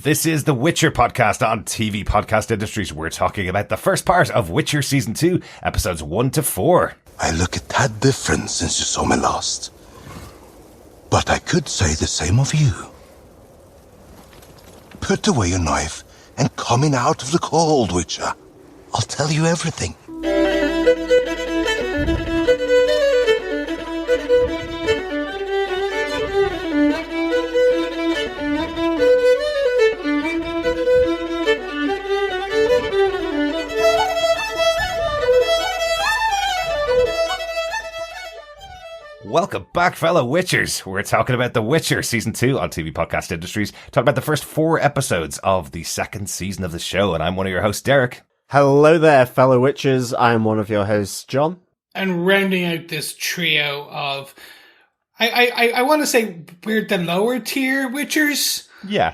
This is the Witcher podcast on TV Podcast Industries. We're talking about the first part of Witcher Season 2, episodes 1 to 4. I look a tad different since you saw me last. But I could say the same of you. Put away your knife and coming out of the cold, Witcher. I'll tell you everything. Welcome back, fellow Witchers. We're talking about The Witcher Season 2 on TV Podcast Industries. Talking about the first 4 episodes of the second season of the show. And I'm one of your hosts, Derek. Hello there, fellow Witchers. I'm one of your hosts, John. And rounding out this trio of... I want to say we're the lower tier Witchers. Yeah.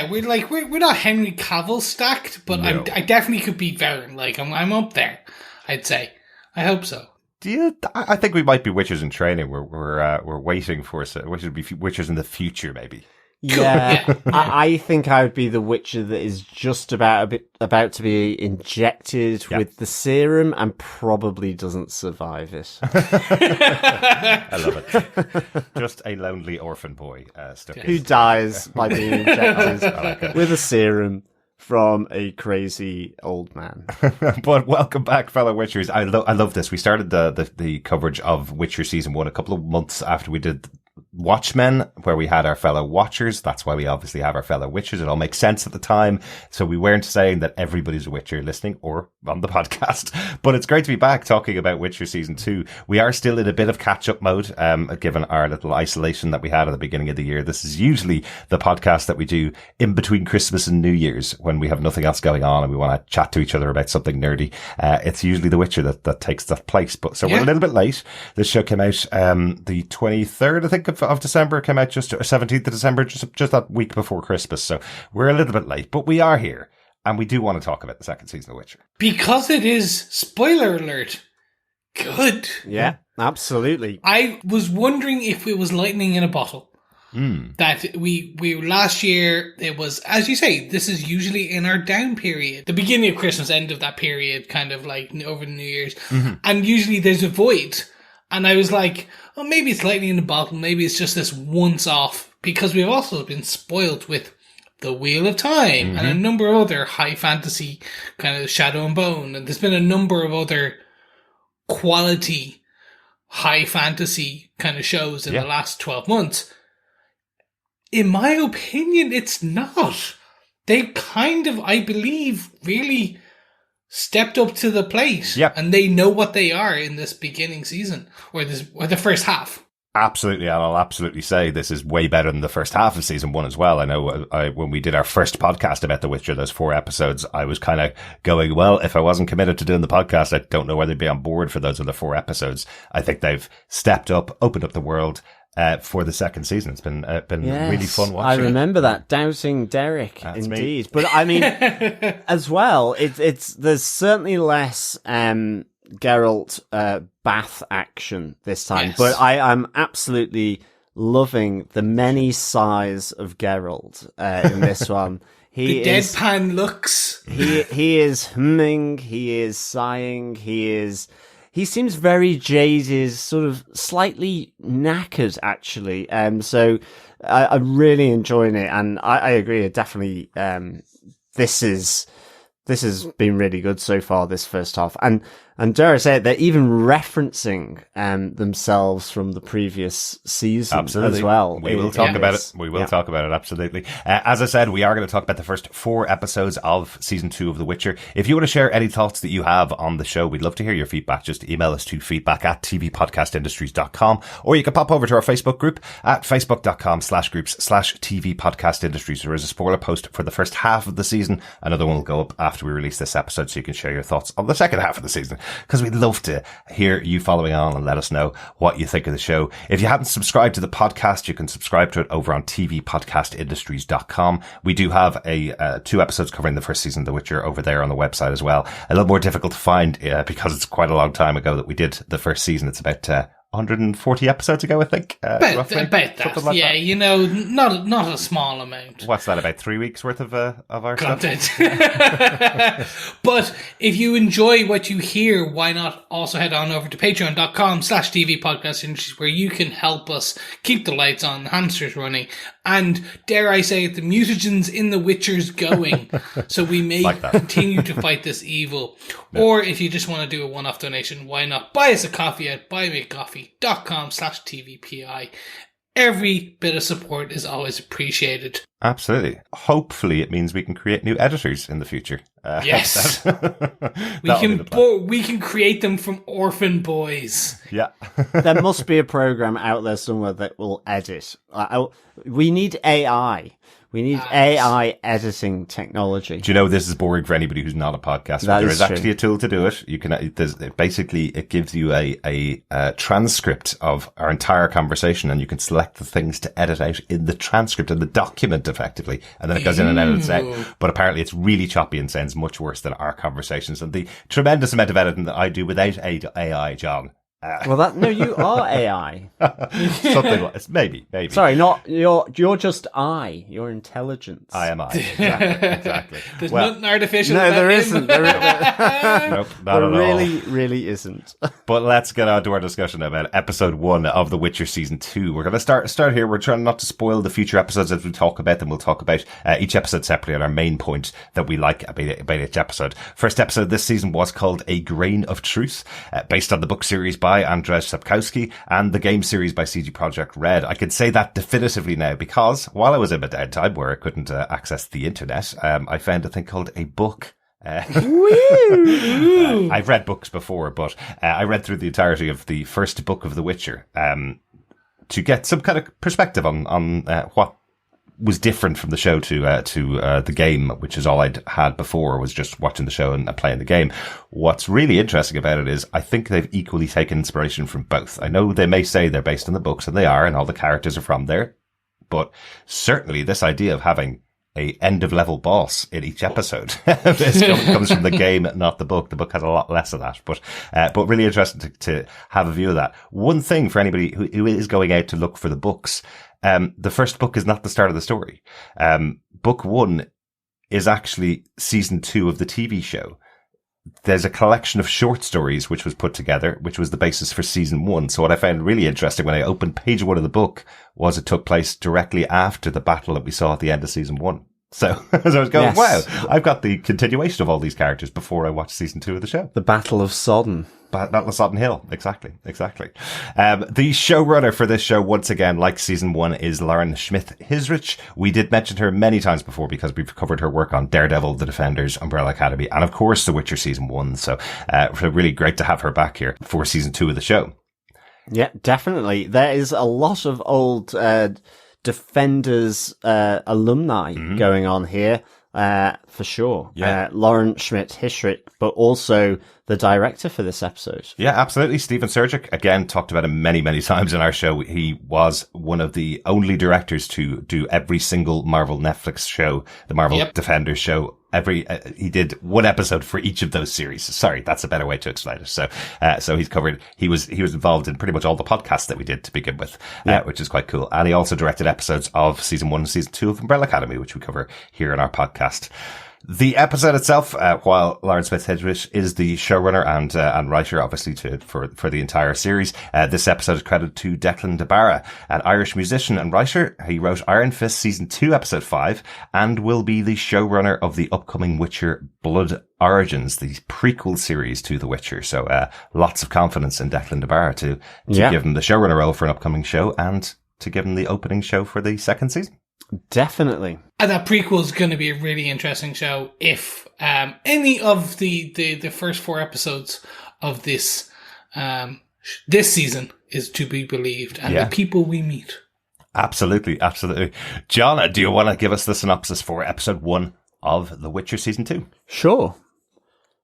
We're not Henry Cavill stacked, but no. I definitely could be Varen. I'm up there, I'd say. I hope so. I think we might be Witchers in training. We're waiting for we should be Witchers in the future, maybe. Yeah, I think I would be the Witcher that is just about to be injected with the serum and probably doesn't survive it. I love it. Just a lonely orphan boy stuck who dies by being injected with a serum from a crazy old man. But welcome back, fellow Witchers. I love this. We started the coverage of Witcher Season 1 a couple of months after we did Watchmen, where we had our fellow Watchers. That's why we obviously have our fellow Witchers. It all makes sense at the time. So we weren't saying that everybody's a Witcher listening or on the podcast. But it's great to be back talking about Witcher Season 2. We are still in a bit of catch-up mode, given our little isolation that we had at the beginning of the year. This is usually the podcast that we do in between Christmas and New Year's when we have nothing else going on and we want to chat to each other about something nerdy. It's usually The Witcher that takes that place. But so we're a little bit late. This show came out the 23rd, I think, of December. It came out just 17th of December, just that week before Christmas. So we're a little bit late, but we are here. And we do want to talk about the second season of Witcher. Because it is, spoiler alert, good. Yeah, absolutely. I was wondering if it was lightning in a bottle. That we last year, it was, as you say, this is usually in our down period. The beginning of Christmas, end of that period, kind of like over the New Year's. Mm-hmm. And usually there's a void. And I was like, oh, maybe it's lightning in a bottle. Maybe it's just this once off. Because we've also been spoiled with The Wheel of Time and a number of other high fantasy kind of Shadow and Bone. And there's been a number of other quality high fantasy kind of shows in the last 12 months. In my opinion, it's not. They kind of, I believe, really stepped up to the plate. Yep. And they know what they are in this beginning season or the first half. Absolutely, and I'll absolutely say this is way better than the first half of Season 1 as well. I know when we did our first podcast about The Witcher, those 4 episodes, I was kind of going, well, if I wasn't committed to doing the podcast, I don't know whether they'd be on board for those other 4 episodes. I think they've stepped up, opened up the world for the second season. It's been really fun watching. I remember that, doubting Derek. That's indeed. Me. But I mean, as well, there's certainly less Geralt bath action this time, but I'm absolutely loving the many sighs of Geralt in this one. The deadpan looks. He is humming, he is sighing, he seems very jaded, sort of slightly knackered, actually. So I'm really enjoying it, and I agree. Definitely, this has been really good so far, this first half. And dare I say it, they're even referencing themselves from the previous season as well. We will talk about it. We will talk about it, absolutely. As I said, we are going to talk about the first 4 episodes of Season 2 of The Witcher. If you want to share any thoughts that you have on the show, we'd love to hear your feedback. Just email us to feedback@tvpodcastindustries.com, or you can pop over to our Facebook group at facebook.com/groups/tvpodcastindustries. There is a spoiler post for the first half of the season. Another one will go up after we release this episode, so you can share your thoughts on the second half of the season, because we'd love to hear you following on and let us know what you think of the show. If you haven't subscribed to the podcast, you can subscribe to it over on tvpodcastindustries.com. We do have 2 episodes covering the first season of The Witcher over there on the website as well. A little more difficult to find because it's quite a long time ago that we did the first season. It's about 140 episodes ago, I think. Roughly, about that. Like yeah, that. Not a small amount. What's that, about 3 weeks worth of our content? Stuff? But if you enjoy what you hear, why not also head on over to patreon.com/tvpodcast, where you can help us keep the lights on, the hamsters running, and dare I say it, the mutagens in the Witchers going, so we may continue to fight this evil. Yeah. Or if you just want to do a one-off donation, why not buy us a coffee at buymeacoffee.com/tvpi. Every bit of support is always appreciated. Absolutely. Hopefully it means we can create new editors in the future. Yes. We can create them from orphan boys. Yeah. There must be a program out there somewhere that will edit. We need AI. We need AI editing technology. Do you know this is boring for anybody who's not a podcaster? There is actually a tool to do it. You can. It gives you a transcript of our entire conversation, and you can select the things to edit out in the transcript and the document effectively, and then it goes in and edits out. But apparently, it's really choppy and sounds much worse than our conversations and the tremendous amount of editing that I do without AI, John. No, you are AI. Something like maybe. Sorry, not you're just You're intelligence. I am I. Exactly. There's nothing artificial. No, about there him. isn't. Nope, not at all. Really isn't. But let's get on to our discussion about episode 1 of The Witcher season 2. We're going to start here. We're trying not to spoil the future episodes as we talk about them. We'll talk about each episode separately and our main point that we like about each episode. First episode this season was called A Grain of Truth, based on the book series by Andrzej Sapkowski and the game series by CD Projekt Red. I can say that definitively now because while I was in my downtime where I couldn't access the internet, I found a thing called a book. I've read books before, but I read through the entirety of the first book of The Witcher to get some kind of perspective on what was different from the show to the game, which is all I'd had before, was just watching the show and playing the game. What's really interesting about it is I think they've equally taken inspiration from both. I know they may say they're based on the books, and they are, and all the characters are from there, but certainly this idea of having a end-of-level boss in each episode comes from the game, not the book. The book has a lot less of that, but really interesting to have a view of that. One thing for anybody who is going out to look for the books, the first book is not the start of the story. Book 1 is actually season 2 of the TV show. There's a collection of short stories which was put together, which was the basis for season 1. So what I found really interesting when I opened page 1 of the book was it took place directly after the battle that we saw at the end of season 1. So as I was going, wow, I've got the continuation of all these characters before I watched season 2 of the show. The Battle of Sodden. Battle of Sodden Hill. Exactly. The showrunner for this show, once again, like season 1, is Lauren Schmidt-Hissrich. We did mention her many times before because we've covered her work on Daredevil, The Defenders, Umbrella Academy, and of course The Witcher season 1. So really great to have her back here for season 2 of the show. Yeah, definitely. There is a lot of old Defenders alumni going on here. For sure. Yeah. Lauren Schmidt-Hissrich, but also the director for this episode. Yeah, absolutely. Stephen Surjik, again, talked about him many, many times in our show. He was one of the only directors to do every single Marvel Netflix show, the Marvel Defenders show. He did one episode for each of those series. Sorry, that's a better way to explain it. So he was involved in pretty much all the podcasts that we did to begin with, which is quite cool. And he also directed episodes of season 1 and season 2 of Umbrella Academy, which we cover here in our podcast. The episode itself, while Lauren Schmidt-Hissrich is the showrunner and writer, obviously, for the entire series, this episode is credited to Declan de Barra, an Irish musician and writer. He wrote Iron Fist season 2, episode 5, and will be the showrunner of the upcoming Witcher Blood Origins, the prequel series to The Witcher. So, lots of confidence in Declan de Barra to give him the showrunner role for an upcoming show and to give him the opening show for the second season. Definitely. And that prequel is going to be a really interesting show if any of the first 4 episodes of this season is to be believed, and the people we meet. Absolutely. John, do you want to give us the synopsis for episode 1 of The Witcher season 2? Sure.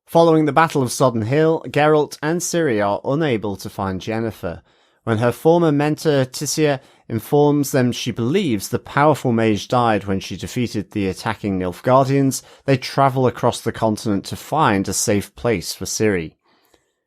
Following the Battle of Sodden Hill, Geralt and Ciri are unable to find Yennefer. When her former mentor, Tissaia, informs them she believes the powerful mage died when she defeated the attacking Nilfgaardians, they travel across the continent to find a safe place for Ciri.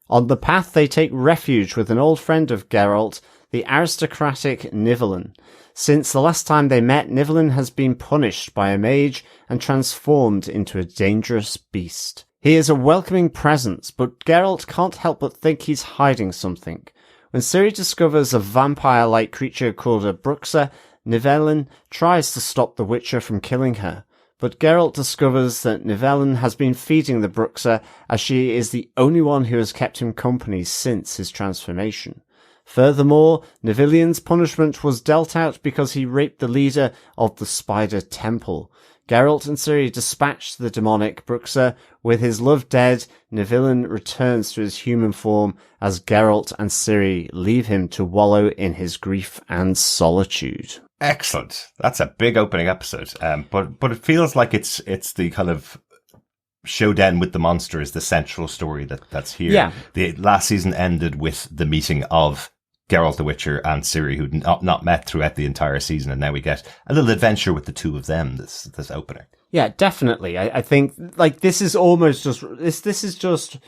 On the path, they take refuge with an old friend of Geralt, the aristocratic Nivellen. Since the last time they met, Nivellen has been punished by a mage and transformed into a dangerous beast. He is a welcoming presence, but Geralt can't help but think he's hiding something. When Ciri discovers a vampire-like creature called a bruxa, Nivellen tries to stop the Witcher from killing her. But Geralt discovers that Nivellen has been feeding the bruxa, as she is the only one who has kept him company since his transformation. Furthermore, Nivellen's punishment was dealt out because he raped the leader of the Spider Temple. Geralt and Ciri dispatch the demonic bruxa. With his love dead, Nivellen returns to his human form as Geralt and Ciri leave him to wallow in his grief and solitude. Excellent. That's a big opening episode. But it feels like it's the kind of showdown with the monster is the central story that's here. Yeah. The last season ended with the meeting of Geralt the Witcher and Ciri, who'd not met throughout the entire season, and now we get a little adventure with the two of them this opening. Yeah, definitely. I think like this is almost just this is just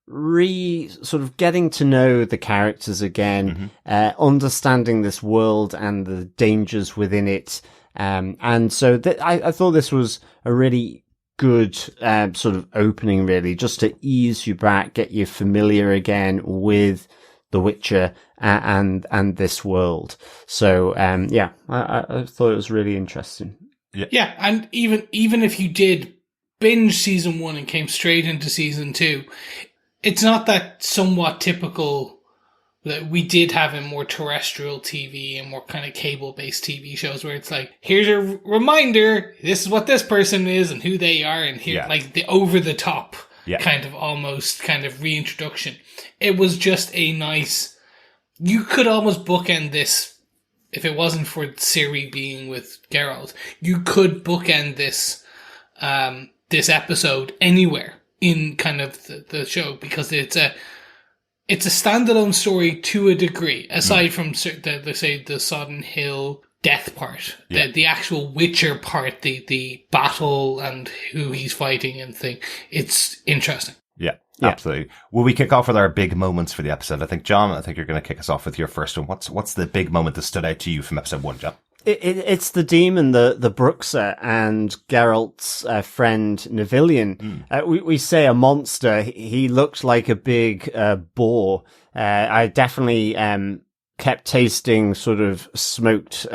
sort of getting to know the characters again, understanding this world and the dangers within it. And so I thought this was a really good sort of opening, really, just to ease you back, get you familiar again with The Witcher and this world. So I thought it was really interesting. Yeah, and even if you did binge season 1 and came straight into season 2, it's not that somewhat typical that we did have in more terrestrial TV and more kind of cable-based TV shows where it's like, here's a reminder, this is what this person is and who they are, and here, like the over-the-top kind of almost kind of reintroduction. It was just a nice, you could almost bookend this, if it wasn't for Ciri being with Geralt, you could bookend this, this episode anywhere in kind of the show, because it's a standalone story to a degree, aside from the Sodden Hill death part, the actual Witcher part, the battle and who he's fighting and thing. It's interesting. Yeah, absolutely. Will we kick off with our big moments for the episode? I think, John, you're going to kick us off with your first one. What's the big moment that stood out to you from episode 1, John? It's the demon, the bruxa, and Geralt's friend Nivellen. We say a monster. He looked like a big boar. I definitely kept tasting sort of smoked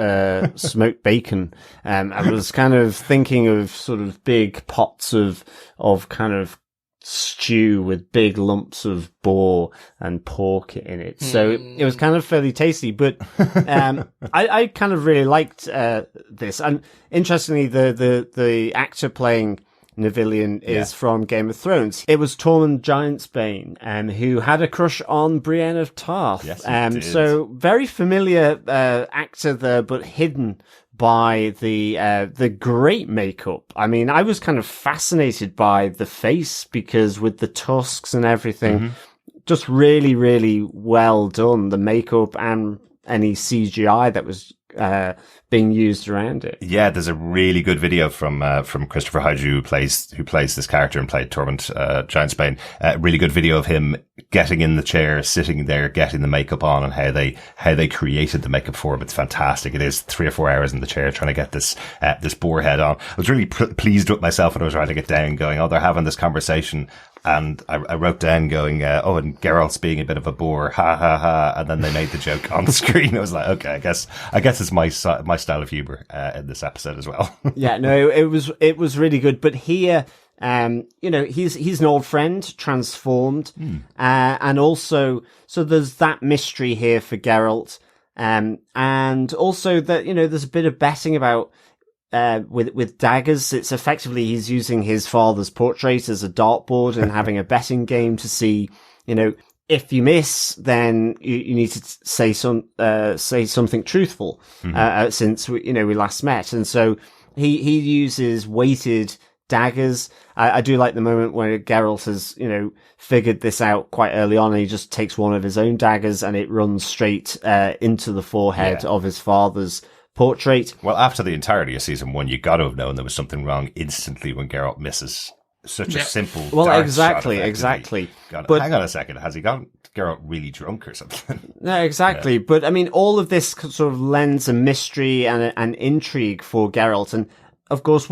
bacon. I was kind of thinking of sort of big pots of kind of stew with big lumps of boar and pork in it. So it was kind of fairly tasty, but I kind of really liked this. And interestingly, the actor playing Nivellen is from Game of Thrones. It was Tormund Giantsbane, who had a crush on Brienne of Tarth. Yes, so very familiar actor there, but hidden by the great makeup. I mean, I was kind of fascinated by the face, because with the tusks and everything, just really, really well done. The makeup and any CGI that was being used around it. Yeah, there's a really good video from Christopher Hyde, who plays this character and played Tormund Giantsbane. Really good video of him getting in the chair, sitting there, getting the makeup on, and how they created the makeup for him. It's fantastic. It is 3 or 4 hours in the chair trying to get this boar head on. I was really pleased with myself when I was writing it down, going, oh, they're having this conversation. And I wrote down going, and Geralt's being a bit of a bore, ha ha ha. And then they made the joke on the screen. I was like, okay, I guess it's my style of humor in this episode as well. Yeah, no, it was really good. But here, he's an old friend transformed, and also so there's that mystery here for Geralt, and also that there's a bit of betting about. With daggers, it's effectively he's using his father's portrait as a dartboard and having a betting game to see, if you miss, then you need to say something truthful, since we last met. And so he uses weighted daggers. I do like the moment where Geralt has, figured this out quite early on, and he just takes one of his own daggers and it runs straight into the forehead of his father's portrait. Well, after the entirety of season 1, you got to have known there was something wrong instantly when Geralt misses such a simple. Well, dart exactly, shot, exactly. But hang on a second, has he got Geralt really drunk or something? No, exactly. Yeah. But I mean, all of this sort of lends a mystery and an intrigue for Geralt, and of course,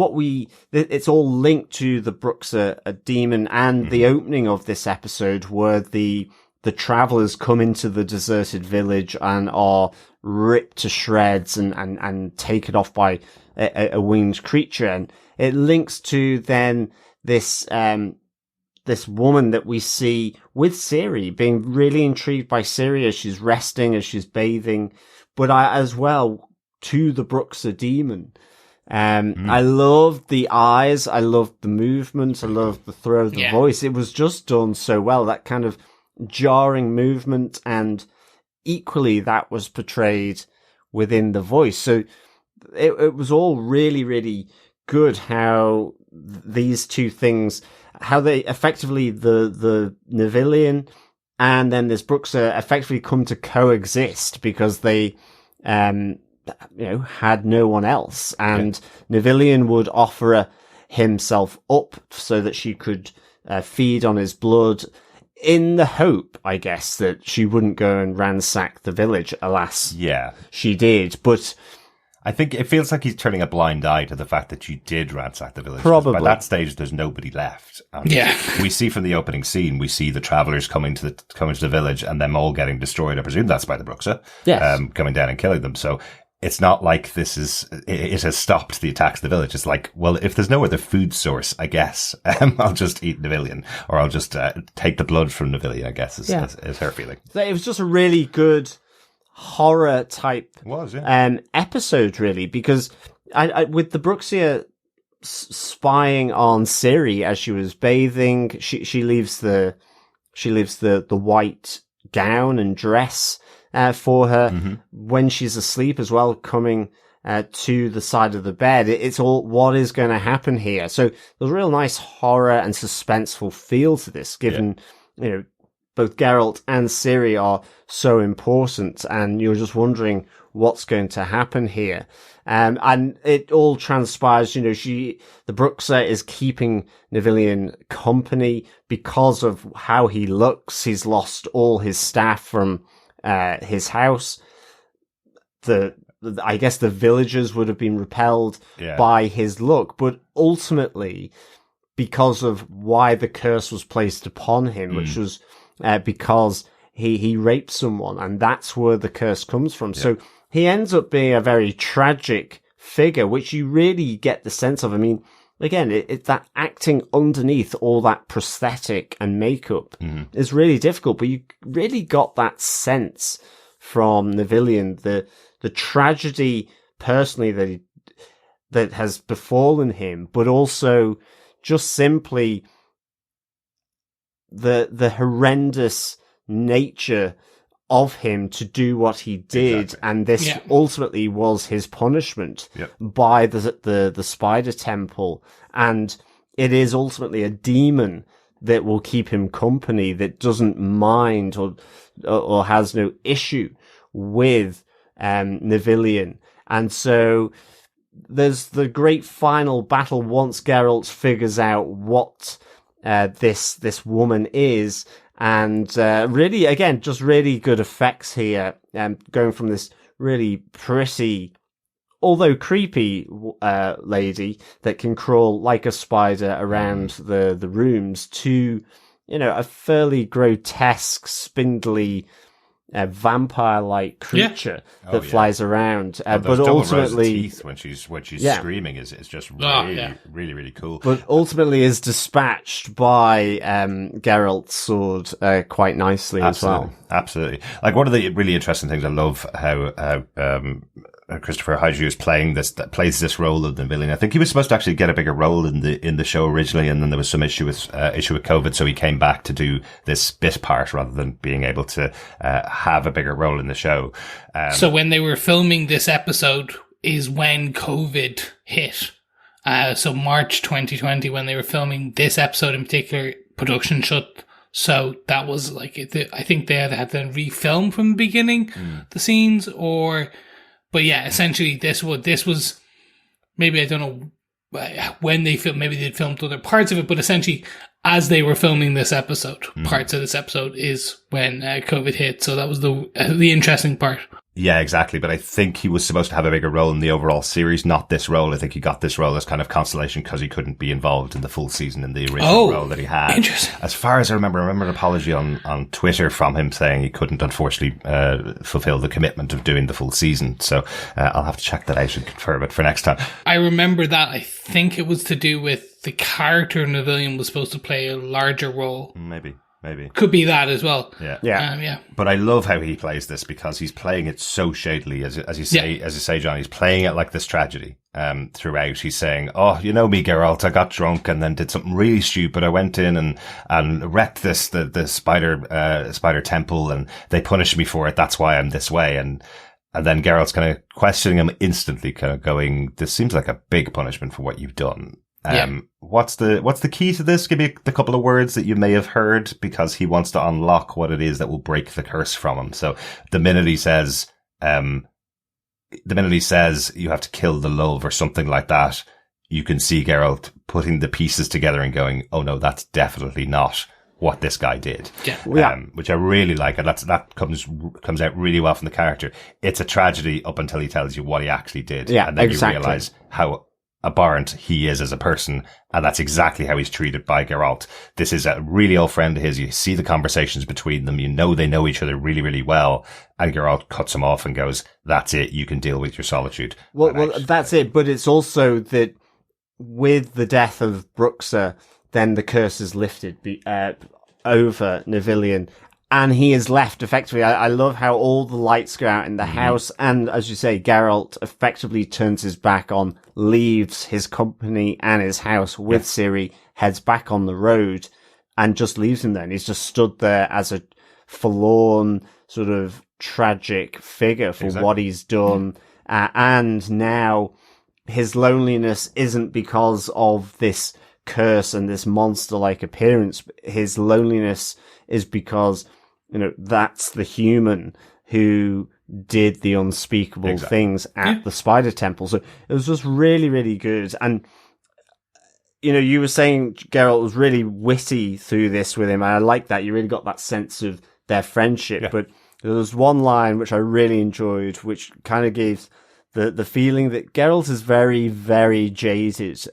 it's all linked to the bruxa, a demon, and the opening of this episode where the travelers come into the deserted village and are ripped to shreds and taken off by a winged creature. And it links to then this woman that we see with Ciri, being really intrigued by Ciri as she's resting, as she's bathing, but as well to the bruxa demon. I loved the eyes, I loved the movement, I loved the throw of the voice. It was just done so well, that kind of jarring movement, and equally that was portrayed within the voice. So it was all really, really good how these two things, how they effectively, the Nivellen and then this bruxa effectively come to coexist because they, had no one else. And Nivellen would offer himself up so that she could feed on his blood in the hope, I guess, that she wouldn't go and ransack the village. Alas, she did. But I think it feels like he's turning a blind eye to the fact that you did ransack the village. Probably. By that stage, there's nobody left. And we see from the opening scene, we see the travelers coming to the village and them all getting destroyed. I presume that's by the bruxa. Yes. Coming down and killing them. So it's not like it has stopped the attacks of the village. It's like, well, if there's no other food source, I guess, I'll just eat Nivellen, or I'll just take the blood from Nivellen, I guess, is her feeling. It was just a really good horror type episode, really, because I with the bruxa spying on Ciri as she was bathing, she leaves the white gown and dress for her when she's asleep as well, coming to the side of the bed. It's all, what is going to happen here? So there's a real nice horror and suspenseful feel to this, given, both Geralt and Ciri are so important, and you're just wondering what's going to happen here. And it all transpires, the bruxa is keeping Nivellen company because of how he looks. He's lost all his staff from his house. I guess the villagers would have been repelled by his look, but ultimately, because of why the curse was placed upon him, which was because he raped someone, and that's where the curse comes from. So he ends up being a very tragic figure, which you really get the sense of. I mean, again, it's that acting underneath all that prosthetic and makeup is really difficult, but you really got that sense from Nivellen, the tragedy personally that has befallen him, but also just simply the horrendous nature of him to do what he did, and this ultimately was his punishment by the Spider Temple, and it is ultimately a demon that will keep him company, that doesn't mind or has no issue with Nivellen. And so there's the great final battle once Geralt figures out what this woman is. And really, again, just really good effects here, going from this really pretty, although creepy, lady that can crawl like a spider around the rooms to, a fairly grotesque, spindly, vampire-like creature that flies around. But ultimately, teeth when she's screaming is just really, really, really cool. But ultimately is dispatched by Geralt's sword quite nicely as well. Absolutely. Like, one of the really interesting things, I love how Christopher Hajdu plays this role of the villain. I think he was supposed to actually get a bigger role in the show originally, and then there was some issue with COVID, so he came back to do this bit part rather than being able to have a bigger role in the show. So when they were filming this episode is when COVID hit. So March 2020, when they were filming this episode in particular, production shut. So that was like, I think they had to refilm from the beginning the scenes, but yeah, essentially this was maybe, I don't know when they filmed, maybe they'd filmed other parts of it, but essentially as they were filming this episode, parts of this episode is when COVID hit. So that was the interesting part. Yeah, exactly. But I think he was supposed to have a bigger role in the overall series, not this role. I think he got this role as kind of consolation because he couldn't be involved in the full season in the original role that he had. Interesting. As far as I remember an apology on Twitter from him saying he couldn't, unfortunately, fulfill the commitment of doing the full season. So I'll have to check that out and confirm it for next time. I remember that. I think it was to do with the character Nivellen was supposed to play a larger role. Maybe. Could be that as well. Yeah. But I love how he plays this because he's playing it so shadily, as you say, John. He's playing it like this tragedy. Throughout, he's saying, "Oh, you know me, Geralt. I got drunk and then did something really stupid. I went in and wrecked the spider temple, and they punished me for it. That's why I'm this way." And then Geralt's kind of questioning him instantly, kind of going, "This seems like a big punishment for what you've done." What's the key to this? Give me the couple of words that you may have heard, because he wants to unlock what it is that will break the curse from him. So the minute he says you have to kill the love or something like that, you can see Geralt putting the pieces together and going, "Oh no, that's definitely not what this guy did." Which I really like, and that comes out really well from the character. It's a tragedy up until he tells you what he actually did, and then you realize how abhorrent he is as a person, and that's exactly how he's treated by Geralt. This is a really old friend of his. You see the conversations between them. You know they know each other really, really well. And Geralt cuts him off and goes, "That's it. You can deal with your solitude." Well, that's it. But it's also that with the death of bruxa, then the curse is lifted over Nivellen. And he is left effectively. I love how all the lights go out in the house. And as you say, Geralt effectively turns his back on, leaves his company and his house with Ciri, heads back on the road, and just leaves him there. And he's just stood there as a forlorn, sort of tragic figure for what he's done. And now his loneliness isn't because of this curse and this monster-like appearance. His loneliness is because, that's the human who did the unspeakable things at the Spider Temple. So it was just really, really good. And, you were saying Geralt was really witty through this with him. And I like that. You really got that sense of their friendship. Yeah. But there was one line which I really enjoyed, which kind of gave the feeling that Geralt is very, very jaded.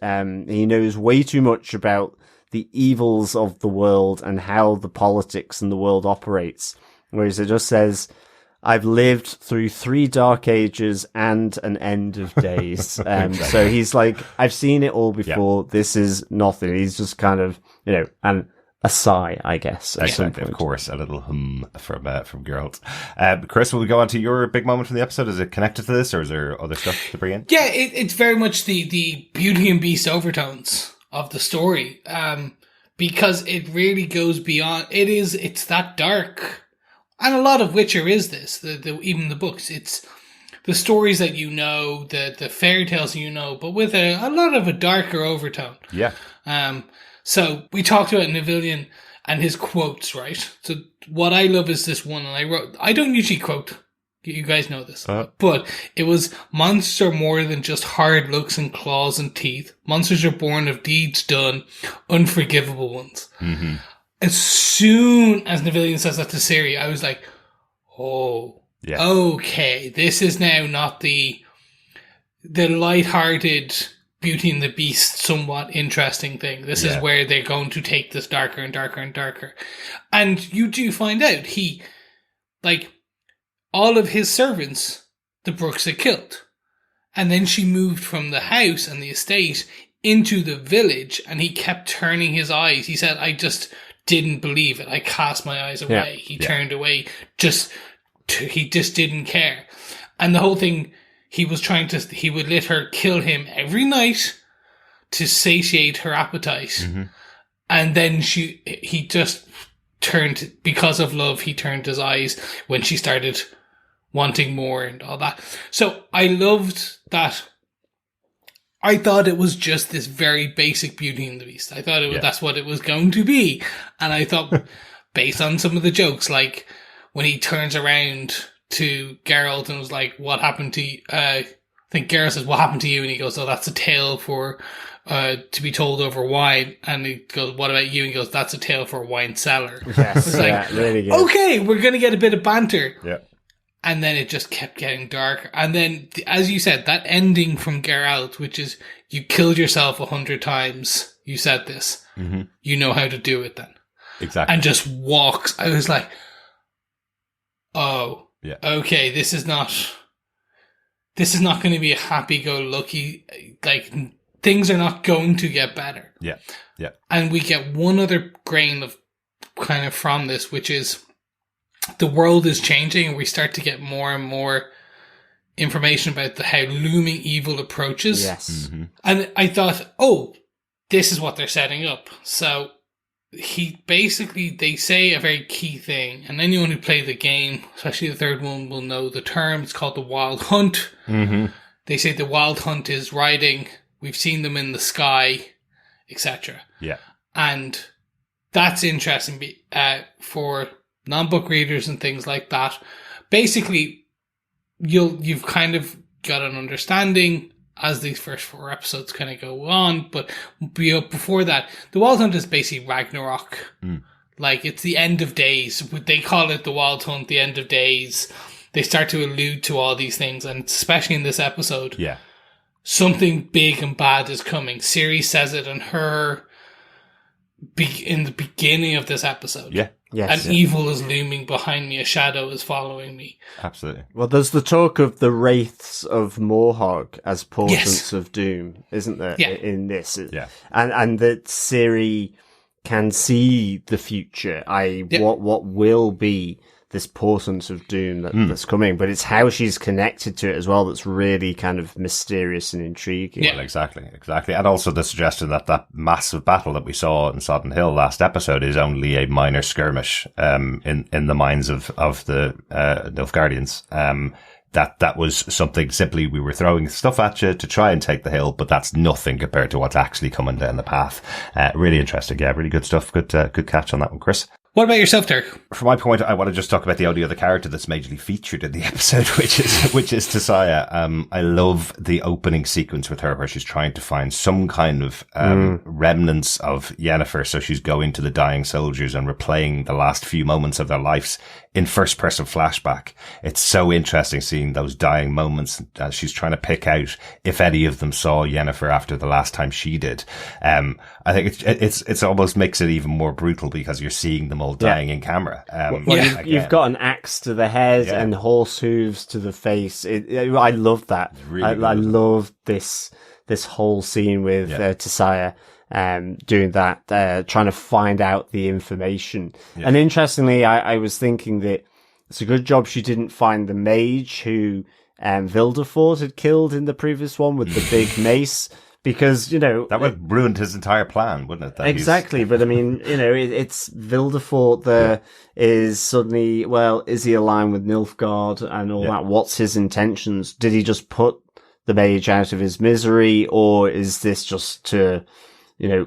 He knows way too much about the evils of the world and how the politics and the world operates. Whereas it just says, "I've lived through 3 dark ages and an end of days." So he's like, I've seen it all before. Yeah. This is nothing. He's just kind of, and a sigh, I guess. Exactly, of course, a little hum from Geralt. Chris, will we go on to your big moment from the episode? Is it connected to this, or is there other stuff to bring in? Yeah, it's very much the Beauty and Beast overtones of the story, because it really goes beyond. It's that dark, and a lot of Witcher is this. Even the books, it's the stories that the fairy tales but with a lot of a darker overtone. Yeah. So we talked about Nivellen and his quotes, right? So what I love is this one, and I don't usually quote. You guys know this. But it was, "Monsters are more than just hard looks and claws and teeth. Monsters are born of deeds done, unforgivable ones." Mm-hmm. As soon as Nivellen says that to Ciri, I was like, oh, okay. This is now not the lighthearted Beauty and the Beast, somewhat interesting thing. This is where they're going to take this darker and darker and darker. And you do find out all of his servants, the bruxa killed. And then she moved from the house and the estate into the village, and he kept turning his eyes. He said, "I just didn't believe it. I cast my eyes away." He turned away. He just didn't care. And the whole thing, he would let her kill him every night to satiate her appetite. Mm-hmm. And then he just turned, because of love, he turned his eyes when she started wanting more and all that. So I loved that. I thought it was just this very basic Beauty and the Beast. I thought that's what it was going to be. And I thought, based on some of the jokes, like when he turns around to Geralt and was like, "What happened to you?" I think Geralt says, "What happened to you?" And he goes, "Oh, that's a tale for to be told over wine, and he goes, "What about you?" And he goes, "That's a tale for a wine cellar." Yes, It's like, really good. okay, we're gonna get a bit of banter. Yeah. And then it just kept getting darker. And then, as you said, that ending from Geralt, which is, you killed yourself 100 times. You said this. Mm-hmm. You know how to do it then. Exactly. And just walks. I was like, oh, yeah. Okay, this is not going to be a happy-go-lucky, like, things are not going to get better. Yeah. Yeah. And we get one other grain of kind of from this, which is, the world is changing, and we start to get more and more information about how looming evil approaches. Yes. Mm-hmm. And I thought, oh, this is what they're setting up. So they say a very key thing, and anyone who played the game, especially the third one, will know the term. It's called the Wild Hunt. Mm-hmm. They say the Wild Hunt is riding. We've seen them in the sky, etc. Yeah. And that's interesting for non-book readers and things like that. Basically, you've kind of got an understanding as these first 4 episodes kind of go on, but before that, the Wild Hunt is basically Ragnarok. Like, it's the end of days. They call it the Wild Hunt, the end of days. They start to allude to all these things, and especially in this episode, something big and bad is coming. Ciri says it in the beginning of this episode. Yeah. Yes. And evil is looming behind me, a shadow is following me. Absolutely. Well, there's the talk of the wraiths of Morhog as portents of doom, isn't there? Yeah. In this, Yeah. and that Ciri can see the future. What will be this portent of doom that's coming, but it's how she's connected to it as well that's really kind of mysterious and intriguing. Well, exactly. And also the suggestion that massive battle that we saw in Sodden Hill last episode is only a minor skirmish in the minds of the Nilfgaardians. That was something simply we were throwing stuff at you to try and take the hill, but that's nothing compared to what's actually coming down the path. Really interesting. Yeah, really good stuff. Good catch on that one, Chris. What about yourself, Dirk? From my point, I want to just talk about the only other character that's majorly featured in the episode, which is Tissaia. I love the opening sequence with her where she's trying to find some kind of remnants of Yennefer. So she's going to the dying soldiers and replaying the last few moments of their lives in first person flashback. It's so interesting seeing those dying moments as she's trying to pick out if any of them saw Yennefer after the last time she did. I think it's almost makes it even more brutal because you're seeing them all dying in camera. You've got an axe to the head and horse hooves to the face. I love that. Really I love this whole scene with Tissaia doing that, trying to find out the information. Yeah. And interestingly, I was thinking that it's a good job she didn't find the mage who Vildefort had killed in the previous one with the big mace. Because, that would have ruined his entire plan, wouldn't it? Exactly. But I mean, it's Vildefort is suddenly, well, is he aligned with Nilfgaard and all that? What's his intentions? Did he just put the mage out of his misery, or is this just to,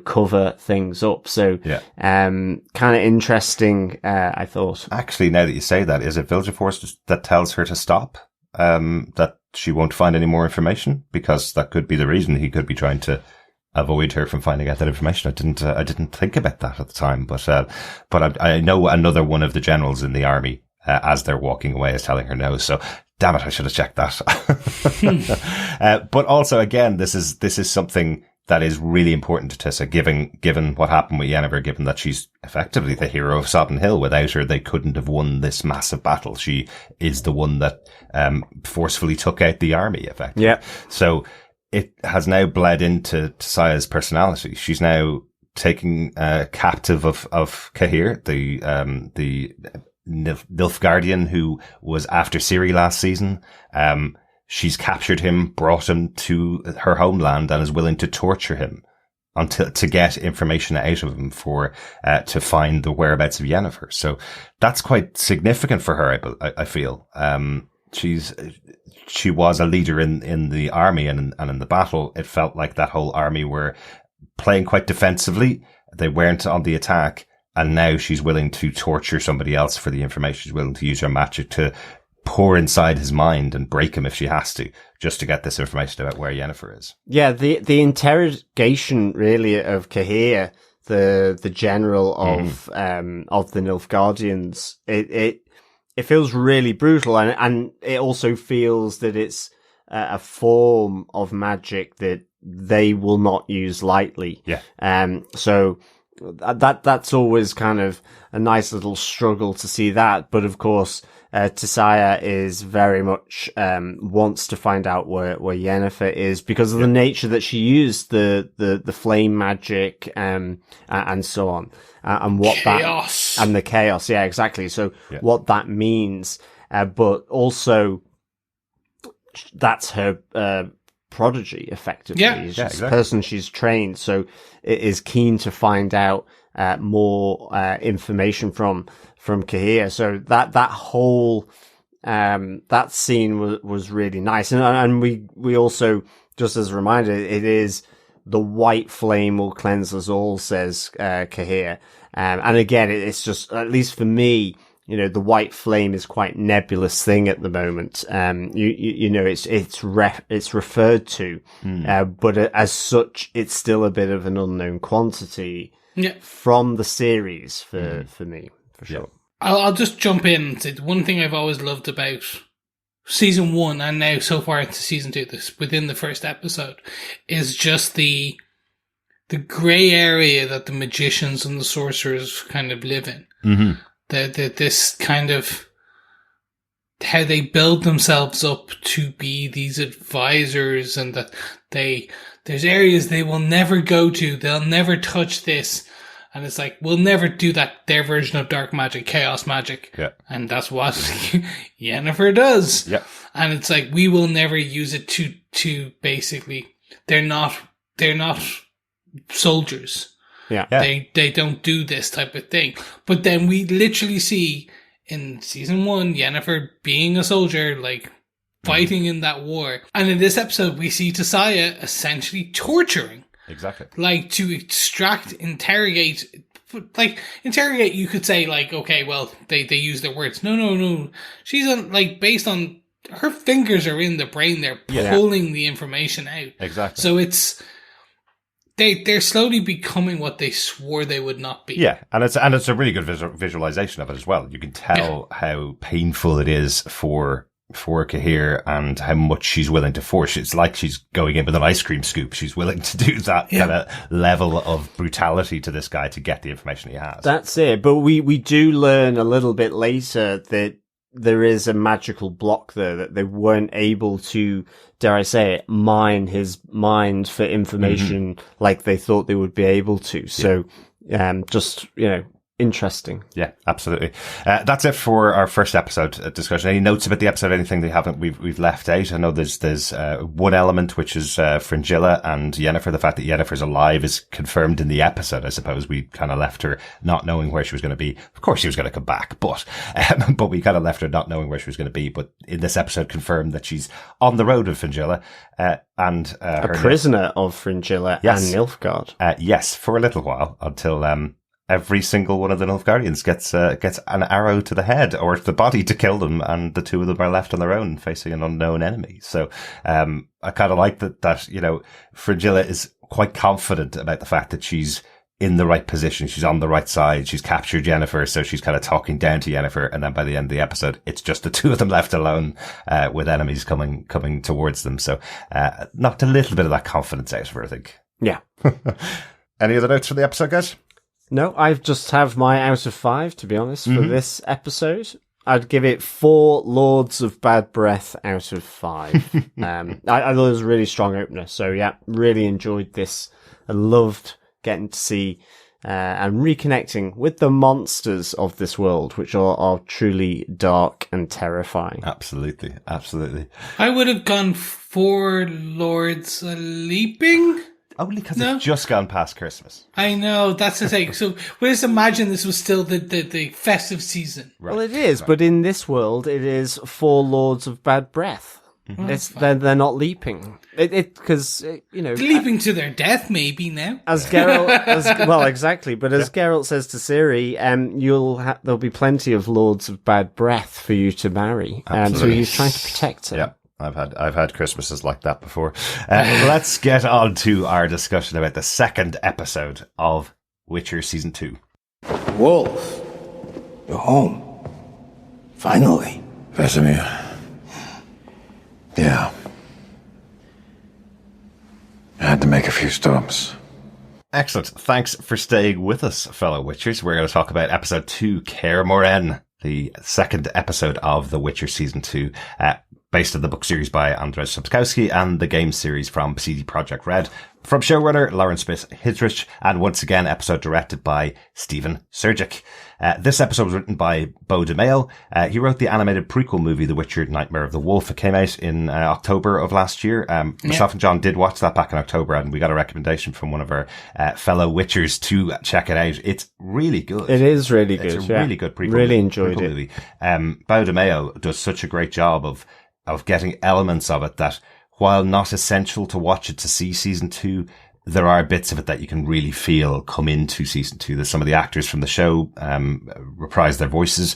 cover things up? So, kind of interesting, I thought. Actually, now that you say that, is it Vildefort that tells her to stop? That she won't find any more information, because that could be the reason he could be trying to avoid her from finding out that information. I didn't think about that at the time, but I know another one of the generals in the army, as they're walking away, is telling her no. So damn it, I should have checked that. But also, again, this is something that is really important to Tissa, given what happened with Yennefer, given that she's effectively the hero of Sodden Hill. Without her, they couldn't have won this massive battle. She is the one that forcefully took out the army, effectively. Yeah. So it has now bled into Tissaia's personality. She's now taking captive of Cahir, the Nilfgaardian who was after Ciri last season. She's captured him, brought him to her homeland, and is willing to torture him to get information out of him to find the whereabouts of Yennefer. So that's quite significant for her, I feel. She was a leader in the army and in the battle. It felt like that whole army were playing quite defensively. They weren't on the attack. And now she's willing to torture somebody else for the information. She's willing to use her magic to pour inside his mind and break him if she has to, just to get this information about where Yennefer is. Yeah, the interrogation really of Cahir, the general of the Nilfgaardians, it feels really brutal, and it also feels that it's a form of magic that they will not use lightly. Yeah. So that's always kind of a nice little struggle to see that. But of course, Tissaia is very much wants to find out where Yennefer is because of the nature that she used the flame magic and so on, and what chaos. And the chaos. Yeah, exactly. So what that means, but also that's her prodigy, effectively. Yeah, It's yeah, just exactly. the person she's trained, so it is keen to find out more information from Cahir. So that whole that scene was really nice, and we also, just as a reminder, it is the white flame will cleanse us all, says Cahir, and again, it's just, at least for me, you know, the white flame is quite nebulous thing at the moment. You know, it's referred to, but as such, it's still a bit of an unknown quantity from the series for me, for sure. I'll just jump in and say one thing I've always loved about season 1 and now so far into season 2, this within the first episode, is just the grey area that the magicians and the sorcerers kind of live in. Mm-hmm. This kind of how they build themselves up to be these advisors, and that there's areas they will never go to, they'll never touch this, and it's like, we'll never do that, their version of dark magic, chaos magic, and that's what Yennefer does. And it's like, we will never use it to basically, they're not soldiers. They don't do this type of thing. But then we literally see in season 1 Yennefer being a soldier, like fighting in that war. And in this episode we see Tissaia essentially torturing. Exactly. Like, to interrogate, you could say, like, okay, well, they use their words. No. She's based on, her fingers are in the brain, they're pulling the information out. Exactly. So it's, they're slowly becoming what they swore they would not be. Yeah, and it's a really good visualization of it as well. You can tell how painful it is for Cahir and how much she's willing to force. It's like she's going in with an ice cream scoop. She's willing to do that kind of level of brutality to this guy to get the information he has. That's it. But we do learn a little bit later that there is a magical block there, that they weren't able to, dare I say it, mine his mind for information like they thought they would be able to. So, just, you know, interesting. Yeah, absolutely. That's it for our first episode discussion. Any notes about the episode? Anything we've left out? I know there's one element, which is Fringilla and Yennefer. The fact that Yennefer's alive is confirmed in the episode. I suppose we kind of left her not knowing where she was going to be. Of course she was going to come back, but we kind of left her not knowing where she was going to be. But in this episode confirmed that she's on the road with Fringilla, and a prisoner of Fringilla and Nilfgaard. Yes, for a little while, until every single one of the Nilfgaardians gets an arrow to the head or the body to kill them, and the two of them are left on their own facing an unknown enemy. So I kind of like that, you know, Fringilla is quite confident about the fact that she's in the right position, she's on the right side, she's captured Yennefer, so she's kind of talking down to Yennefer, and then by the end of the episode, it's just the two of them left alone, with enemies coming towards them. So knocked a little bit of that confidence out of her, I think. Yeah. Any other notes for the episode, guys? No, I just have my out of 5, to be honest, for this episode. I'd give it 4 Lords of Bad Breath out of 5. I thought it was a really strong opener. So yeah, really enjoyed this. I loved getting to see and reconnecting with the monsters of this world, which are truly dark and terrifying. Absolutely. I would have gone for Lords Leaping. Only because it's just gone past Christmas. I know, that's the thing. So we just imagine this was still the festive season. Right. Well, it is, but in this world, it is 4 Lords of Bad Breath. They're not leaping. Because leaping to their death, maybe now. As Geralt, exactly. But as Geralt says to Ciri, there'll be plenty of lords of bad breath for you to marry. So he's trying to protect her. Yeah. I've had Christmases like that before. Let's get on to our discussion about the second episode of Witcher Season 2. Wolf, you're home. Finally. Vesemir. Yeah. I had to make a few stops. Excellent. Thanks for staying with us, fellow Witchers. We're going to talk about episode 2, Kaer Morhen, the second episode of The Witcher Season 2, based on the book series by Andrzej Sapkowski and the game series from CD Projekt Red. From showrunner Lauren Schmidt-Hissrich, and once again, episode directed by Stephen Surjik. This episode was written by Beau DeMail. He wrote the animated prequel movie, The Witcher Nightmare of the Wolf. It came out in October of last year. Myself and John did watch that back in October, and we got a recommendation from one of our fellow Witchers to check it out. It's really good. It is really good. It's a really good prequel. Really enjoyed it. Movie. Beau DeMail does such a great job of getting elements of it that, while not essential to watch it to see season 2, there are bits of it that you can really feel come into season 2. There's some of the actors from the show, reprise their voices,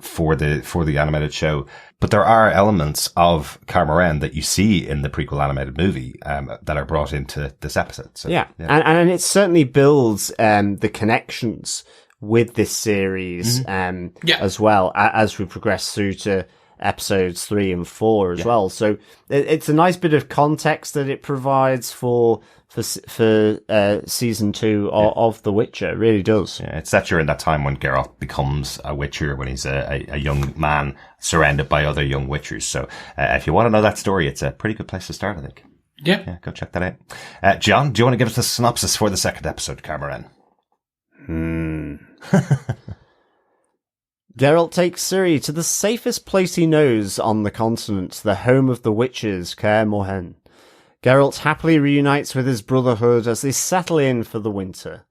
for the animated show. But there are elements of Kaer Morhen that you see in the prequel animated movie, that are brought into this episode. So, yeah. And it certainly builds, the connections with this series, as well, as we progress through to episodes 3 and 4 as well. So it's a nice bit of context that it provides for season 2 of The Witcher. It really does. Yeah, it's set during that time when Geralt becomes a Witcher, when he's a young man surrounded by other young Witchers. So if you want to know that story, it's a pretty good place to start, I think. Yeah, go check that out. John, do you want to give us a synopsis for the second episode, Kaer Morhen? Geralt takes Ciri to the safest place he knows on the continent, the home of the witches, Kaer Morhen. Geralt happily reunites with his brotherhood as they settle in for the winter.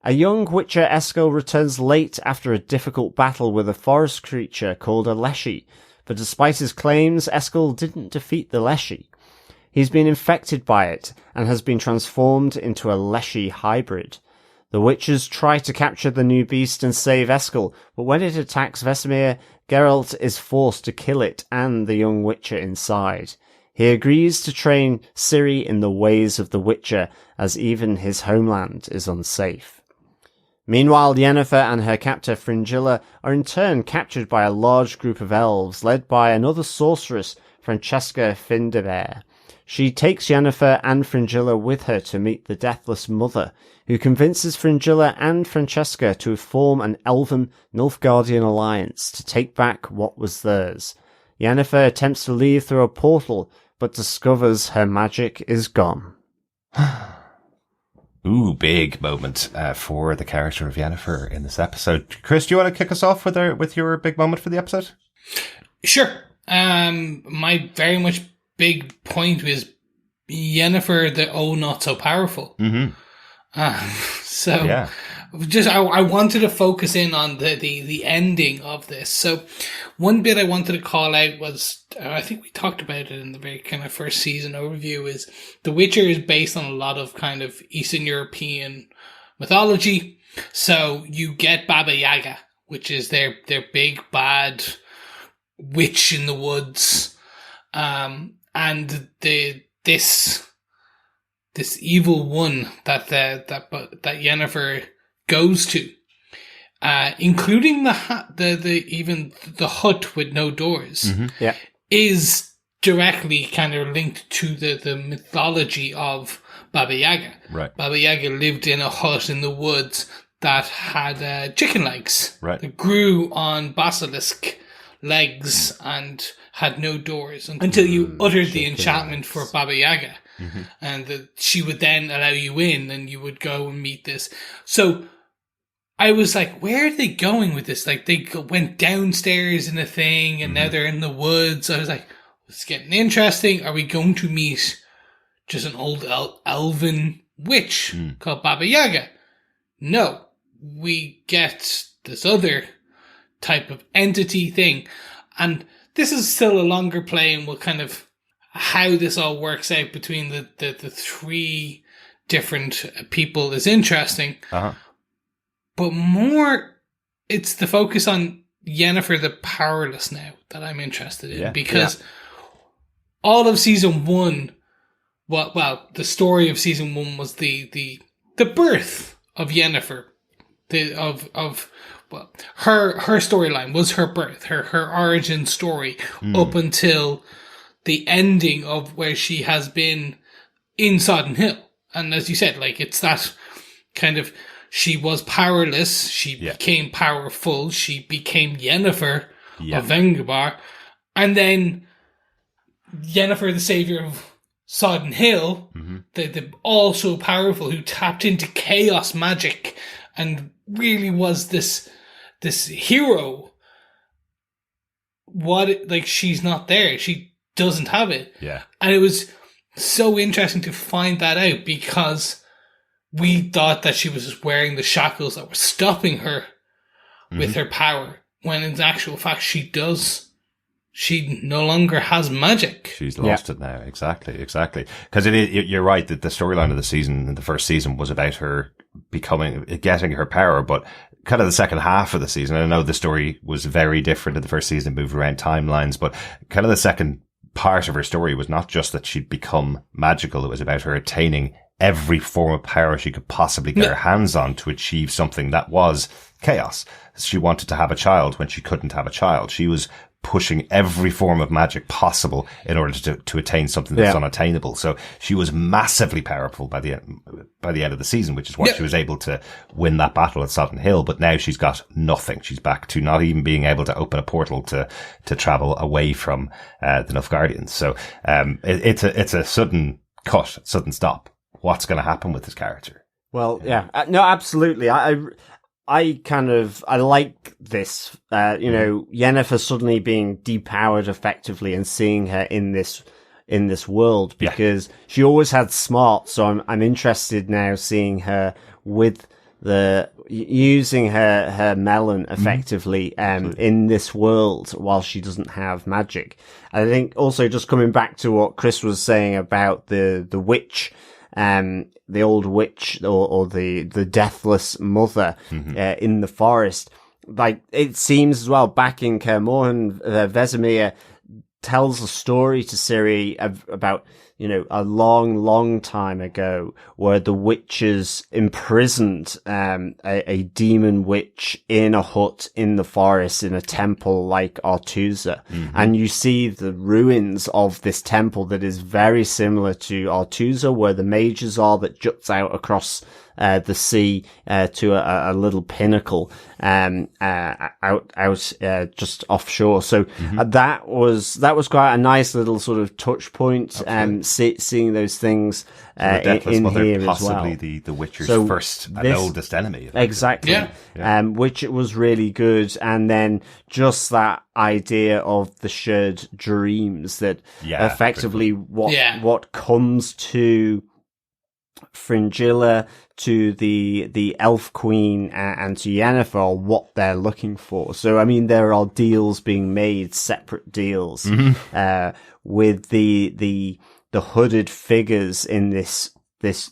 A young witcher, Eskel, returns late after a difficult battle with a forest creature called a Leshy, but despite his claims, Eskel didn't defeat the Leshy. He's been infected by it and has been transformed into a Leshy hybrid. The witches try to capture the new beast and save Eskel, but when it attacks Vesemir, Geralt is forced to kill it and the young witcher inside. He agrees to train Ciri in the ways of the witcher, as even his homeland is unsafe. Meanwhile, Yennefer and her captor Fringilla are in turn captured by a large group of elves, led by another sorceress, Francesca Findabair. She takes Yennefer and Fringilla with her to meet the Deathless Mother, who convinces Fringilla and Francesca to form an elven Nilfgaardian alliance to take back what was theirs. Yennefer attempts to leave through a portal, but discovers her magic is gone. Ooh, big moment for the character of Yennefer in this episode. Chris, do you want to kick us off with your big moment for the episode? Sure. My very much big point was Yennefer, the not so powerful. Mm-hmm. I wanted to focus in on the ending of this. So one bit I wanted to call out was, I think we talked about it in the very kind of first season overview, is The Witcher is based on a lot of kind of Eastern European mythology. So you get Baba Yaga, which is their big bad witch in the woods. And this evil one that Yennefer goes to, including the hut with no doors, is directly kind of linked to the mythology of Baba Yaga. Right. Baba Yaga lived in a hut in the woods that had chicken legs. Right. That grew on basilisk legs and had no doors until you uttered the enchantment for Baba Yaga. Mm-hmm. And she would then allow you in and you would go and meet this. So I was like, where are they going with this? Like, they went downstairs in a thing and now they're in the woods. I was like, it's getting interesting. Are we going to meet just an old elven witch called Baba Yaga? No, we get this other type of entity thing. And this is still a longer play, and we'll kind of how this all works out between the three different people is interesting. But more, it's the focus on Yennefer the powerless now that I'm interested in, because all of season one, well, the story of season one was the birth of Yennefer, her storyline was her birth, her origin story up until the ending of where she has been in Sodden Hill. And as you said, like, it's that kind of, she was powerless, she became powerful, she became Yennefer of Vengerbar, and then Yennefer, the savior of Sodden Hill, the also powerful, who tapped into chaos magic and really was this hero. She's not there. She doesn't have it. Yeah. And it was so interesting to find that out, because we thought that she was just wearing the shackles that were stopping her with her power, when in actual fact she no longer has magic. She's lost it now. Exactly. Because you're right that the storyline of the season, in the first season, was about her getting her power, but kind of the second half of the season, I know the story was very different in the first season, moved around timelines, but kind of the second part of her story was not just that she'd become magical, it was about her attaining every form of power she could possibly get her hands on to achieve something that was chaos. She wanted to have a child when she couldn't have a child. She was pushing every form of magic possible in order to attain something that's unattainable. So she was massively powerful by the end of the season, which is why she was able to win that battle at Sodden Hill. But now she's got nothing. She's back to not even being able to open a portal to travel away from the Nilfgaardians. So it's a sudden cut, sudden stop. What's going to happen with this character? Well, no, absolutely. I like this, Yennefer suddenly being depowered effectively and seeing her in this world, because she always had smart. So I'm interested now seeing her with using her melon effectively, in this world while she doesn't have magic. I think also just coming back to what Chris was saying about the witch, the old witch or the deathless mother in the forest. Like, it seems as well back in Kaer Morhen, Vesemir tells a story to Ciri about, a long, long time ago, where the witches imprisoned a demon witch in a hut in the forest in a temple like Artusa. And you see the ruins of this temple that is very similar to Artusa, where the mages are, that juts out across the sea to a little pinnacle out just offshore. So that was quite a nice little sort of touch point, seeing those things in here as well. Possibly the Witcher's first and oldest enemy. Exactly. Which it was really good. And then just that idea of the shared dreams, that effectively what comes to Fringilla, to the Elf Queen, and to Yennefer, what they're looking for. So, I mean, there are deals being made, separate deals, with the hooded figures in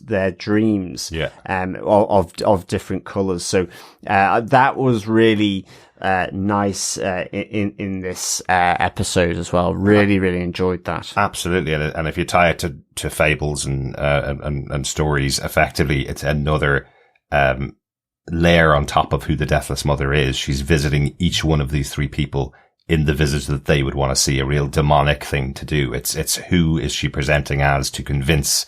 their dreams, of different colors. So, that was really nice in this episode as well. Really, really enjoyed that. Absolutely, and if you tie it to fables and stories, effectively, it's another layer on top of who the Deathless Mother is. She's visiting each one of these three people in the visit that they would want to see, a real demonic thing to do. It's who is she presenting as to convince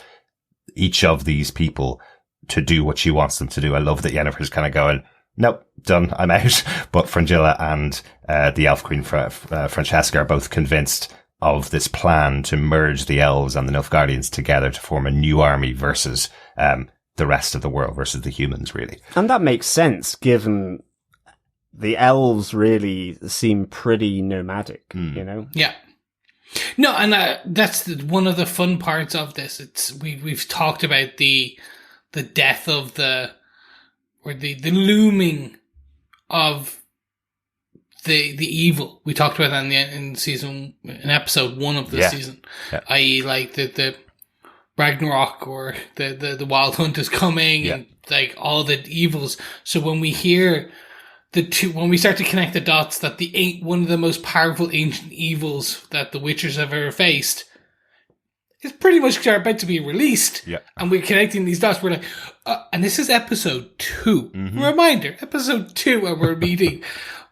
each of these people to do what she wants them to do. I love that Yennefer's kind of going, nope, done, I'm out. But Fringilla and the Elf Queen Francesca are both convinced of this plan to merge the elves and the Nilfgaardians together to form a new army versus the rest of the world, versus the humans, really. And that makes sense, given the elves really seem pretty nomadic, Yeah. No, and that's one of the fun parts of this. We've talked about the death of the looming of the evil. We talked about that in episode 1 of the season, i.e., like the Ragnarok or the Wild Hunt is coming, and like all the evils. So when we hear when we start to connect the dots that one of the most powerful ancient evils that the Witchers have ever faced is pretty much about to be released, and we're connecting these dots. We're like, and this is episode 2. Mm-hmm. Reminder, episode 2, and we're meeting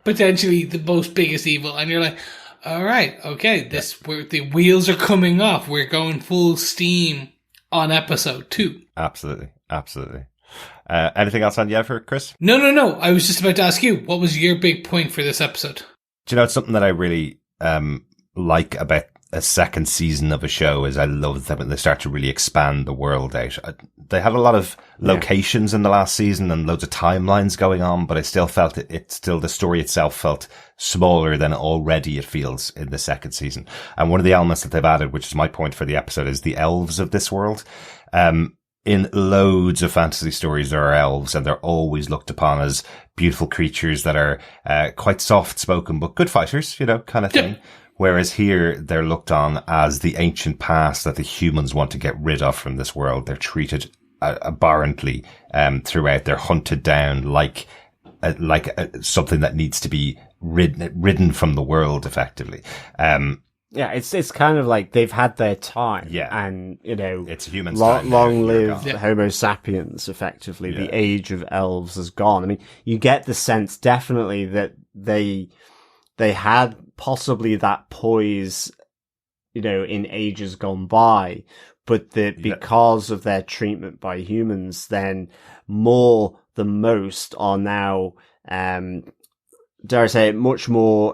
potentially the most biggest evil, and you're like, all right, okay, the wheels are coming off. We're going full steam on episode 2. Absolutely. Anything else on Yennefer, Chris? No. I was just about to ask you, what was your big point for this episode? Do you know, it's something that I really like about a second season of a show is I love that when they start to really expand the world out. They had a lot of locations in the last season and loads of timelines going on, but I still felt the story itself felt smaller than already it feels in the second season. And one of the elements that they've added, which is my point for the episode, is the elves of this world. In loads of fantasy stories, there are elves, and they're always looked upon as beautiful creatures that are quite soft-spoken, but good fighters, kind of thing. Whereas here, they're looked on as the ancient past that the humans want to get rid of from this world. They're treated abhorrently throughout. They're hunted down like something that needs to be ridden from the world, effectively. Yeah, it's kind of like they've had their time. Yeah. And, it's humans. Long live Homo sapiens, effectively. Yeah. The age of elves is gone. I mean, you get the sense definitely that they had possibly that poise, in ages gone by, but that because of their treatment by humans, then more than most are now, dare I say it, much more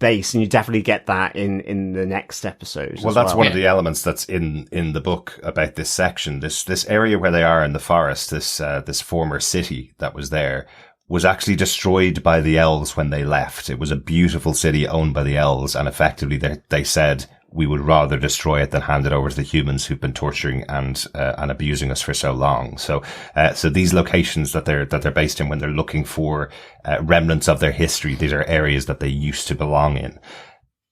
base, and you definitely get that in the next episode. Well, that's one of the elements that's in the book about this section. This area where they are in the forest, this former city that was there, was actually destroyed by the elves when they left. It was a beautiful city owned by the elves, and effectively they said, we would rather destroy it than hand it over to the humans who've been torturing and abusing us for so long. So these locations that they're based in, when they're looking for remnants of their history, these are areas that they used to belong in.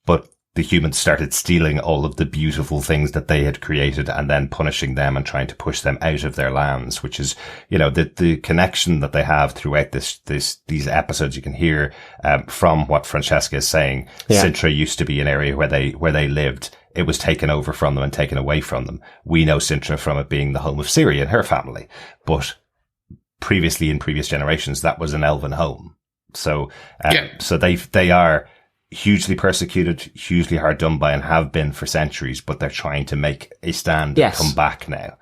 But the humans started stealing all of the beautiful things that they had created and then punishing them and trying to push them out of their lands, which is, the connection that they have throughout these episodes. You can hear, from what Francesca is saying, Sintra used to be an area where they lived. It was taken over from them and taken away from them. We know Sintra from it being the home of Ciri and her family, but previously in previous generations, that was an elven home. So they are hugely persecuted, hugely hard done by, and have been for centuries, but they're trying to make a stand and come back now.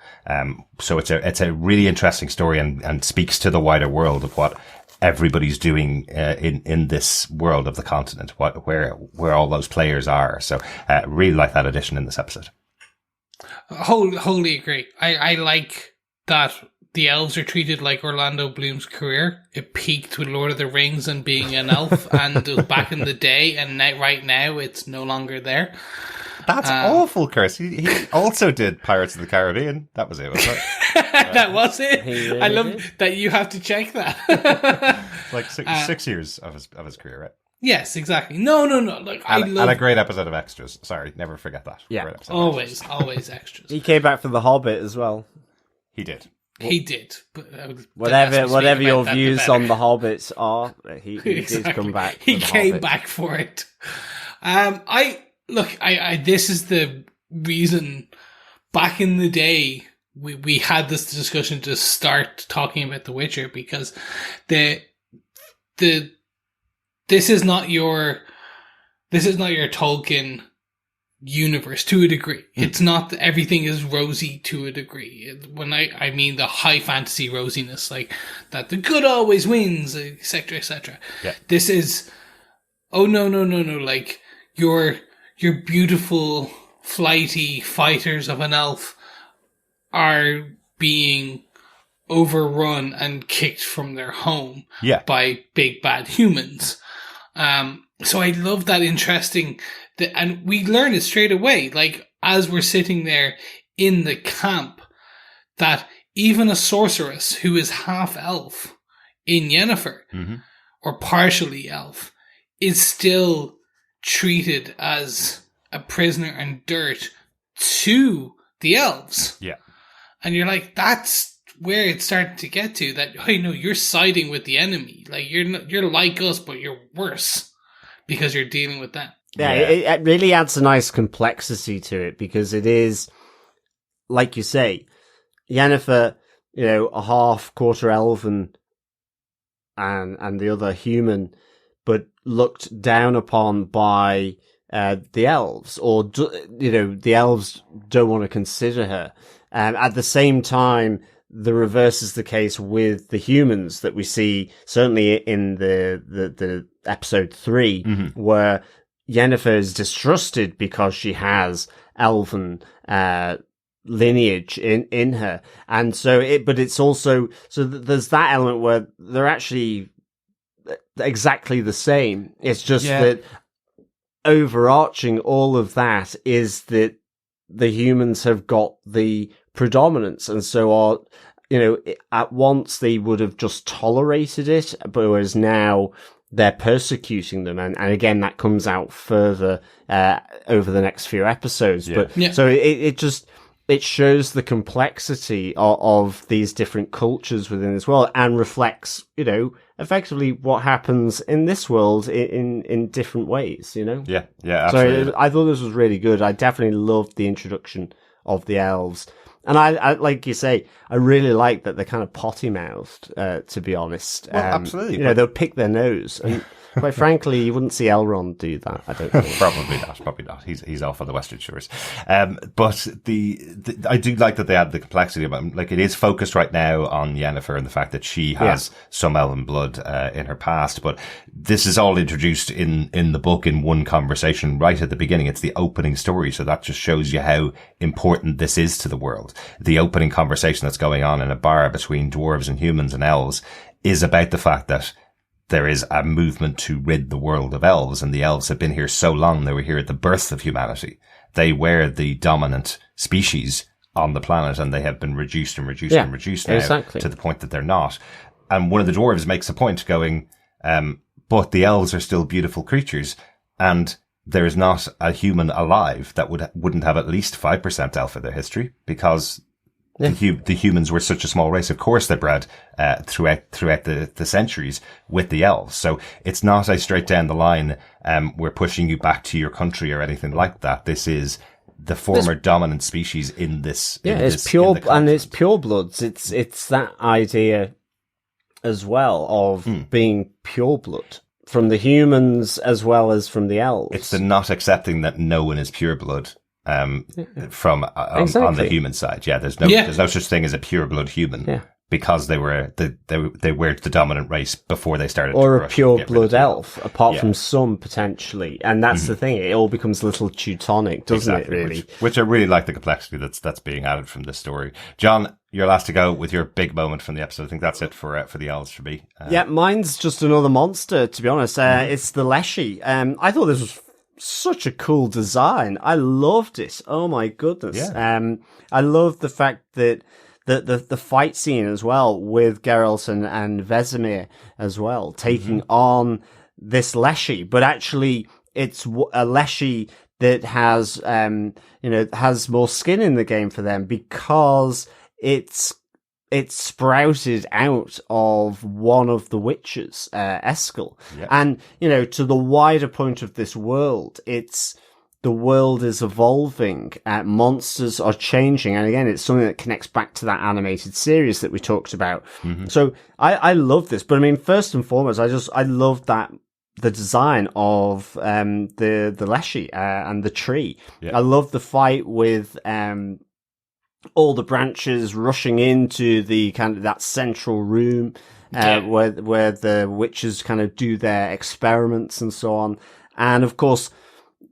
So it's a really interesting story and speaks to the wider world of what everybody's doing in this world of the continent, where all those players are. So really like that addition in this episode. Wholly agree. I like that the elves are treated like Orlando Bloom's career. It peaked with Lord of the Rings and being an elf, and it was back in the day, and right now it's no longer there. That's awful, Chris. He also did Pirates of the Caribbean. That was it, wasn't it? That was it. Really I love did. that you have to check that. Like 6 years of his career, right? Yes, exactly. No. Like and a great episode of Extras. Sorry, never forget that. Yeah, always extras. He came back for The Hobbit as well. He did. He did. But whatever your views on The Hobbits are, he did come back. He came back for it. I this is the reason. Back in the day, we had this discussion to start talking about The Witcher, because this is not your Tolkien universe to a degree. It's not that everything is rosy to a degree. When I mean the high fantasy rosiness, like that the good always wins, etc., etc. Yeah. This is, oh no, like your beautiful flighty fighters of an elf are being overrun and kicked from their home by big bad humans. So I love that interesting, and we learn it straight away, like as we're sitting there in the camp, that even a sorceress who is half elf in Yennefer, or partially elf, is still treated as a prisoner and dirt to the elves. Yeah. And you're like, that's where it's starting to get to, that, hey, no, you're siding with the enemy. Like, you're like us, but you're worse because you're dealing with that. Yeah, it really adds a nice complexity to it, because it is, like you say, Yennefer, a half quarter elven and the other human, but looked down upon by the elves, or the elves don't want to consider her. At the same time, the reverse is the case with the humans that we see, certainly in the episode 3, where Yennefer is distrusted because she has elven lineage in her, and so but it's also there's that element where they're actually exactly the same. It's just that overarching all of that is that the humans have got the predominance, and so are, at once they would have just tolerated it, but whereas now they're persecuting them, and again that comes out further over the next few episodes. But so it shows the complexity of these different cultures within this world, and reflects, effectively what happens in this world in different ways, Yeah, absolutely. So I thought this was really good. I definitely loved the introduction of the elves. And I like you say, I really like that they're kind of potty-mouthed, to be honest. Well, absolutely. They'll pick their nose. And quite frankly, you wouldn't see Elrond do that, I don't think. Probably not. He's off on the Western Shores. But I do like that they add the complexity about him. Like, it is focused right now on Yennefer and the fact that she has some elven blood in her past. But this is all introduced in the book in one conversation right at the beginning. It's the opening story. So that just shows you how important this is to the world. The opening conversation that's going on in a bar between dwarves and humans and elves is about the fact that there is a movement to rid the world of elves, and the elves have been here so long. They were here at the birth of humanity. They were the dominant species on the planet, and they have been reduced and reduced and reduced now to the point that they're not. And one of the dwarves makes a point going, but the elves are still beautiful creatures, and there is not a human alive that wouldn't have at least 5% elf in their history, because the humans were such a small race. Of course, they bred throughout the centuries with the elves. So it's not a straight down the line, we're pushing you back to your country or anything like that. This is the former dominant species in this. Yeah, it's pure, and it's pure bloods. It's that idea as well of being pure blood from the humans as well as from the elves. It's the not accepting that no one is pure blood. From on the human side, there's no such thing as a pure blood human, because they were the dominant race before they started, or a pure blood elf, apart from some potentially, and that's the thing. It all becomes a little Teutonic, doesn't it? Really, which I really like the complexity that's being added from this story. John, you're last to go with your big moment from the episode. I think that's it for the elves for me. Mine's just another monster, to be honest. It's the Leshy. I thought this was such a cool design. I loved it. Oh my goodness. I love the fact that the fight scene as well with Geralt and Vesemir as well, taking on this Leshy, but actually it's a Leshy that has, has more skin in the game for them, because it's sprouted out of one of the witches, Eskel. And, to the wider point of this world, the world is evolving, monsters are changing. And again, it's something that connects back to that animated series that we talked about. So I love this, but I mean, first and foremost, I love that the design of, the Leshy, and the tree. I love the fight with, all the branches rushing into the kind of that central room, where the witches kind of do their experiments and so on. And of course,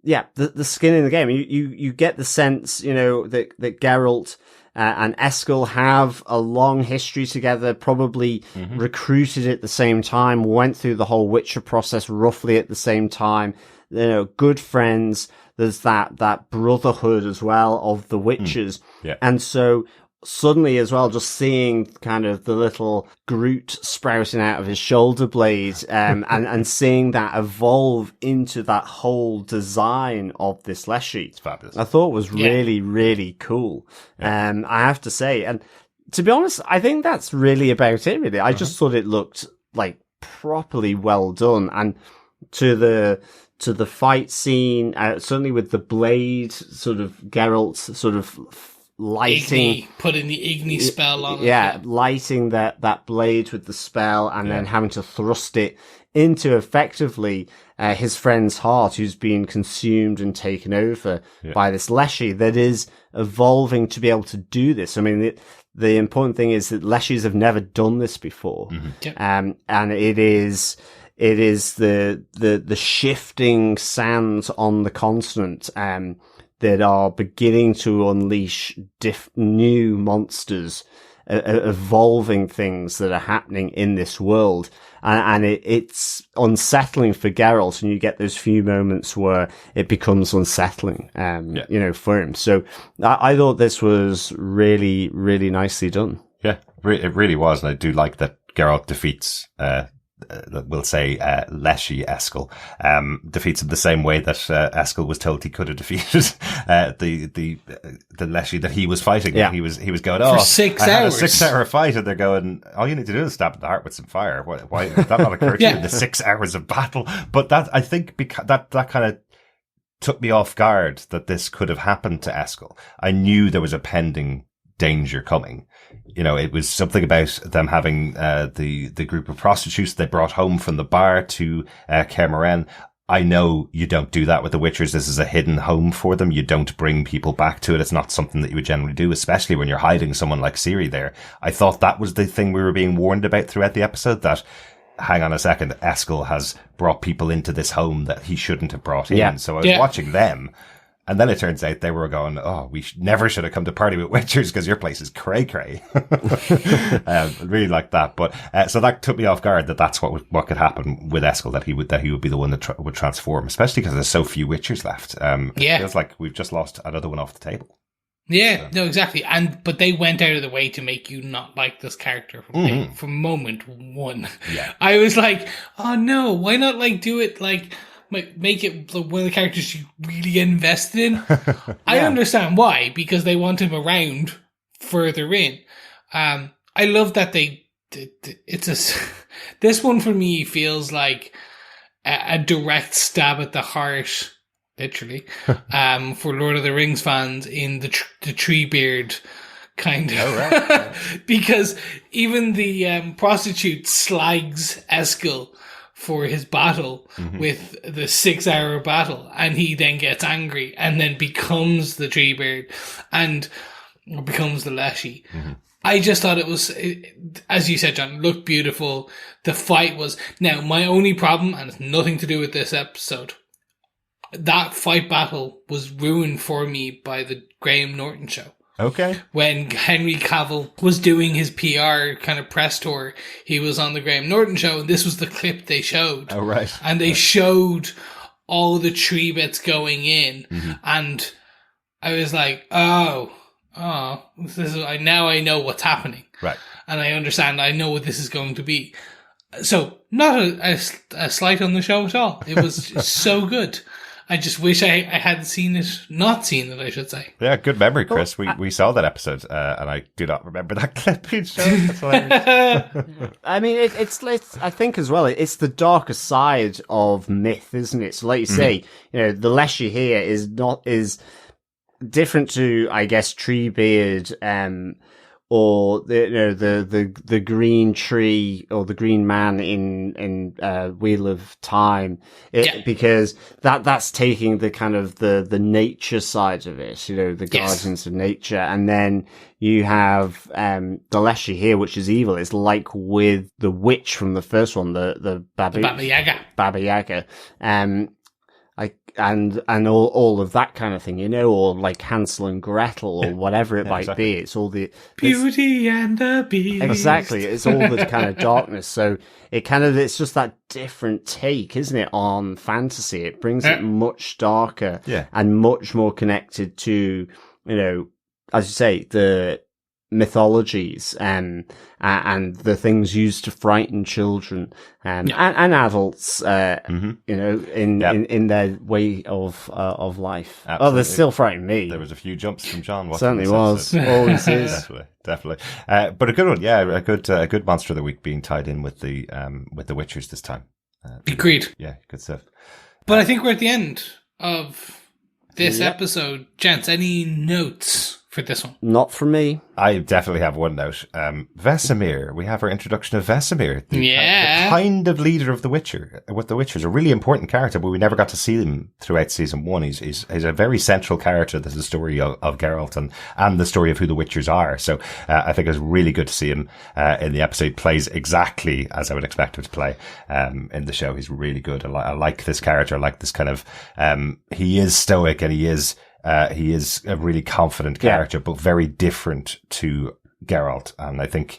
the skin in the game, you get the sense, that Geralt and Eskel have a long history together, probably recruited at the same time, went through the whole Witcher process roughly at the same time, good friends. There's that brotherhood as well of the witches. And so suddenly as well, just seeing kind of the little Groot sprouting out of his shoulder blade, and seeing that evolve into that whole design of this Leshy. It's fabulous. I thought was really, really cool. I have to say, and to be honest, I think that's really about it, really. I just thought it looked like properly well done, and to the fight scene, certainly with the blade, sort of Geralt sort of lighting, putting the Igni spell on it. Yeah, lighting that blade with the spell, and then having to thrust it into effectively his friend's heart, who's been consumed and taken over by this Leshy that is evolving to be able to do this. I mean, the important thing is that Leshies have never done this before, and it is the shifting sands on the continent that are beginning to unleash new monsters, evolving things that are happening in this world. And it's unsettling for Geralt, and you get those few moments where it becomes unsettling, for him. So I thought this was really, really nicely done. Yeah, it really was. And I do like that Geralt defeats, we'll say, Leshy Eskel, defeats him the same way that Eskel was told he could have defeated the Leshy that he was fighting. Yeah. He was going, For 6 I had a hours. 6-hour fight, and they're going, all you need to do is stab in the heart with some fire. Why did that not occur to you in the 6 hours of battle? But that, I think, because that kind of took me off guard that this could have happened to Eskel. I knew there was a pending danger coming. It was something about them having the group of prostitutes they brought home from the bar to Cameron. I know you don't do that with the Witchers. This is a hidden home for them. You don't bring people back to it. It's not something that you would generally do, especially when you're hiding someone like Ciri there. I thought that was the thing we were being warned about throughout the episode, that, hang on a second, Eskel has brought people into this home that he shouldn't have brought in. Yeah. So I was watching them. And then it turns out they were going, we never should have come to party with Witchers because your place is cray-cray. Really like that. But, so that took me off guard that that's what could happen with Eskel, that he would be the one that would transform, especially because there's so few Witchers left. It feels like we've just lost another one off the table. Yeah, no, exactly. But they went out of the way to make you not like this character from moment one. Yeah. I was like, oh no, why not do it make it one of the characters you really get invested in. I understand why, because they want him around further in. I love that this one for me feels like a direct stab at the heart, literally, for Lord of the Rings fans in the Treebeard kind of. Oh, right. Because even the prostitute slags Eskel for his battle with the 6-hour battle, and he then gets angry and then becomes the Treebeard and becomes the Leshy. I just thought it was, as you said, John, looked beautiful. The fight was, now my only problem, and it's nothing to do with this episode, that fight battle was ruined for me by the Graham Norton show. Okay. When Henry Cavill was doing his PR kind of press tour, he was on the Graham Norton show, and this was the clip they showed. Oh, right. And they showed all the tree bits going in, and I was like, this is, now I know what's happening. Right. And I understand, I know what this is going to be. So, not a slight on the show at all. It was so good. I just wish I had not seen it, I should say. Yeah, good memory, Chris. We saw that episode, and I do not remember that clip being shown. That's hilarious. I mean, it's I think as well, it's the darker side of myth, isn't it? So like you say, the Leshy here is different to, I guess, Treebeard, or the green tree or the green man in Wheel of Time, because that's taking the kind of the nature side of it, the guardians of nature, and then you have the Leshy here, which is evil. It's like with the witch from the first one, the Baba Yaga, and all of that kind of thing, or like Hansel and Gretel or whatever it might be. It's all the Beauty and the Beast. Exactly. It's all the kind of darkness. So it's just that different take, isn't it, on fantasy? It brings it much darker and much more connected to, as you say, the mythologies, and the things used to frighten children, and adults, you know, in their way of life. Absolutely. Oh, they still frighten me. There was a few jumps from John. Certainly was. Always is. Definitely. But a good one. Yeah. A good monster of the week being tied in with the Witchers this time. Agreed. Yeah. Good stuff. But I think we're at the end of this episode. Gents, any notes for this one? Not for me. I definitely have one note. Vesemir. We have our introduction of Vesemir. The kind of leader of the Witchers. A really important character, but we never got to see him throughout season 1. He's a very central character to the story of Geralt and the story of who the Witchers are. So, I think it's really good to see him, in the episode. Plays exactly as I would expect him to play, in the show. He's really good. I like this character. I like this kind of, he is stoic and he is a really confident character, but very different to Geralt. And I think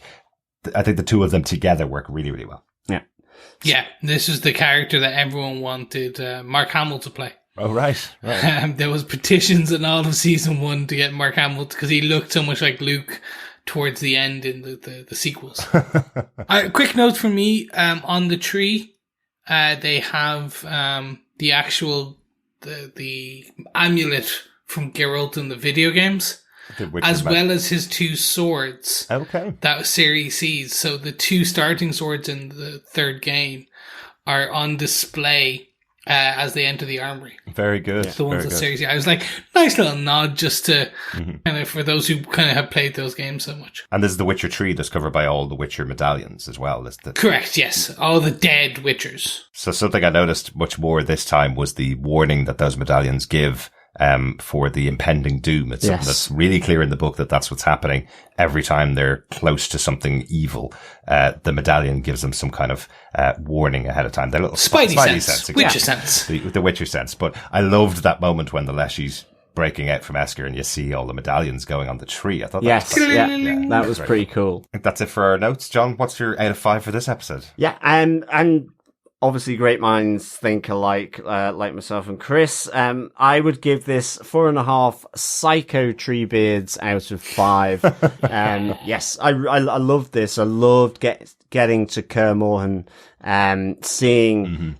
the two of them together work really, really well. Yeah. Yeah. This is the character that everyone wanted Mark Hamill to play. Oh, right. There was petitions in all of season 1 to get Mark Hamill because he looked so much like Luke towards the end in the sequels. Quick note from me, on the tree, they have, the actual, the amulet from Geralt in the video games, as well as his 2 swords. Okay. That Ciri sees. So the 2 starting swords in the 3rd game are on display as they enter the armory. Very good. The ones that Ciri sees. I was like, nice little nod just to kind of for those who kind of have played those games so much. And this is the Witcher tree that's covered by all the Witcher medallions as well. Correct, yes. All the dead Witchers. So something I noticed much more this time was the warning that those medallions give for the impending doom. It's something that's really clear in the book that's what's happening every time they're close to something evil. The medallion gives them some kind of warning ahead of time. Their little Spidey sense. Exactly. Witcher sense. The Witcher sense. But I loved that moment when the Leshy's breaking out from Esker and you see all the medallions going on the tree. I thought that was pretty cool. I think that's it for our notes. John, what's your out of 5 for this episode? Yeah, and obviously great minds think alike, like myself and Chris. I would give this 4.5 psycho tree beards out of 5. Yes, I loved this. I loved getting to Kaer Morhen, seeing,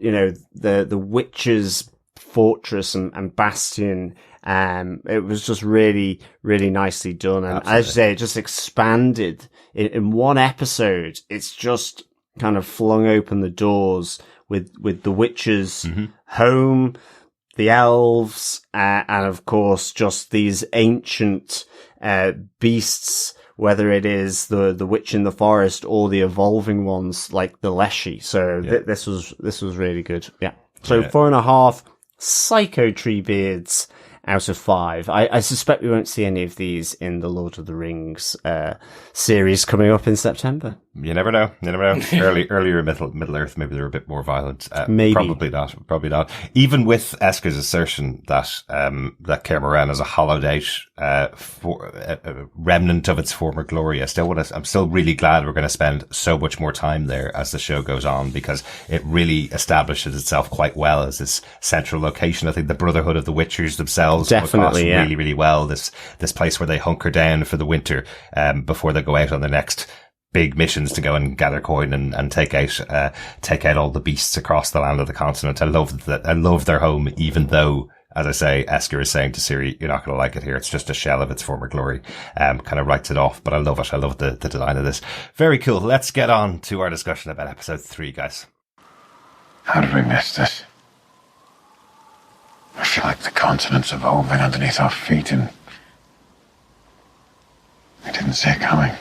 you know, the witches' fortress and bastion. It was just really, really nicely done. And as you say, it just expanded in one episode. It's just kind of flung open the doors with the witches' home, the elves, and of course just these ancient beasts, whether it is the witch in the forest or the evolving ones like the Leshy. So this was really good. Yeah. So 4.5 psycho tree beards out of 5. I suspect we won't see any of these in the Lord of the Rings series coming up in September. You never know. Earlier Middle Earth, maybe they're a bit more violent. Maybe. Probably not. Even with Esker's assertion that Kaer Morhen is a hollowed out remnant of its former glory, I'm still really glad we're going to spend so much more time there as the show goes on, because it really establishes itself quite well as this central location. I think the Brotherhood of the Witchers themselves definitely really, really well. This place where they hunker down for the winter before they go out on the next big missions to go and gather coin and take out all the beasts across the land of the continent. I love their home, even though, as I say, Esker is saying to Ciri, you're not going to like it here. It's just a shell of its former glory. Kind of writes it off, but I love it. I love the design of this. Very cool. Let's get on to our discussion about episode 3, guys. How did we miss this? I feel like the continent's evolving underneath our feet and I didn't see it coming.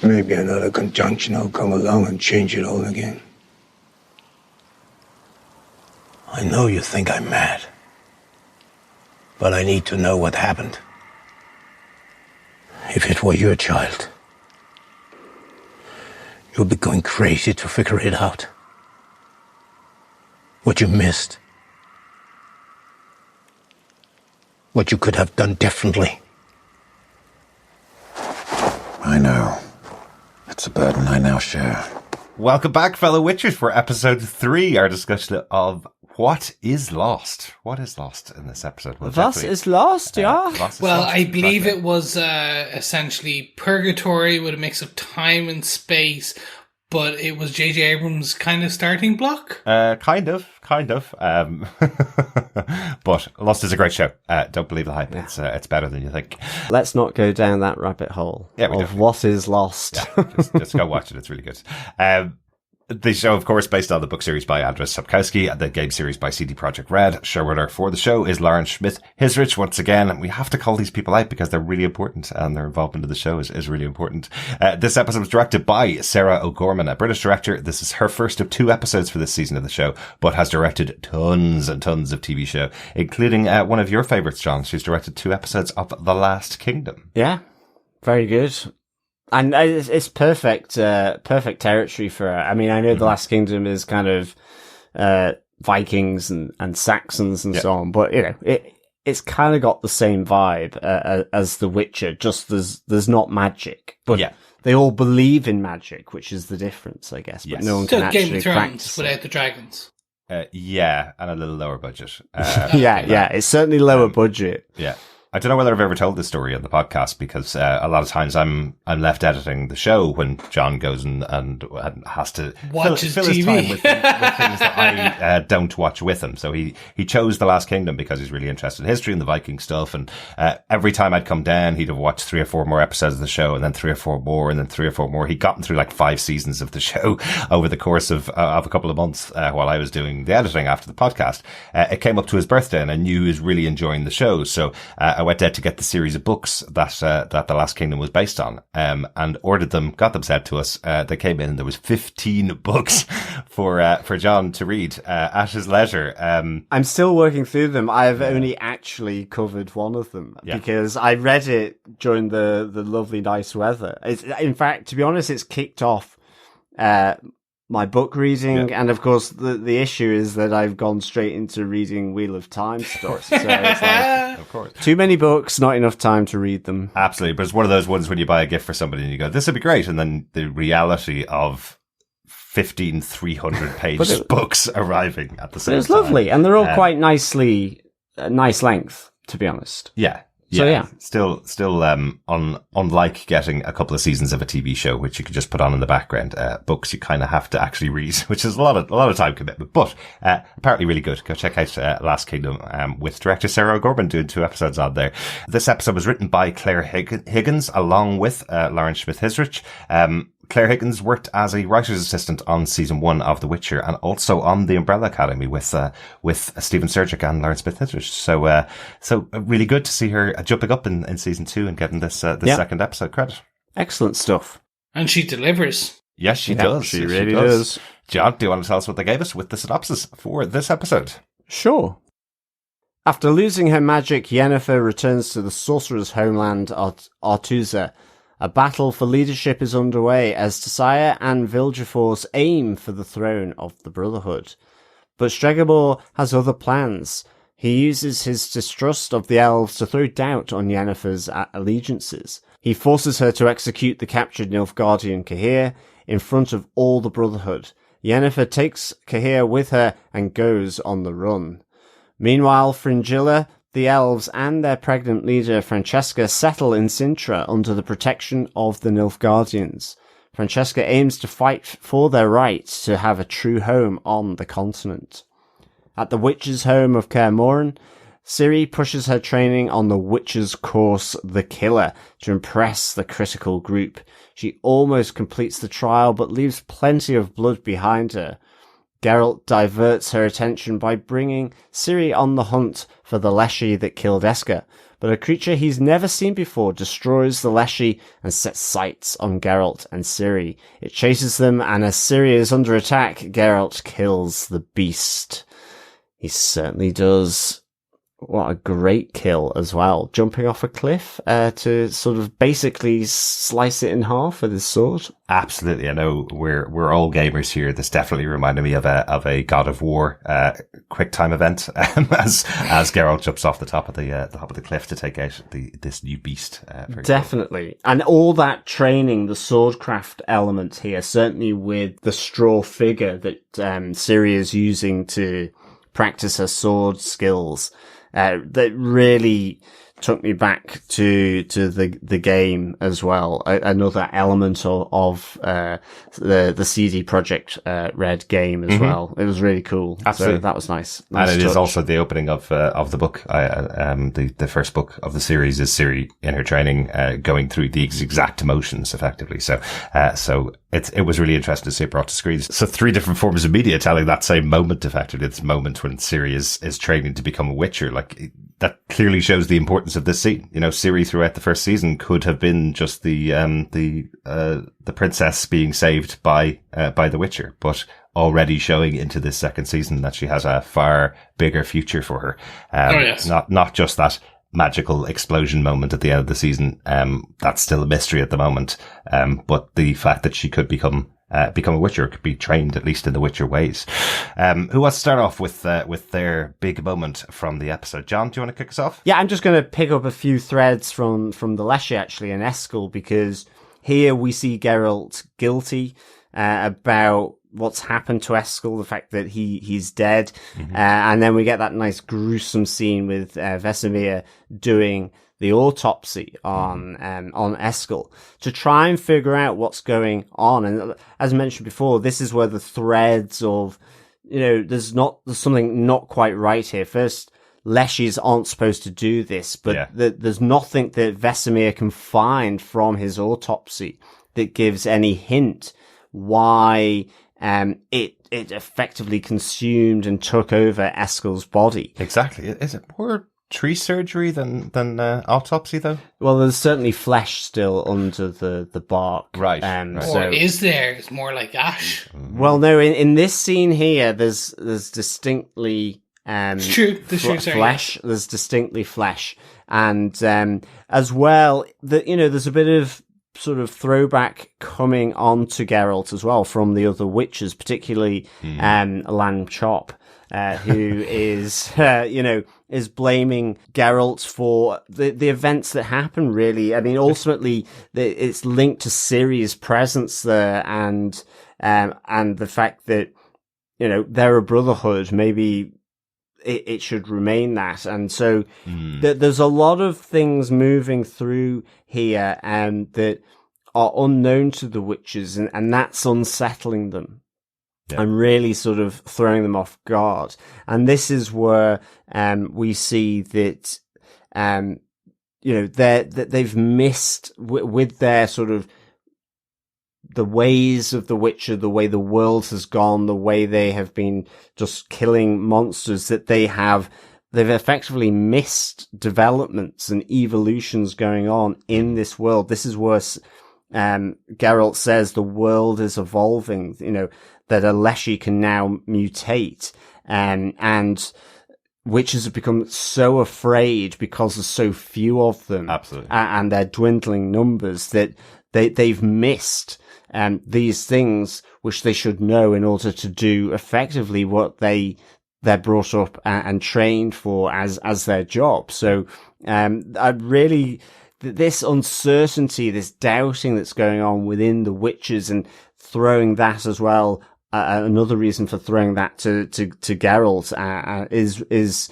Maybe another conjunction will come along and change it all again. I know you think I'm mad, but I need to know what happened. If it were your child, you'd be going crazy to figure it out. What you missed. What you could have done differently. I know. It's a burden I now share. Welcome back, fellow Witchers, for episode 3, our discussion of what is lost? What is lost in this episode? Well, Was ist lost, ja? Well, I believe it was essentially purgatory with a mix of time and space, but it was J.J. Abrams' kind of starting block. Kind of. But Lost is a great show. Don't believe the hype. Yeah. It's better than you think. Let's not go down that rabbit hole of what is lost. Yeah, just go watch it. It's really good. The show, of course, based on the book series by Andrzej Sapkowski and the game series by CD Projekt Red. Showrunner for the show is Schmidt-Hissrich. Once again, we have to call these people out because they're really important and their involvement in the show is really important. This episode was directed by Sarah O'Gorman, a British director. This is her first of 2 episodes for this season of the show, but has directed tons and tons of TV show, including one of your favorites, John. She's directed 2 episodes of The Last Kingdom. Yeah, very good. And it's perfect territory for her. I mean, I know The Last Kingdom is kind of Vikings and Saxons and so on, but it's kind of got the same vibe as The Witcher. Just there's not magic, but they all believe in magic, which is the difference, I guess. But no one can actually Game of Thrones practice without the dragons. And a little lower budget. It's certainly lower budget. Yeah. I don't know whether I've ever told this story on the podcast because a lot of times I'm left editing the show when John goes and has to watch fill his time with things that I don't watch with him. So he chose The Last Kingdom because he's really interested in history and the Viking stuff. And every time I'd come down, he'd have watched 3 or 4 more episodes of the show, and then 3 or 4 more, and then 3 or 4 more. He'd gotten through like 5 seasons of the show over the course of a couple of months while I was doing the editing after the podcast. It came up to his birthday, and I knew he was really enjoying the show. So I went out to get the series of books that The Last Kingdom was based on, and ordered them, got them sent to us. They came in and there was 15 books for John to read, at his leisure. I'm still working through them. I've only actually covered one of them because I read it during the lovely nice weather. In fact, to be honest, it's kicked off, my book reading, and of course the issue is that I've gone straight into reading Wheel of Time stories. So it's like, of course, too many books, not enough time to read them. Absolutely, but it's one of those ones when you buy a gift for somebody and you go, "This would be great," and then the reality of 15 300-page books arriving at the same time. It was lovely, and they're all quite nice length, to be honest. Yeah. Still, unlike getting a couple of seasons of a TV show, which you could just put on in the background, books you kind of have to actually read, which is a lot of time commitment, but, apparently really good. Go check out, Last Kingdom, with director Sarah O'Gorman doing 2 episodes on there. This episode was written by Claire Higgins, along with, Lauren Schmidt-Hissrich. Claire Higgins worked as a writer's assistant on season 1 of The Witcher and also on The Umbrella Academy with Stephen Surjik and Lauren Schmidt-Hissrich. So really good to see her jumping up in season 2 and getting this second episode credit. Excellent stuff. And she delivers. Yes, she does. She really does. John, do you want to tell us what they gave us with the synopsis for this episode? Sure. After losing her magic, Yennefer returns to the sorcerer's homeland, Artusa. A battle for leadership is underway as Tissaia and Vilgeforce aim for the throne of the Brotherhood. But Stregobor has other plans. He uses his distrust of the elves to throw doubt on Yennefer's allegiances. He forces her to execute the captured Nilfgaardian Cahir in front of all the Brotherhood. Yennefer takes Cahir with her and goes on the run. Meanwhile, Fringilla, the elves and their pregnant leader Francesca settle in Sintra under the protection of the Nilfgaardians. Francesca aims to fight for their right to have a true home on the continent. At the witches' home of Kaer Morhen, Ciri pushes her training on the witches' course The Killer to impress the critical group. She almost completes the trial but leaves plenty of blood behind her. Geralt diverts her attention by bringing Ciri on the hunt for the Leshy that killed Esker, but a creature he's never seen before destroys the Leshy and sets sights on Geralt and Ciri. It chases them, and as Ciri is under attack, Geralt kills the beast. He certainly does. What a great kill as well. Jumping off a cliff to sort of basically slice it in half with his sword. Absolutely. I know we're all gamers here. This definitely reminded me of a God of War quick time event as Geralt jumps off the top of the cliff to take out this new beast. Definitely. Cool. And all that training, the swordcraft element here, certainly with the straw figure that Ciri is using to practice her sword skills. That really took me back to the game as well. Another element of the CD Projekt Red game as well. It was really cool. Absolutely. So that was nice. And it touch. is also the opening of the book. The first book of the series is Ciri in her training, going through the exact motions effectively. So it was really interesting to see it brought to screens. So 3 different forms of media telling that same moment effectively. This moment when Ciri is training to become a Witcher. Like, that clearly shows the importance of this scene. You know, Ciri throughout the first season could have been just the princess being saved by the Witcher, but already showing into this second season that she has a far bigger future for her. Not just that magical explosion moment at the end of the season. That's still a mystery at the moment. But the fact that she could become a Witcher, could be trained at least in the Witcher ways. Who wants to start off with their big moment from the episode? John, do you want to kick us off? Yeah, I'm just going to pick up a few threads from the Leshy actually and Eskel, because here we see Geralt guilty about what's happened to Eskel, the fact that he's dead, and then we get that nice gruesome scene with Vesemir doing the autopsy on Eskel to try and figure out what's going on. And as mentioned before, this is where the threads of, there's something not quite right here. First, Leshies aren't supposed to do this, but there's nothing that Vesemir can find from his autopsy that gives any hint why it effectively consumed and took over Eskel's body. Exactly. Is it more tree surgery than autopsy though? Well, there's certainly flesh still under the bark. Right. Or is there? It's more like ash. Well, no, in this scene here, there's distinctly it's true. Flesh. There's distinctly flesh. And as well, there's a bit of sort of throwback coming on to Geralt as well from the other witches, particularly Lan Chop, who is is blaming Geralt for the events that happen, really. I mean, ultimately, it's linked to Ciri's presence there and the fact that, they're a brotherhood. Maybe it should remain that. And so there's a lot of things moving through here that are unknown to the witches, and that's unsettling them. Yeah. And really sort of throwing them off guard. And this is where we see that they've missed with their sort of the ways of the Witcher, the way the world has gone, the way they have been just killing monsters, that they've effectively missed developments and evolutions going on in this world. This is where Geralt says the world is evolving, that a Leshy can now mutate, and witches have become so afraid because there's so few of them. Absolutely. And their dwindling numbers, that they've missed these things which they should know in order to do effectively what they're brought up and trained for as their job. So this uncertainty, this doubting that's going on within the witches, and throwing that as well, another reason for throwing that to Geralt is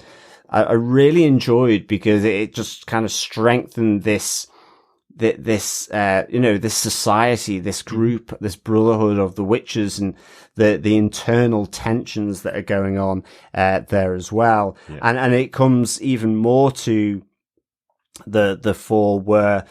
I really enjoyed, because it just kind of strengthened this society, this group, this brotherhood of the witches, and the internal tensions that are going on there as well. Yeah. And it comes even more to the fore, where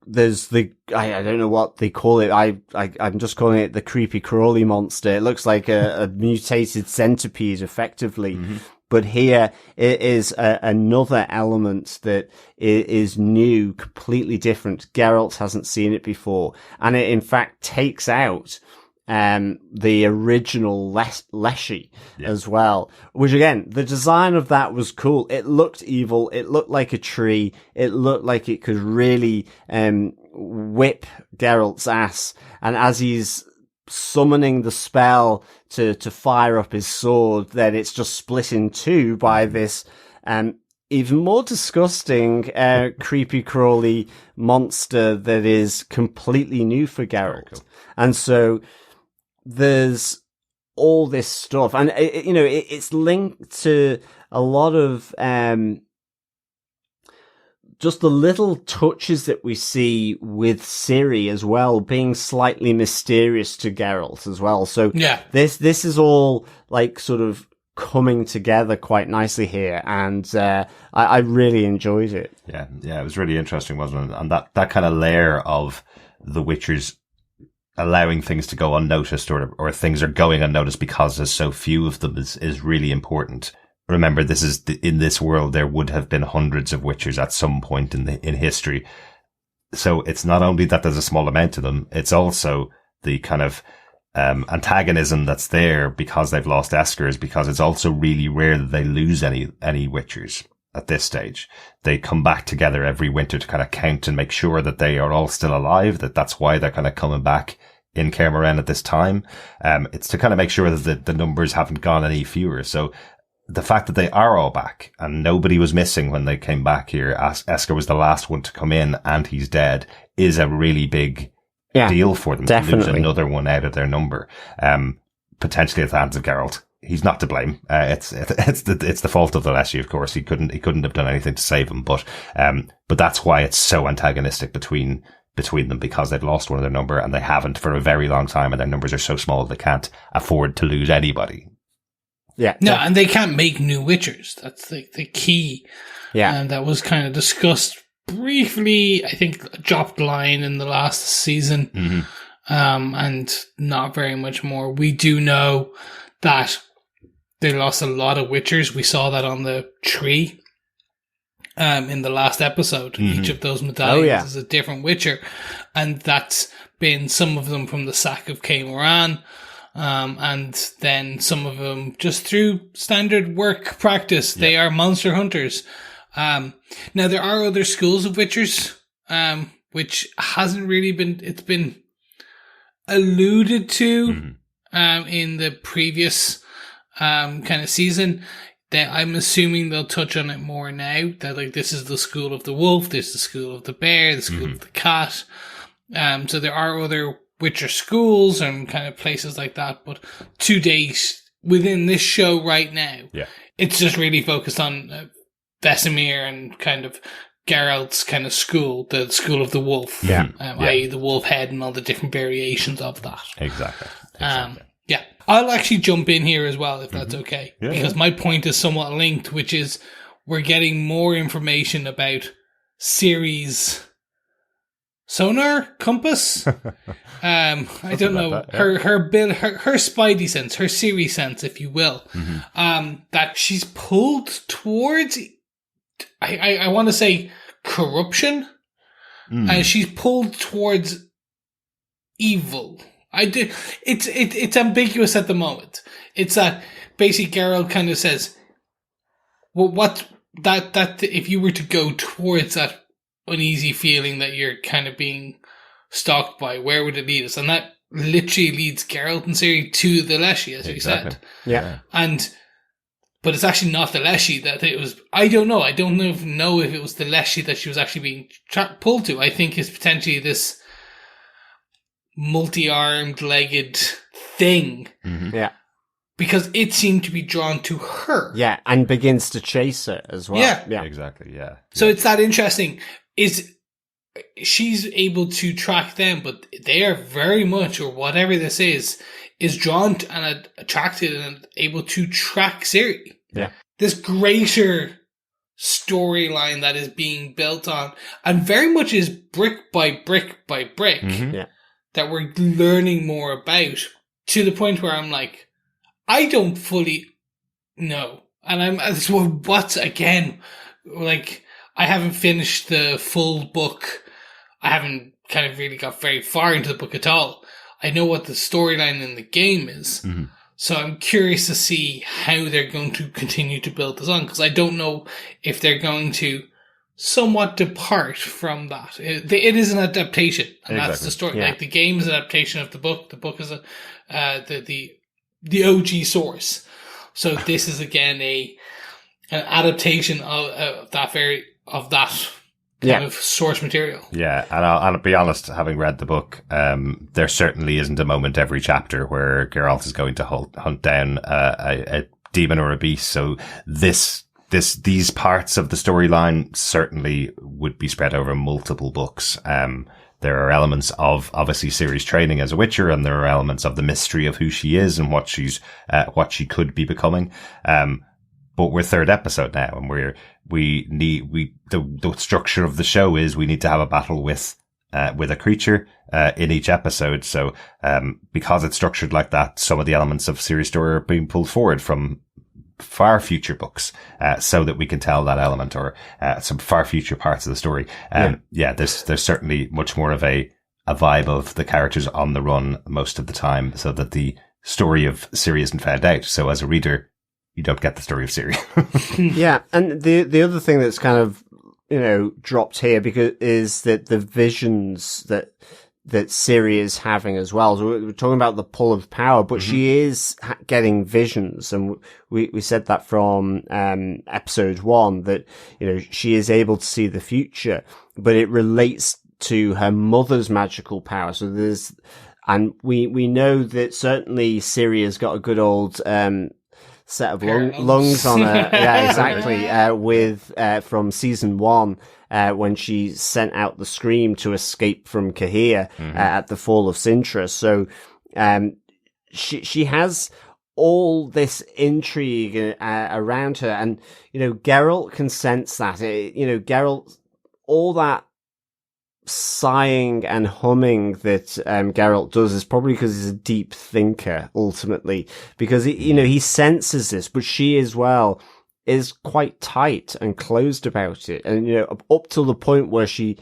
there's I don't know what they call it. I'm just calling it the creepy crawly monster. It looks like a mutated centipede effectively. Mm-hmm. But here it is another element that is new, completely different. Geralt hasn't seen it before. And it in fact takes out the original Leshy as well, which again, the design of that was cool. It looked evil. It looked like a tree. It looked like it could really whip Geralt's ass. And as he's summoning the spell to fire up his sword, then it's just split in two by this even more disgusting creepy crawly monster that is completely new for Geralt. Cool. And so there's all this stuff, and it's linked to a lot of just the little touches that we see with Ciri as well, being slightly mysterious to Geralt as well. So this is all like sort of coming together quite nicely here, and I really enjoyed it. Yeah, it was really interesting, wasn't it? And that kind of layer of the Witchers allowing things to go unnoticed, or things are going unnoticed because there's so few of them, is really important. Remember, this is in this world there would have been hundreds of Witchers at some point in history. So it's not only that there's a small amount of them, it's also the kind of antagonism that's there because they've lost Eskers, because it's also really rare that they lose any Witchers at this stage. They come back together every winter to kind of count and make sure that they are all still alive, that's why they're kind of coming back in Caermarren at this time. It's to kind of make sure that the numbers haven't gone any fewer. So the fact that they are all back and nobody was missing when they came back here, Esker was the last one to come in and he's dead, is a really big deal for them. Definitely. To lose another one out of their number, potentially at the hands of Geralt. He's not to blame. It's the fault of the Leshy, of course. He couldn't have done anything to save him, but that's why it's so antagonistic between them, because they've lost one of their number and they haven't for a very long time, and their numbers are so small they can't afford to lose anybody. Yeah. No, and they can't make new Witchers. That's the key. Yeah. And that was kind of discussed briefly, I think, a dropped line in the last season. Mm-hmm. And not very much more. We do know that they lost a lot of Witchers. We saw that on the tree. In the last episode, each of those medallions is a different Witcher. And that's been some of them from the sack of Caermarren. And then some of them just through standard work practice. They are monster hunters. Now there are other schools of Witchers, which hasn't really it's been alluded to, in the previous, kind of season. That I'm assuming they'll touch on it more now. That like, this is the school of the wolf, this is the school of the bear, the school of the cat. So there are other Witcher schools and kind of places like that, but to date, within this show right now, it's just really focused on Vesemir and kind of Geralt's kind of school, the school of the wolf, i.e. the wolf head and all the different variations of that. Exactly. I'll actually jump in here as well, if that's okay, because my point is somewhat linked, which is we're getting more information about Ciri's sonar compass. I don't know, her spidey sense, her Ciri sense, if you will, that she's pulled towards, I want to say corruption, and she's pulled towards evil. It's ambiguous at the moment. It's that basically Geralt kind of says, well, what that if you were to go towards that uneasy feeling that you're kind of being stalked by, where would it lead us? And that literally leads Geralt and Ciri to the Leshy, as you said. Yeah. But it's actually not the Leshy that it was. I don't know. I don't know if it was the Leshy that she was actually being pulled to. I think it's potentially this multi-armed, legged thing. Yeah. Because it seemed to be drawn to her. Yeah, and begins to chase her as well. Yeah. Exactly, yeah. So it's that interesting. She's able to track them, but they are very much, or whatever this is drawn to and attracted and able to track Ciri. Yeah. This greater storyline that is being built on, and very much is brick by brick by brick, that we're learning more about, to the point where I'm like, I don't fully know. And what's again, like, I haven't finished the full book. I haven't kind of really got very far into the book at all. I know what the storyline in the game is. So I'm curious to see how they're going to continue to build this on, because I don't know if they're going to somewhat depart from that. It is an adaptation, and that's the story. Like, the game is an adaptation of the book. The book is the OG source. So this is again an adaptation of that kind of source material. Yeah, and I'll be honest, having read the book, there certainly isn't a moment every chapter where Geralt is going to hunt down a demon or a beast. So these parts of the storyline certainly would be spread over multiple books. There are elements of obviously Ciri's training as a witcher, and there are elements of the mystery of who she is and what she could be becoming. But we're third episode now, and the structure of the show is we need to have a battle with a creature, in each episode. So, because it's structured like that, some of the elements of Ciri's story are being pulled forward from far future books, so that we can tell that element or, some far future parts of the story. There's certainly much more of a vibe of the characters on the run most of the time, so that the story of Ciri isn't found out. So as a reader, you don't get the story of Ciri. Yeah, and the other thing that's kind of, dropped here is that the visions that Ciri is having as well. So we're talking about the pull of power, but she is getting visions, and we said that from episode 1 that she is able to see the future, but it relates to her mother's magical power. So and we know that certainly Ciri has got a good old set of lungs on her. Yeah, exactly. From season 1. When she sent out the scream to escape from Cahir at the fall of Sintra. So she has all this intrigue around her, and Geralt can sense that. Geralt, all that sighing and humming that Geralt does is probably because he's a deep thinker ultimately, because he senses this, but she as well is quite tight and closed about it. And, up till the point where she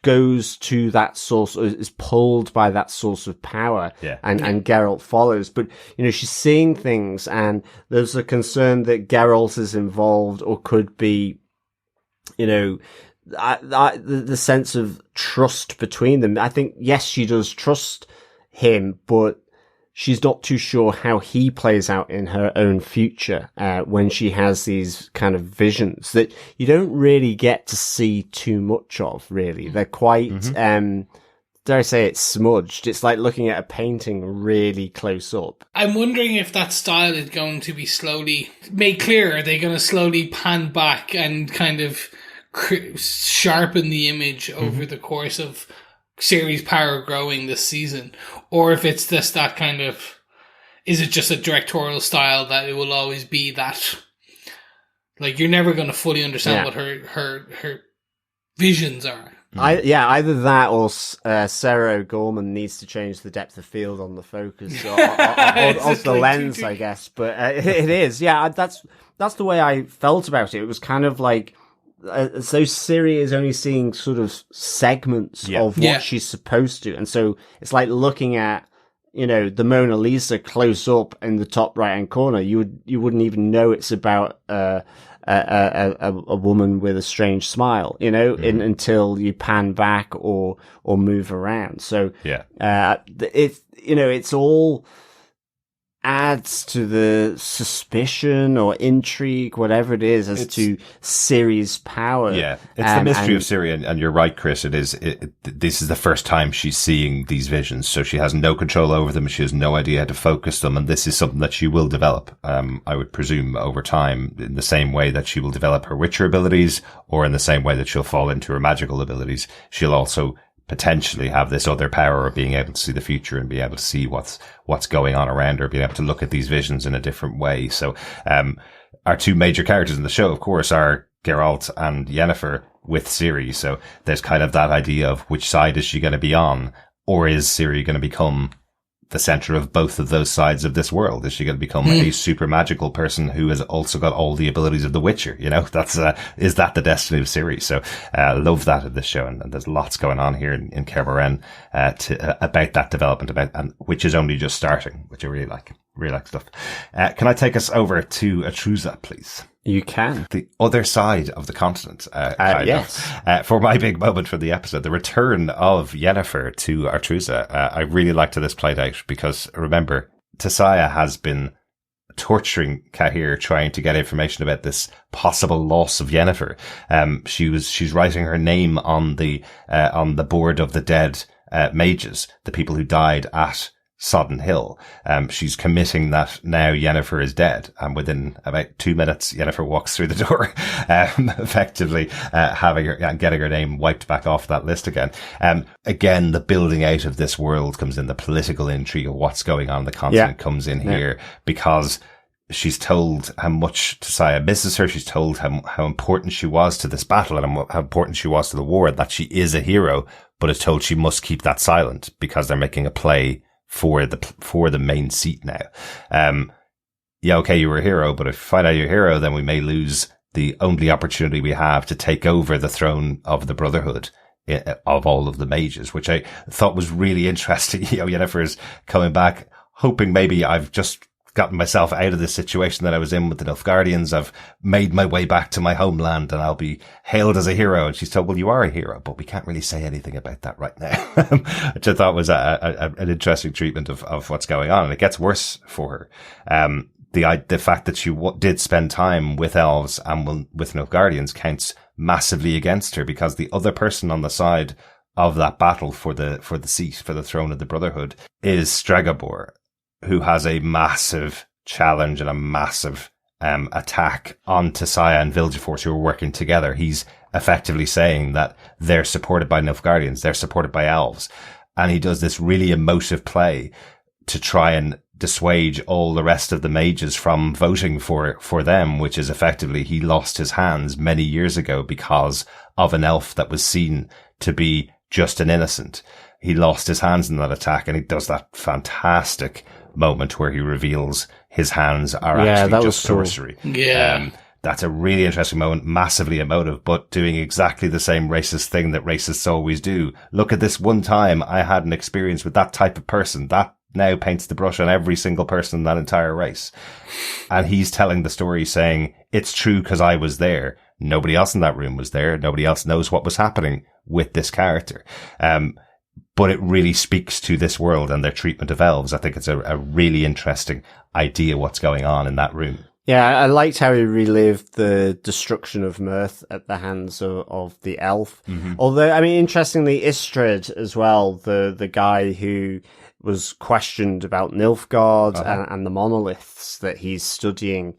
goes to that source, or is pulled by that source of power, and Geralt follows. But, she's seeing things, and there's a concern that Geralt is involved or could be, the sense of trust between them. I think, yes, she does trust him, but she's not too sure how he plays out in her own future, when she has these kind of visions that you don't really get to see too much of, really. They're quite, dare I say it, smudged. It's like looking at a painting really close up. I'm wondering if that style is going to be slowly made clearer. Are they going to slowly pan back and kind of sharpen the image over the course of Ciri's power growing this season, or if it's just that kind of, is it just a directorial style that it will always be that, like, you're never going to fully understand what her visions are. Either that or Sarah O'Gorman needs to change the depth of field on the focus or the lens, I guess. But it is, that's the way I felt about it. It was kind of like, so Ciri is only seeing sort of segments of what she's supposed to. And so it's like looking at, the Mona Lisa close up in the top right hand corner. You wouldn't even know it's about, a woman with a strange smile, until you pan back or move around. So, it's all adds to the suspicion or intrigue, whatever it is, as to Ciri's power. Yeah, it's the mystery of Ciri, and you're right, Chris. This is the first time she's seeing these visions, so she has no control over them. She has no idea how to focus them, and this is something that she will develop, I would presume, over time, in the same way that she will develop her Witcher abilities, or in the same way that she'll fall into her magical abilities. She'll also potentially have this other power of being able to see the future and be able to see what's going on around her, being able to look at these visions in a different way. So, our two major characters in the show, of course, are Geralt and Yennefer with Ciri. So there's kind of that idea of which side is she going to be on, or is Ciri going to become the center of both of those sides of this world? Is she going to become a super magical person who has also got all the abilities of the Witcher? That's, is that the destiny of Ciri? So, love that in this show. And there's lots going on here in Kermoren, about that development, which is only just starting, which I really like. Really like stuff. Can I take us over to Aretuza, please? You can. The other side of the continent, yes. For my big moment for the episode, the return of Yennefer to Aretuza. I really liked how this played out because, remember, Tissaia has been torturing Cahir, trying to get information about this possible loss of Yennefer. She's writing her name on the board of the dead, mages, the people who died at Sodden Hill. She's committing that now Yennefer is dead, and within about 2 minutes, Yennefer walks through the door, effectively, getting her name wiped back off that list again. Again, the building out of this world comes in, the political intrigue of what's going on in the continent comes in here, because she's told how much Tissaia misses her. She's told how important she was to this battle and how important she was to the war, that she is a hero, but is told she must keep that silent because they're making a play for the main seat now. Okay, you were a hero, but if you find out you're a hero, then we may lose the only opportunity we have to take over the throne of the Brotherhood of all of the mages, which I thought was really interesting. Yennefer's coming back, hoping maybe I've just gotten myself out of the situation that I was in with the Nilfgaardians. I've made my way back to my homeland and I'll be hailed as a hero. And she's told, well, you are a hero, but we can't really say anything about that right now, which I thought was an interesting treatment of what's going on. And it gets worse for her. The fact that she did spend time with elves and with Nilfgaardians counts massively against her, because the other person on the side of that battle for the seat, for the throne of the Brotherhood, is Stregobor, who has a massive challenge and a massive attack on Tissaia and Vilgeforce, who are working together. He's effectively saying that they're supported by Nilfgaardians, they're supported by elves. And he does this really emotive play to try and dissuade all the rest of the mages from voting for them, which is effectively he lost his hands many years ago because of an elf that was seen to be just an innocent. He lost his hands in that attack, and he does that fantastic moment where he reveals his hands are actually just sorcery. Yeah. That's a really interesting moment, massively emotive, but doing exactly the same racist thing that racists always do. Look at this one time I had an experience with that type of person. That now paints the brush on every single person in that entire race. And he's telling the story saying, it's true because I was there. Nobody else in that room was there. Nobody else knows what was happening with this character. But it really speaks to this world and their treatment of elves. I think it's a really interesting idea what's going on in that room. Yeah, I liked how he relived the destruction of Mirth at the hands of the elf. Mm-hmm. Although, I mean, interestingly, Istrid as well, the guy who was questioned about Nilfgaard and the monoliths that he's studying,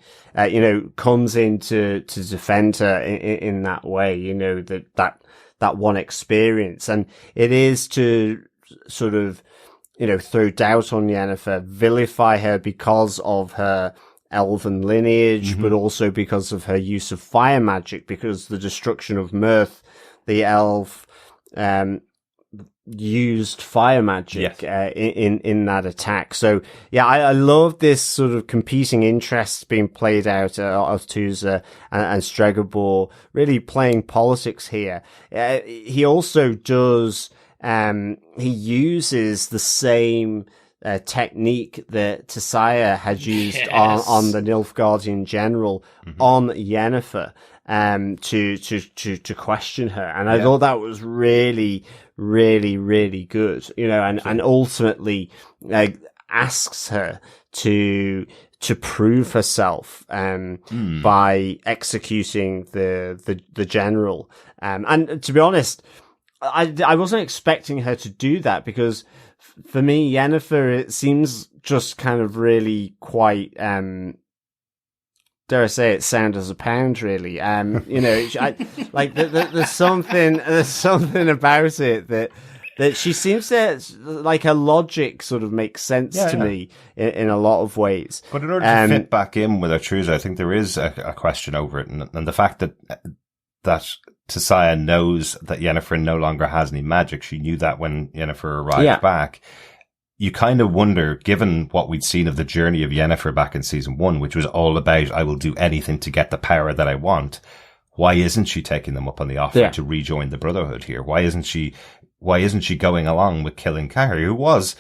comes in to defend her in that way, that one experience. And it is to sort of, throw doubt on Yennefer, vilify her because of her elven lineage, but also because of her use of fire magic, because the destruction of Mirth, the elf, used fire magic in that attack. So yeah, I love this sort of competing interests being played out of Tusa and Stregobor really playing politics here. He also does he uses the same technique that Tissaia had used on the Nilfgaardian general on Yennefer to question her, and I thought that was really good, and ultimately asks her to prove herself by executing the general, and to be honest, I wasn't expecting her to do that, because for me, Yennefer, it seems just kind of really quite, dare I say it, sound as a pound, really. There's something about it that she seems to, like, her logic sort of makes sense to me in a lot of ways. But in order to fit back in with Artruza, I think there is a question over it, and the fact that Tissaia knows that Yennefer no longer has any magic. She knew that when Yennefer arrived back. You kind of wonder, given what we'd seen of the journey of Yennefer back in season 1, which was all about, I will do anything to get the power that I want. Why isn't she taking them up on the offer to rejoin the Brotherhood here? Why isn't she going along with killing Cahir, who was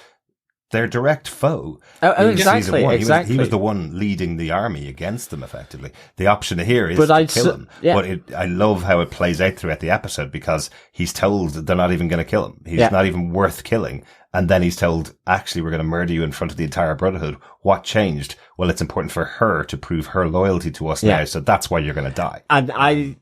their direct foe. Oh, in exactly, season one. exactly. He was the one leading the army against them, effectively. The option here is But to kill him. yeah. But I love how it plays out throughout the episode, because he's told that they're not even going to kill him. He's not even worth killing. And then he's told, actually, we're going to murder you in front of the entire Brotherhood. What changed? Well, it's important for her to prove her loyalty to us now, so that's why you're going to die. And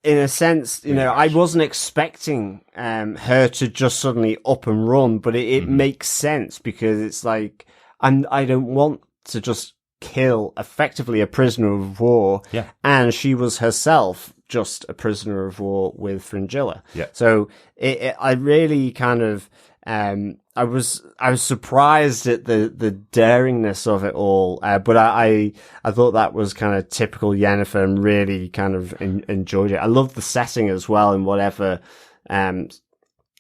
in a sense, I wasn't expecting her to just suddenly up and run, but it makes sense, because it's like, I don't want to just kill effectively a prisoner of war. Yeah. And she was herself just a prisoner of war with Fringilla. Yeah. So I really kind of, I was surprised at the daringness of it all, but I thought that was kind of typical Yennefer, and really kind of enjoyed it. I loved the setting as well, and whatever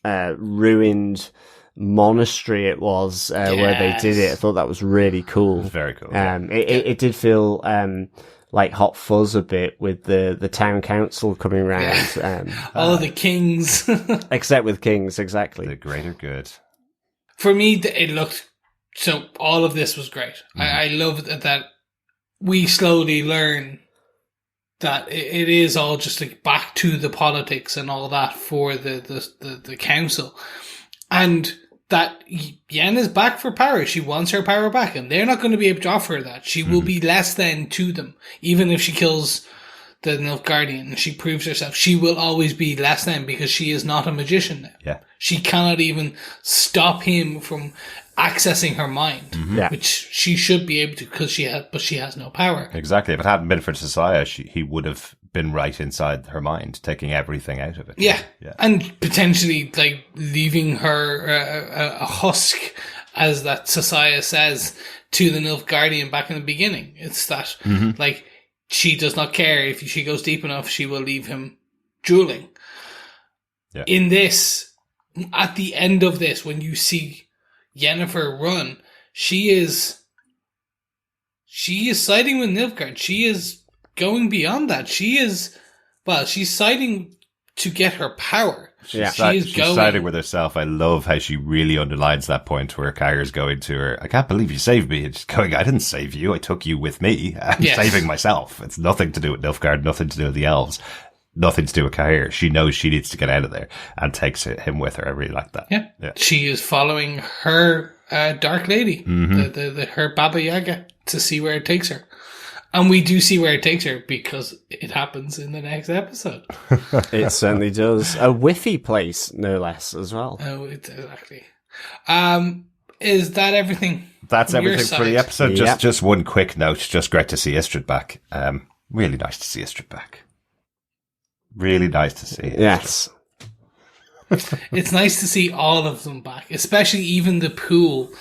ruined monastery it was where they did it. I thought that was really cool. It was very cool. It did feel like Hot Fuzz a bit, with the town council coming around. All of the kings. Except with kings, exactly. The greater good. For me, it looked, so all of this was great. I love that we slowly learn that it is all just like back to the politics and all that for the council. And that Yen is back for power. She wants her power back, and they're not going to be able to offer her that. She will be less than to them. Even if she kills the Nilfgaardian and she proves herself, she will always be less than, because she is not a magician now. Yeah. She cannot even stop him from accessing her mind, which she should be able to, because she has no power. Exactly. If it hadn't been for Tissaia, he would have been right inside her mind, taking everything out of it. Yeah. And potentially like leaving her a husk, as that Tissaia says to the Nilfgaardian back in the beginning. It's that like, she does not care. If she goes deep enough, she will leave him drooling. Yeah. In this, at the end of this, when you see Yennefer run, she is siding with Nilfgaard. She is going beyond that. She's siding to get her power. She's siding with herself. I love how she really underlines that point where Kyra's going to her, I can't believe you saved me. And she's going, I didn't save you. I took you with me. I'm saving myself. It's nothing to do with Nilfgaard, nothing to do with the elves, nothing to do with Kyra. She knows she needs to get out of there and takes him with her. I really like that. Yeah. She is following her Dark Lady, her Baba Yaga, to see where it takes her. And we do see where it takes her, because it happens in the next episode. It certainly does. A whiffy place, no less, as well. Oh, exactly. Is that everything? That's everything for the episode. Yep. Just one quick note. Just great to see Istrid back. Really nice to see Istrid back. Really nice to see. Yes. It's nice to see all of them back, especially even the pool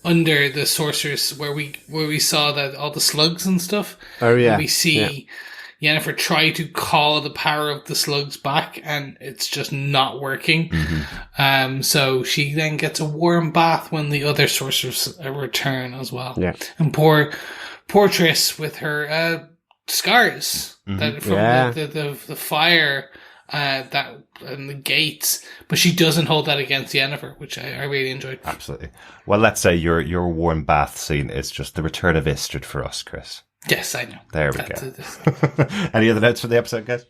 under the sorceress where we saw that all the slugs and stuff. Oh yeah. And we see Yennefer try to call the power of the slugs back, and it's just not working. So she then gets a warm bath when the other sorcerers return as well. Yeah. And poor Triss with her scars that from the fire that and the gates, but she doesn't hold that against Yennefer, which I really enjoyed. Absolutely. Well, let's say your warm bath scene is just the return of Istrid for us, Chris. Yes, I know. There we go. Any other notes for the episode, guys?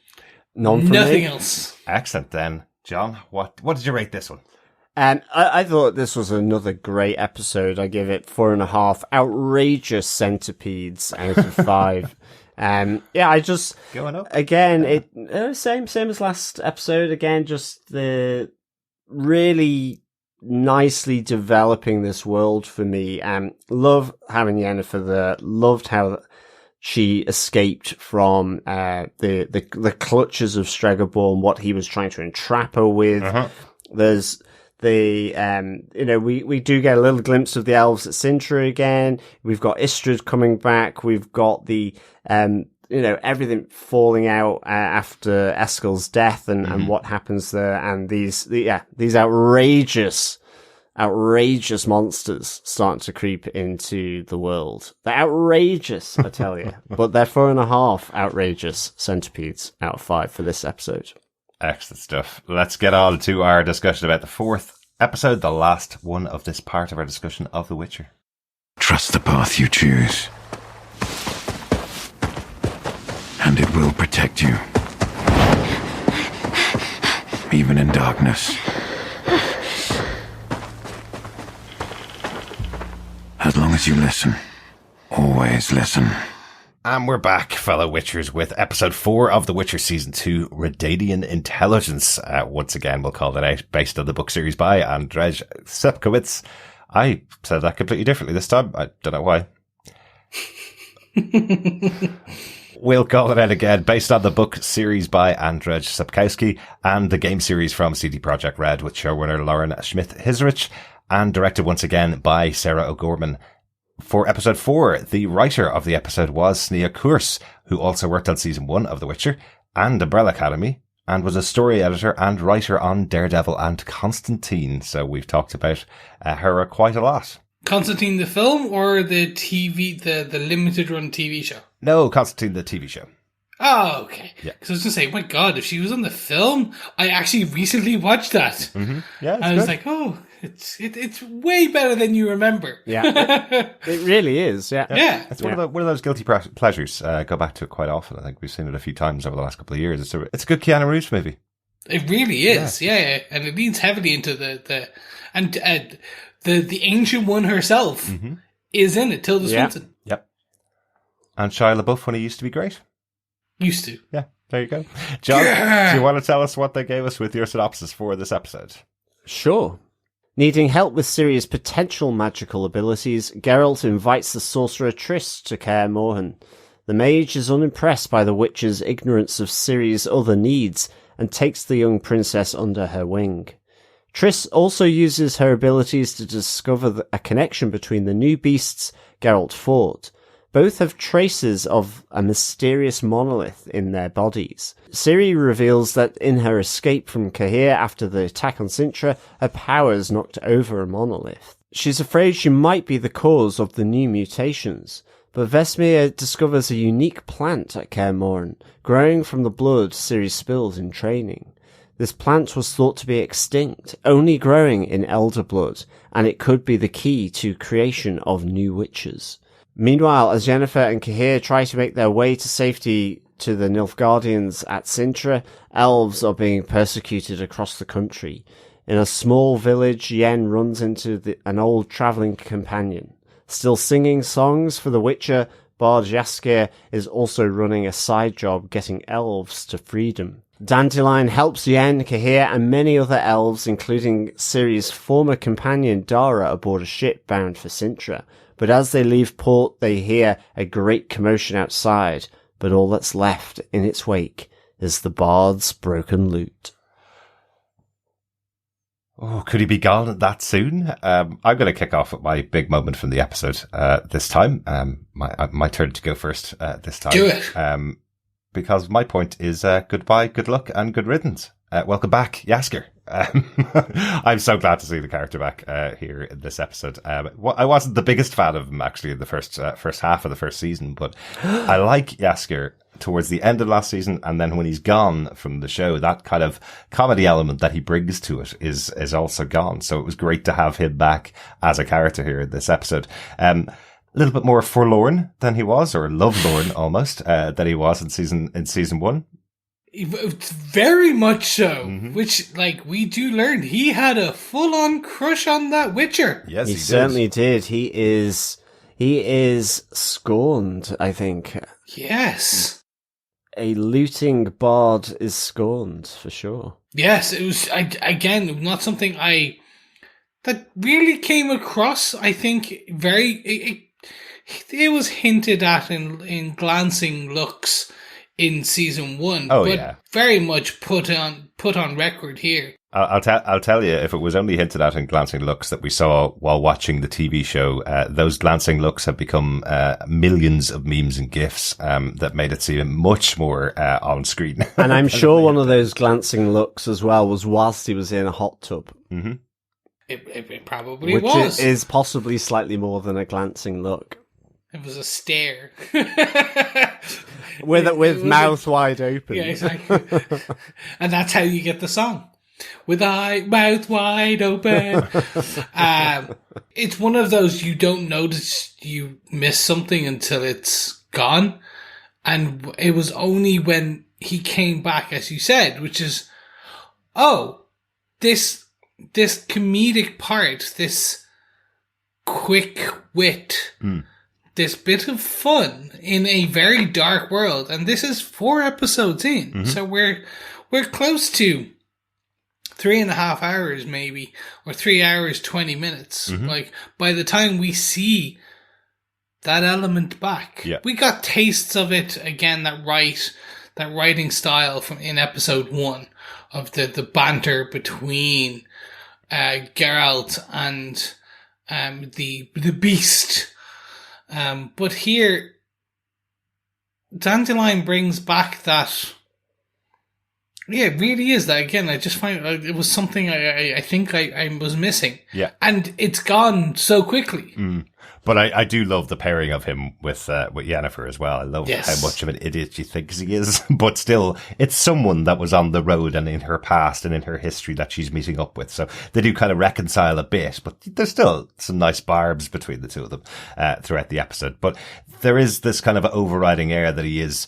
Nothing else. Excellent then. John, what did you rate this one? I thought this was another great episode. I give it 4.5 outrageous centipedes out of 5. I just going up again. Same as last episode. Again, just the really nicely developing this world for me. Love having Yennefer there. Loved how she escaped from the clutches of Stregobor and what he was trying to entrap her with. There's we do get a little glimpse of the elves at Sintra again. We've got Istrid coming back. We've got the everything falling out after Eskel's death and what happens there, and these outrageous monsters starting to creep into the world. They're outrageous, I tell you. But they're 4.5 outrageous centipedes out of 5 for this episode. Excellent stuff. Let's get on to our discussion about the 4th episode, the last one of this part of our discussion of The Witcher. Trust the path you choose, and it will protect you, even in darkness. As long as you listen, always listen. And we're back, fellow Witchers, with episode 4 of The Witcher Season 2, Redanian Intelligence. Once again, we'll call that out, based on the book series by Andrzej Sapkowski. I said that completely differently this time. I don't know why. We'll call it out again, based on the book series by Andrzej Sapkowski and the game series from CD Projekt Red with showrunner Lauren Schmidt-Hissrich, and directed once again by Sarah O'Gorman. For episode 4, the writer of the episode was Sneha Kurz, who also worked on season 1 of The Witcher and Umbrella Academy, and was a story editor and writer on Daredevil and Constantine. So we've talked about her quite a lot. Constantine the film or the TV, the limited run TV show? No, Constantine the TV show. Oh, okay. Yeah. Because I was going to say, my God, if she was on the film, I actually recently watched that. Mm-hmm. Yeah, I was like, oh, it's way better than you remember. Yeah, it really is. Yeah, yeah. It's one of those guilty pleasures. Go back to it quite often. I think we've seen it a few times over the last couple of years. It's a good Keanu Reeves movie. It really is. Yeah. And it leans heavily into the ancient one herself is in it. Tilda Swinton. Yep. And Shia LaBeouf when he used to be great. Used to. Yeah, there you go. John, do you want to tell us what they gave us with your synopsis for this episode? Sure. Needing help with Ciri's potential magical abilities, Geralt invites the sorcerer Triss to Kaer Morhen. The mage is unimpressed by the witch's ignorance of Ciri's other needs and takes the young princess under her wing. Triss also uses her abilities to discover a connection between the new beasts Geralt fought. Both have traces of a mysterious monolith in their bodies. Ciri reveals that in her escape from Cahir after the attack on Cintra, her powers knocked over a monolith. She's afraid she might be the cause of the new mutations, but Vesemir discovers a unique plant at Kaer Morhen, growing from the blood Ciri spilled in training. This plant was thought to be extinct, only growing in elder blood, and it could be the key to creation of new witches. Meanwhile, as Yennefer and Cahir try to make their way to safety to the Nilfgaardians at Cintra, elves are being persecuted across the country. In a small village, Yen runs into an old travelling companion. Still singing songs for the Witcher, Bard Jaskier is also running a side job getting elves to freedom. Dandelion helps Yen, Cahir, and many other elves, including Ciri's former companion Dara, aboard a ship bound for Cintra. But as they leave port, they hear a great commotion outside, but all that's left in its wake is the bard's broken lute. Oh, could he be gone that soon? I'm going to kick off with my big moment from the episode this time. My turn to go first this time. Do it. Because my point is goodbye, good luck, and good riddance. Welcome back, Jaskier. I'm so glad to see the character back here in this episode. I wasn't the biggest fan of him actually in the first half of the first season, but I like Jaskier towards the end of last season, and then when he's gone from the show, that kind of comedy element that he brings to it is also gone. So it was great to have him back as a character here in this episode. A little bit more forlorn than he was, or lovelorn almost, than he was in season 1. Very much so. Which, like, we do learn he had a full-on crush on that Witcher. Yes, he certainly did. He is scorned, I think. Yes. A looting bard is scorned, for sure. Yes, it was, again, not something that really came across, I think, very... It was hinted at in glancing looks in season 1, but very much put on record here. I'll tell you, if it was only hinted at in glancing looks that we saw while watching the TV show, those glancing looks have become millions of memes and gifs that made it seem much more on screen. And I'm sure one of those glancing looks as well was whilst he was in a hot tub. Mm-hmm. It probably was. Which is possibly slightly more than a glancing look. It was a stare. with mouth wide open. Yeah, exactly. And that's how you get the song. with mouth wide open. It's one of those you don't notice you miss something until it's gone. And it was only when he came back, as you said, which is, this comedic part, this quick wit, this bit of fun in a very dark world. And this is 4 episodes in. So we're close to 3.5 hours maybe, or 3 hours, 20 minutes. Like, by the time we see that element back, we got tastes of it again, that writing style from in episode 1 of the banter between Geralt and the beast. But here, Dandelion brings back that. Yeah, it really is that. Again, I just find it was something I think I was missing. Yeah. And it's gone so quickly. But I do love the pairing of him with Yennefer as well. I love how much of an idiot she thinks he is. But still, it's someone that was on the road and in her past and in her history that she's meeting up with. So they do kind of reconcile a bit, but there's still some nice barbs between the two of them throughout the episode. But there is this kind of overriding air that he is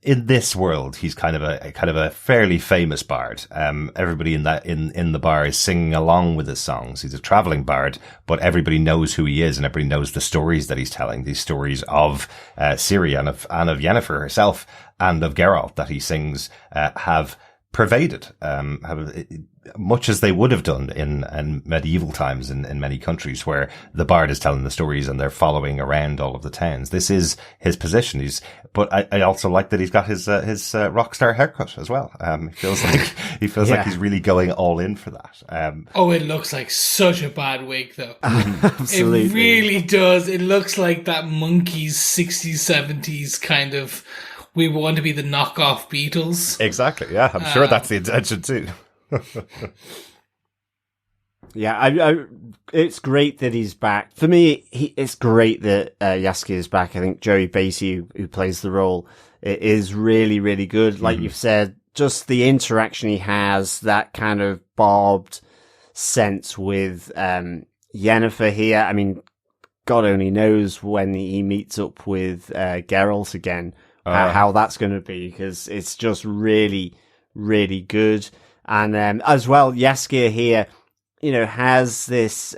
in this world. He's kind of a fairly famous bard. Everybody in the bar is singing along with his songs. He's a traveling bard, but everybody knows who he is and everybody knows the stories that he's telling. These stories of Ciri and of Yennefer herself and of Geralt that he sings have pervaded, much as they would have done in medieval times in many countries where the bard is telling the stories and they're following around all of the towns. This is his position. But I also like that he's got his rock star haircut as well. He feels like he's really going all in for that. It looks like such a bad wig though. Absolutely. It really does. It looks like that Monkees 60s, 70s kind of, we want to be the knockoff Beatles. Exactly. Yeah. I'm sure that's the intention too. Yeah, it's great that he's back. For me, it's great that Jaskier is back. I think Joey Batey, who plays the role, is really, really good. Like you've said, just the interaction he has, that kind of barbed sense with Yennefer here. I mean, God only knows when he meets up with Geralt again, how that's going to be, because it's just really, really good. And as well, Jaskier here, has this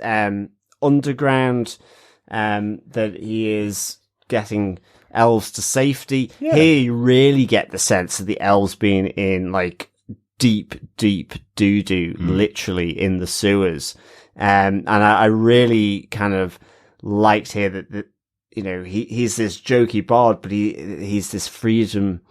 underground that he is getting elves to safety. Yeah. Here you really get the sense of the elves being in like deep doo-doo, literally in the sewers. And I really kind of liked here that he's this jokey bard, but he's this freedom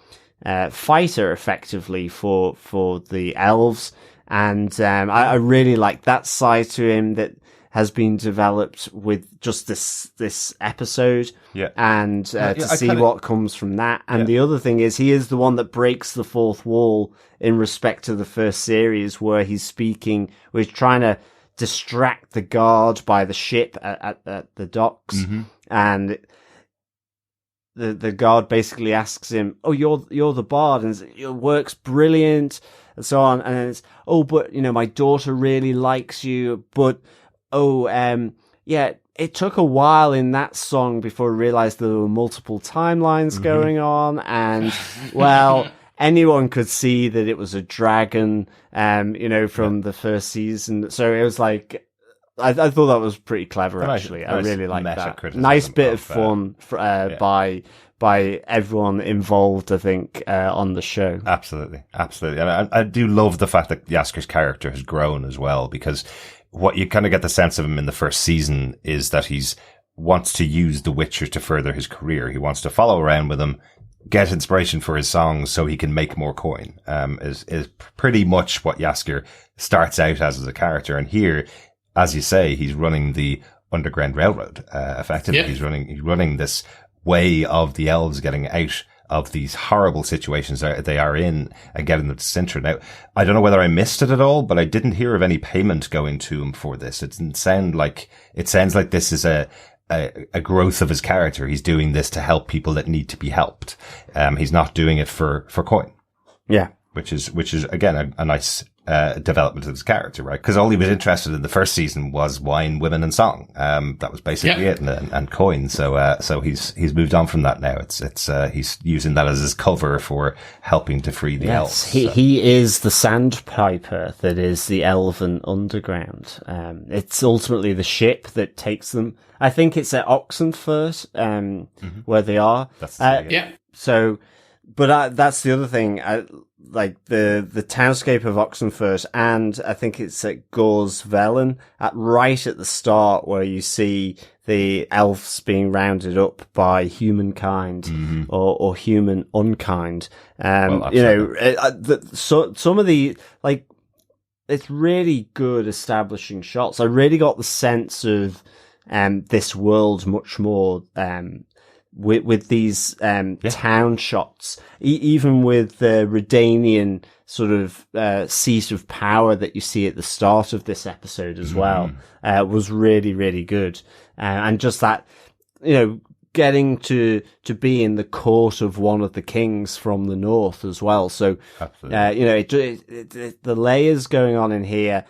fighter effectively for the elves. And I really like that side to him that has been developed with just this episode. Yeah. And to see what comes from that. And the other thing is, he is the one that breaks the fourth wall in respect to the first series, where he's trying to distract the guard by the ship at the docks. Mm-hmm. And the guard basically asks him, "Oh, you're the bard, and your work's brilliant," and so on. And then it's, "Oh, but my daughter really likes you, but it took a while in that song before I realized there were multiple timelines going on, and well." Anyone could see that it was a dragon, from the first season. So it was like, I thought that was pretty clever, actually. I really like that. Nice bit of fun by everyone involved, I think, on the show. Absolutely. And I do love the fact that Jaskier's character has grown as well, because what you kind of get the sense of him in the first season is that he's wants to use the Witcher to further his career. He wants to follow around with him, get inspiration for his songs so he can make more coin, is pretty much what Jaskier starts out as a character. And here, as you say, he's running the Underground Railroad, effectively. Yeah. He's running this way of the elves getting out of these horrible situations that they are in and getting them to Sintra. Now, I don't know whether I missed it at all, but I didn't hear of any payment going to him for this. It sounds like this is a growth of his character. He's doing this to help people that need to be helped. He's not doing it for coin. Yeah. Which is again, a nice development of his character, right? Because all he was interested in the first season was wine, women, and song. That was basically it, and coin. So he's moved on from that now. He's using that as his cover for helping to free the elves. He is the sandpiper that is the elven underground. It's ultimately the ship that takes them. I think it's at Oxenfurt, where they are. So, but that's the other thing. Like the townscape of Oxenfurt, and I think it's at Gorsvellen, right at the start, where you see the elves being rounded up by humankind or human unkind. Some of the it's really good establishing shots. I really got the sense of this world much more with these town shots, even with the Redanian sort of seat of power that you see at the start of this episode as well, was really, really good. And just that, getting to be in the court of one of the kings from the north as well. So, the layers going on in here,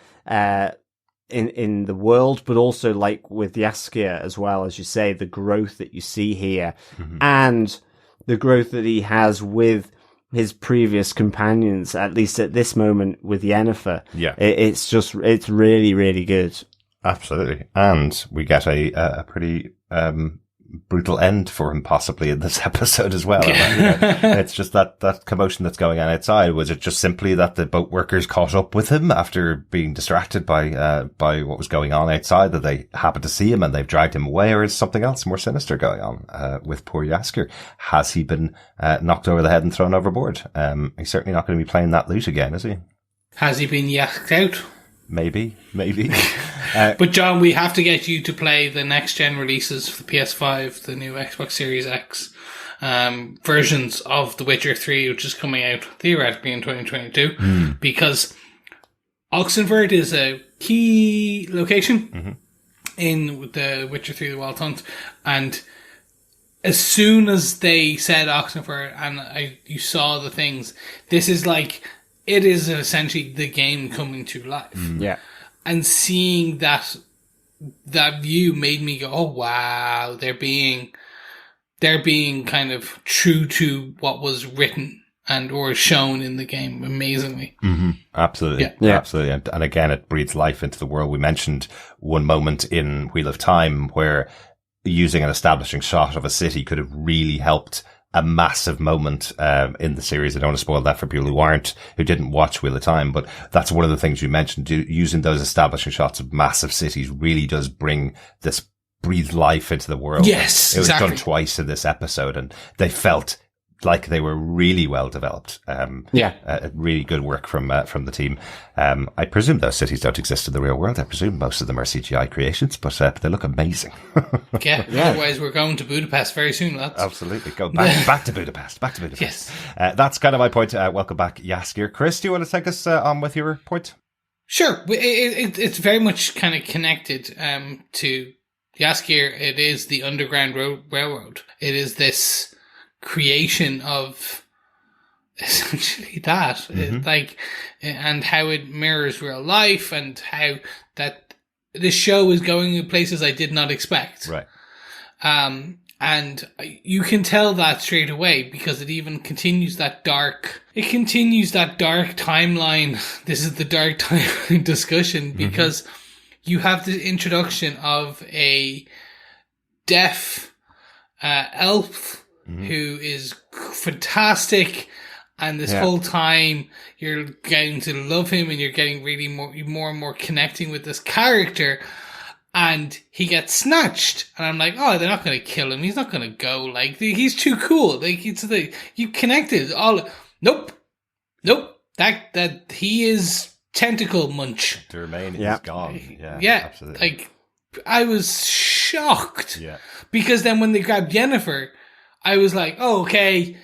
in the world, but also like with Jaskier as well, as you say, the growth that you see here and the growth that he has with his previous companions, at least at this moment with Yennefer. Yeah. It's really, really good. Absolutely. And we get a pretty, brutal end for him possibly in this episode as well. It's just that commotion that's going on outside. Was it just simply that the boat workers caught up with him after being distracted by what was going on outside, that they happened to see him and they've dragged him away, or is something else more sinister going on with poor Jaskier? Has he been knocked over the head and thrown overboard? He's certainly not going to be playing that lute again, is he? Has he been yacked out? Maybe. But John, we have to get you to play the next gen releases for the PS5, the new Xbox Series X versions of The Witcher 3, which is coming out theoretically in 2022, because Oxenfurt is a key location in The Witcher 3: The Wild Hunt, and as soon as they said Oxenfurt and you saw the things, this is like, it is essentially the game coming to life. Yeah. And seeing that view made me go, oh wow, they're being kind of true to what was written and or shown in the game amazingly. Absolutely. Yeah. Absolutely. And again, it breathes life into the world. We mentioned one moment in Wheel of Time where using an establishing shot of a city could have really helped a massive moment in the series. I don't want to spoil that for people who didn't watch Wheel of Time, but that's one of the things you mentioned. Using those establishing shots of massive cities really does bring this breathe life into the world. Yes, it was exactly. done twice in this episode, and they felt like they were really well developed. Really good work from the team. I presume those cities don't exist in the real world. I presume most of them are CGI creations, but they look amazing. Otherwise we're going to Budapest very soon, lads. Absolutely. Go back to Budapest. Back to Budapest. Yes. That's kind of my point. Welcome back, Jaskier. Chris, do you want to take us on with your point? Sure. It's very much kind of connected to Jaskier. It is the Underground Railroad. It is this creation of essentially that, and how it mirrors real life, and how that this show is going in places I did not expect. Right. And you can tell that straight away, because it even continues that dark timeline. This is the dark timeline discussion, because you have the introduction of a deaf elf who is fantastic, and this whole time you're getting to love him, and you're getting really more and more connecting with this character, and he gets snatched, and I'm like, oh, they're not going to kill him, he's not going to go, like, he's too cool, like, you connected nope, that he is tentacle munch. To remain, he's gone. Yeah, absolutely. like, I was shocked. Yeah. Because then when they grabbed Yennefer, I was like, oh, okay,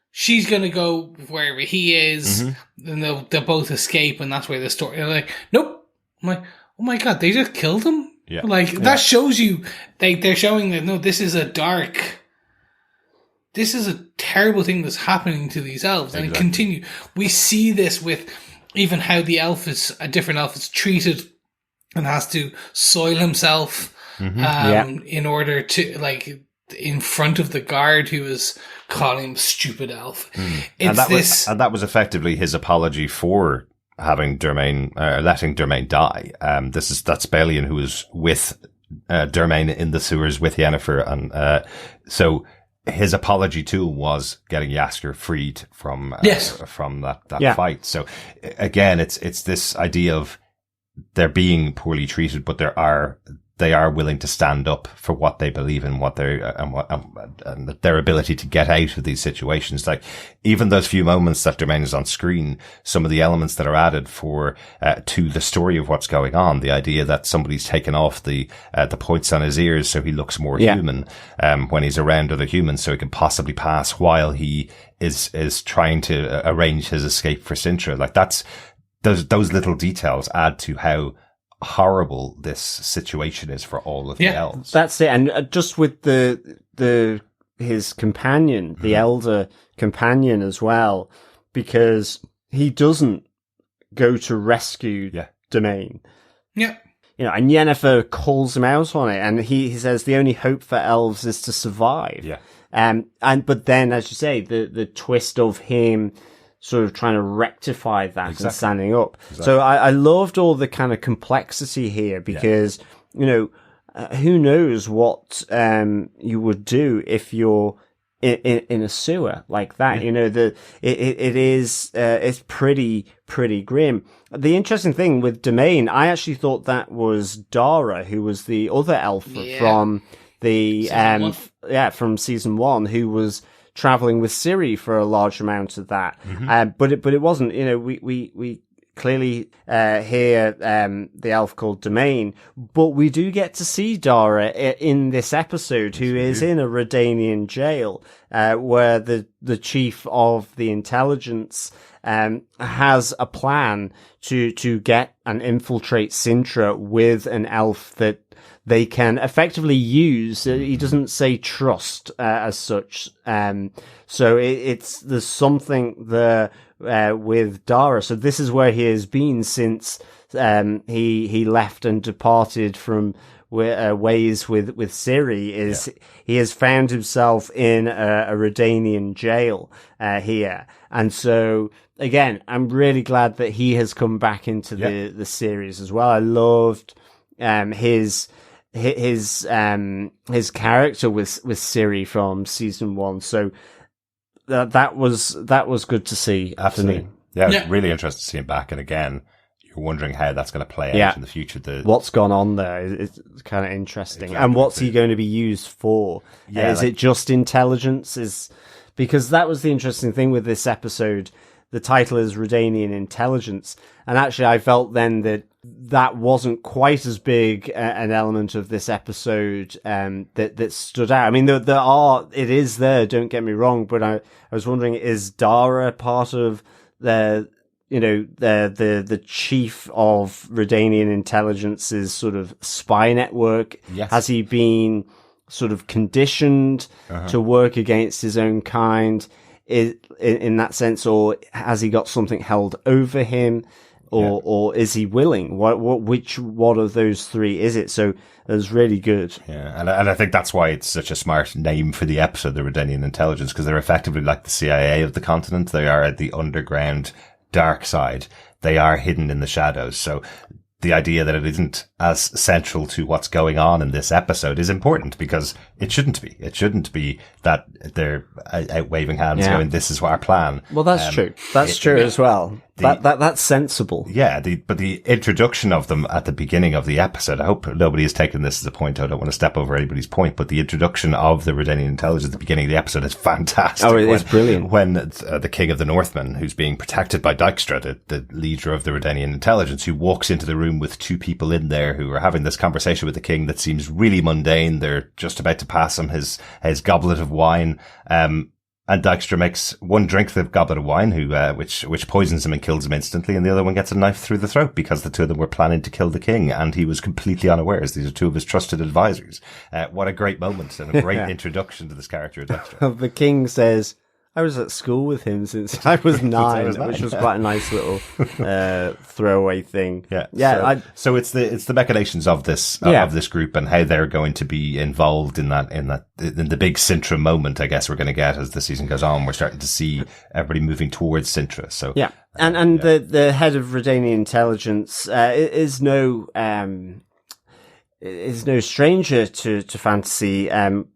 she's going to go wherever he is, and they'll both escape, and that's where the story... They're like, nope. I'm like, oh my god, they just killed him? Yeah. Like, that shows you... They're showing that, no, this is a terrible thing that's happening to these elves. And it continues. We see this with even how a different elf is treated and has to soil himself in order to, like, in front of the guard who was calling him stupid elf. And that was effectively his apology for having letting Dermain die. That's Balian, who was with Dermain in the sewers with Yennefer, and so his apology to him was getting Jaskier freed from that fight. So again, it's this idea of they're being poorly treated, but they are willing to stand up for what they believe in, and their ability to get out of these situations. Like, even those few moments that Dermain is on screen, some of the elements that are added to the story of what's going on, the idea that somebody's taken off the points on his ears so he looks more human, when he's around other humans, so he can possibly pass while he is trying to arrange his escape for Sintra. Like, those little details add to how horrible this situation is for all of the elves. That's it. And just with his companion, the elder companion as well, because he doesn't go to rescue Domain. Yeah. You know, and Yennefer calls him out on it, and he says the only hope for elves is to survive. Yeah. But then, as you say, the twist of him sort of trying to rectify that and standing up. Exactly. So I loved all the kind of complexity here, because, you know, who knows what you would do if you're in a sewer like that. You know, it's pretty grim. The interesting thing with Domain, I actually thought that was Dara, who was the other elf from the from season 1, who was traveling with Ciri for a large amount of that. But it wasn't, you know, we clearly hear the elf called Domain, but we do get to see Dara in this episode, who is in a Redanian jail, where the chief of the intelligence has a plan to get and infiltrate Sintra with an elf that they can effectively use. He doesn't say trust as such. So there's something there with Dara. So this is where he has been since he left and departed from ways with Ciri. He has found himself in a Redanian jail here. And so again, I'm really glad that he has come back into the series as well. I loved his character with Ciri from season 1. So that was good to see. Absolutely. Yeah, it was really interesting to see him back. And again, you're wondering how that's going to play out in the future. What's gone on there is kind of interesting. Exactly. And what's he going to be used for? Is it just intelligence? Because that was the interesting thing with this episode. The title is Redanian Intelligence. And actually, I felt then that wasn't quite as big an element of this episode that stood out. I mean, it is there, don't get me wrong, but I was wondering, is Dara part of the chief of Redanian Intelligence's sort of spy network? Yes. Has he been sort of conditioned to work against his own kind in that sense, or has he got something held over him? Or is he willing? Which one of those three is it? So it was really good. Yeah, and I think that's why it's such a smart name for the episode, the Redanian Intelligence, because they're effectively like the CIA of the continent. They are at the underground dark side. They are hidden in the shadows. So the idea that it isn't as central to what's going on in this episode is important, because it shouldn't be. It shouldn't be that they're out waving hands going, this is our plan. Well, that's true. That's true as well. That's sensible. Yeah, but the introduction of them at the beginning of the episode, I hope nobody has taken this as a point. I don't want to step over anybody's point, but the introduction of the Redanian Intelligence at the beginning of the episode is fantastic. Oh, it's brilliant. When the king of the Northmen, who's being protected by Dijkstra, the leader of the Redanian Intelligence, who walks into the room with two people in there who are having this conversation with the king that seems really mundane. They're just about to pass him his goblet of wine. And Dijkstra makes one drink the goblet of wine, which poisons him and kills him instantly, and the other one gets a knife through the throat, because the two of them were planning to kill the king, and he was completely unawares. These are two of his trusted advisors. What a great moment, and a great introduction to this character of Dijkstra. The king says, I was at school with him since I was 9, which was quite a nice little throwaway thing. Yeah. So it's the machinations of this group and how they're going to be involved in the big Sintra moment. I guess we're going to get as the season goes on. We're starting to see everybody moving towards Sintra. So yeah, and the head of Redanian intelligence is no stranger to fantasy,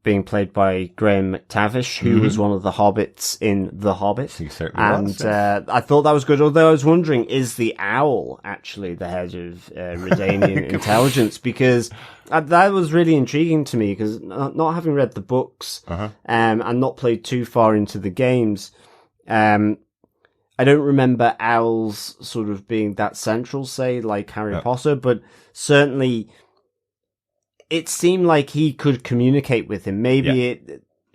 being played by Graham McTavish, who was one of the hobbits in The Hobbit. He certainly was. I thought that was good, although I was wondering, is the owl actually the head of Redanian intelligence? Because that was really intriguing to me, because not having read the books and not played too far into the games, I don't remember owls sort of being that central, say, like Harry Potter, but certainly it seemed like he could communicate with him. Maybe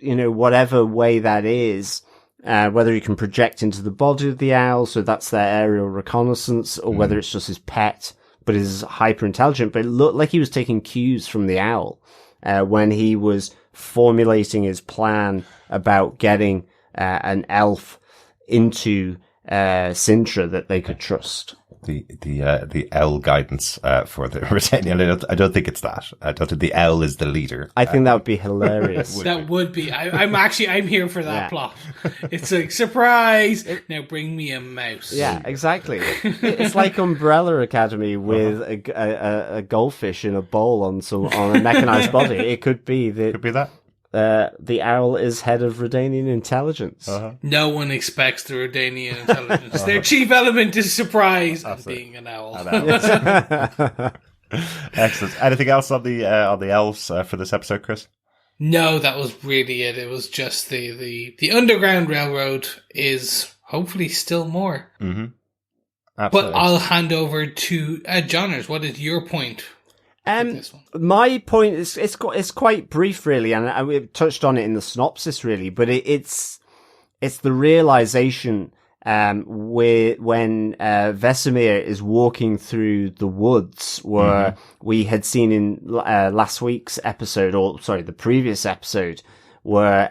whatever way that is, whether he can project into the body of the owl, so that's their aerial reconnaissance, or whether it's just his pet, but is hyper intelligent. But it looked like he was taking cues from the owl when he was formulating his plan about getting an elf into Sintra that they could trust. The L guidance for the Redanian. I don't think it's that. I don't think the L is the leader. I think that would be hilarious. That would be. I'm here for that plot. It's like, surprise! Now bring me a mouse. Yeah, exactly. It's like Umbrella Academy with a goldfish in a bowl on a mechanized body. It could be that. Could be that. The owl is head of Redanian intelligence. No one expects the Redanian intelligence. Their chief element is surprise and being an owl. Excellent. Anything else on the elves for this episode, Chris? No, that was really it. It was just the Underground Railroad is hopefully still more. Mm-hmm. Absolutely. But I'll hand over to Johnners. What is your point? My point is it's quite brief, really, and we've touched on it in the synopsis, really. But it's the realization when Vesemir is walking through the woods, where we had seen in last week's episode, the previous episode, where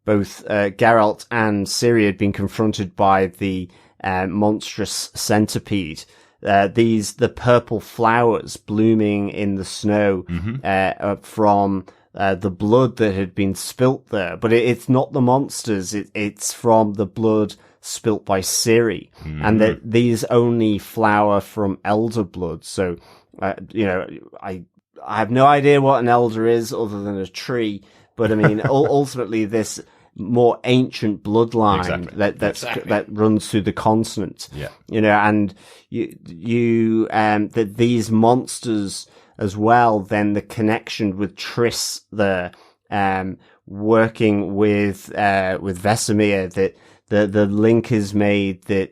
both Geralt and Ciri had been confronted by the monstrous centipede. The purple flowers blooming in the snow, from the blood that had been spilt there. But it's not the monsters, it's from the blood spilt by Ciri. And that these only flower from elder blood. So, I have no idea what an elder is other than a tree. But I mean, ultimately this more ancient bloodline that runs through the continent. Yeah. And that these monsters as well, then the connection with Triss there, working with Vesemir, that the link is made that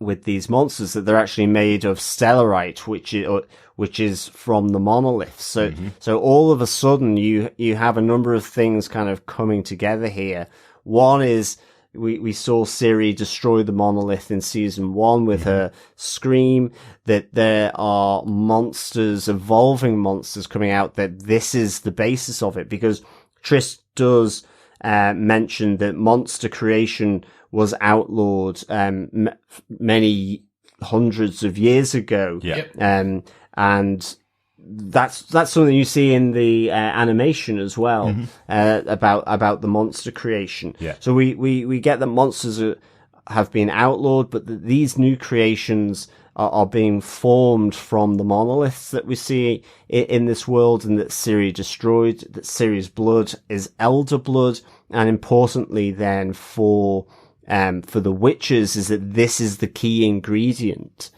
with these monsters that they're actually made of stellarite, which is from the monolith. So all of a sudden you have a number of things kind of coming together here. One is we saw Ciri destroy the monolith in season 1 with her scream, that there are monsters, evolving monsters coming out, that this is the basis of it, because Triss does mention that monster creation was outlawed many hundreds of years ago. And that's something you see in the animation as well, about the monster creation. So we get that monsters have been outlawed, but these new creations are being formed from the monoliths that we see in this world, and that Ciri destroyed, that Ciri's blood is elder blood. And importantly then for the witches is that this is the key ingredient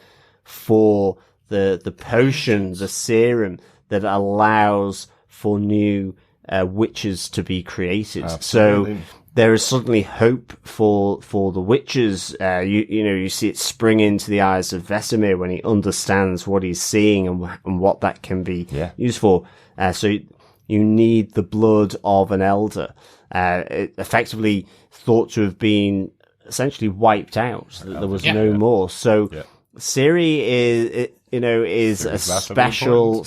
for the potion, the serum that allows for new witches to be created. Absolutely. So there is suddenly hope for the witches. You see it spring into the eyes of Vesemir when he understands what he's seeing and what that can be used for. So you need the blood of an elder, effectively thought to have been essentially wiped out. There was no more. So Ciri is a special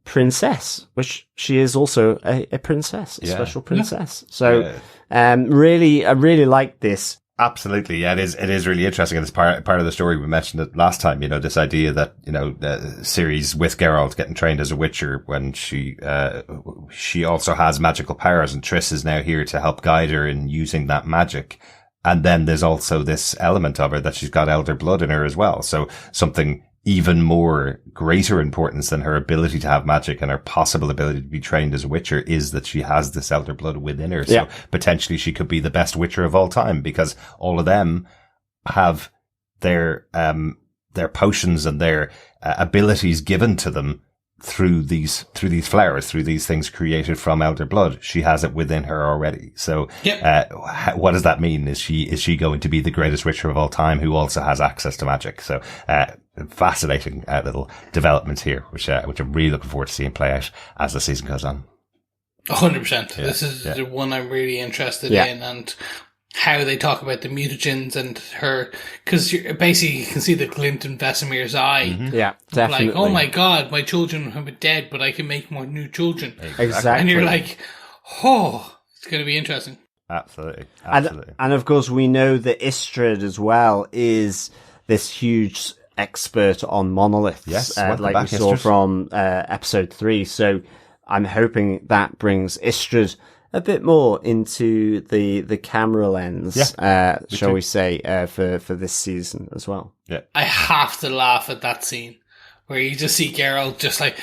princess, which she is also a princess, a special princess. So, I really like this. Absolutely, yeah, it is really interesting. And it's part of the story. We mentioned it last time, this idea that, Ciri's with Geralt getting trained as a witcher when she also has magical powers, and Triss is now here to help guide her in using that magic. And then there's also this element of her that she's got elder blood in her as well. So something even more greater importance than her ability to have magic and her possible ability to be trained as a witcher is that she has this elder blood within her. So potentially she could be the best witcher of all time, because all of them have their potions and their abilities given to them through these flowers, through these things created from elder blood. She has it within her already. So, what does that mean? Is she going to be the greatest witcher of all time who also has access to magic? So, fascinating little developments here, which I'm really looking forward to seeing play out as the season goes on. 100%. This is the one I'm really interested in, and how they talk about the mutagens and her, because you can see the glint in Vesemir's eye. Mm-hmm. Yeah, definitely. Like, oh my god, my children have been dead, but I can make more new children. Exactly. And you're like, oh, it's going to be interesting. Absolutely. And of course, we know that Istredd as well is this huge expert on monoliths. Yes, like we saw from episode 3. So I'm hoping that brings Istredd a bit more into the camera lens, shall we say, for this season as well. Yeah, I have to laugh at that scene where you just see Geralt just like,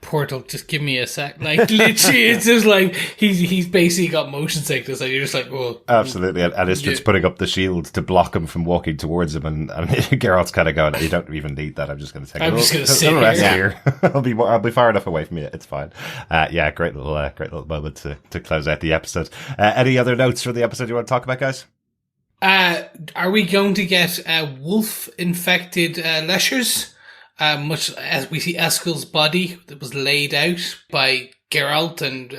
portal, just give me a sec. Like, literally, it's just like, he's basically got motion sickness, and you're just like, oh. Absolutely, and it's just putting up the shield to block him from walking towards him, and Geralt's kind of going, you don't even need that, I'm just going to take I'm just going to sit here. I'll be far enough away from you, it's fine. Great little moment to close out the episode. Any other notes for the episode you want to talk about, guys? Are we going to get wolf-infected leshers? Much as we see Eskel's body that was laid out by Geralt and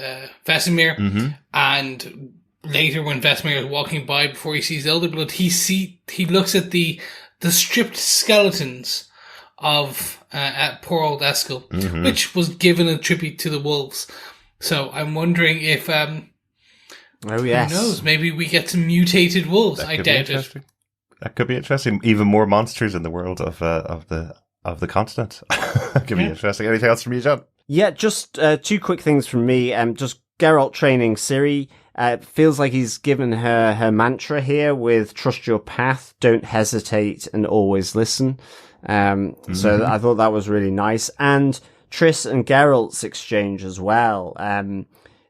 Vesemir, and later when Vesemir is walking by before he sees Elderblood, he looks at the stripped skeletons of poor old Eskel, which was given a tribute to the wolves. So I'm wondering if who knows, maybe we get some mutated wolves. I doubt it. That could be interesting. Even more monsters in the world of the continent. Could be interesting. Anything else from you, John? Yeah, just 2 quick things from me. Just Geralt training Ciri. Feels like he's given her mantra here with trust your path, don't hesitate, and always listen. So I thought that was really nice. And Triss and Geralt's exchange as well.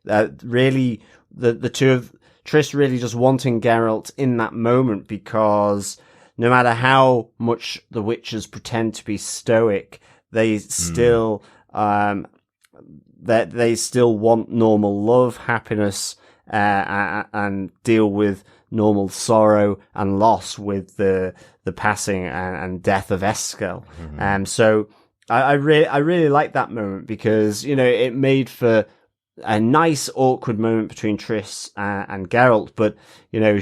Really, the two of Triss really just wanting Geralt in that moment, because no matter how much the witches pretend to be stoic, they still they still want normal love, happiness, and deal with normal sorrow and loss with the passing and death of Eskel. So I really like that moment, because it made for a nice awkward moment between Triss and Geralt, but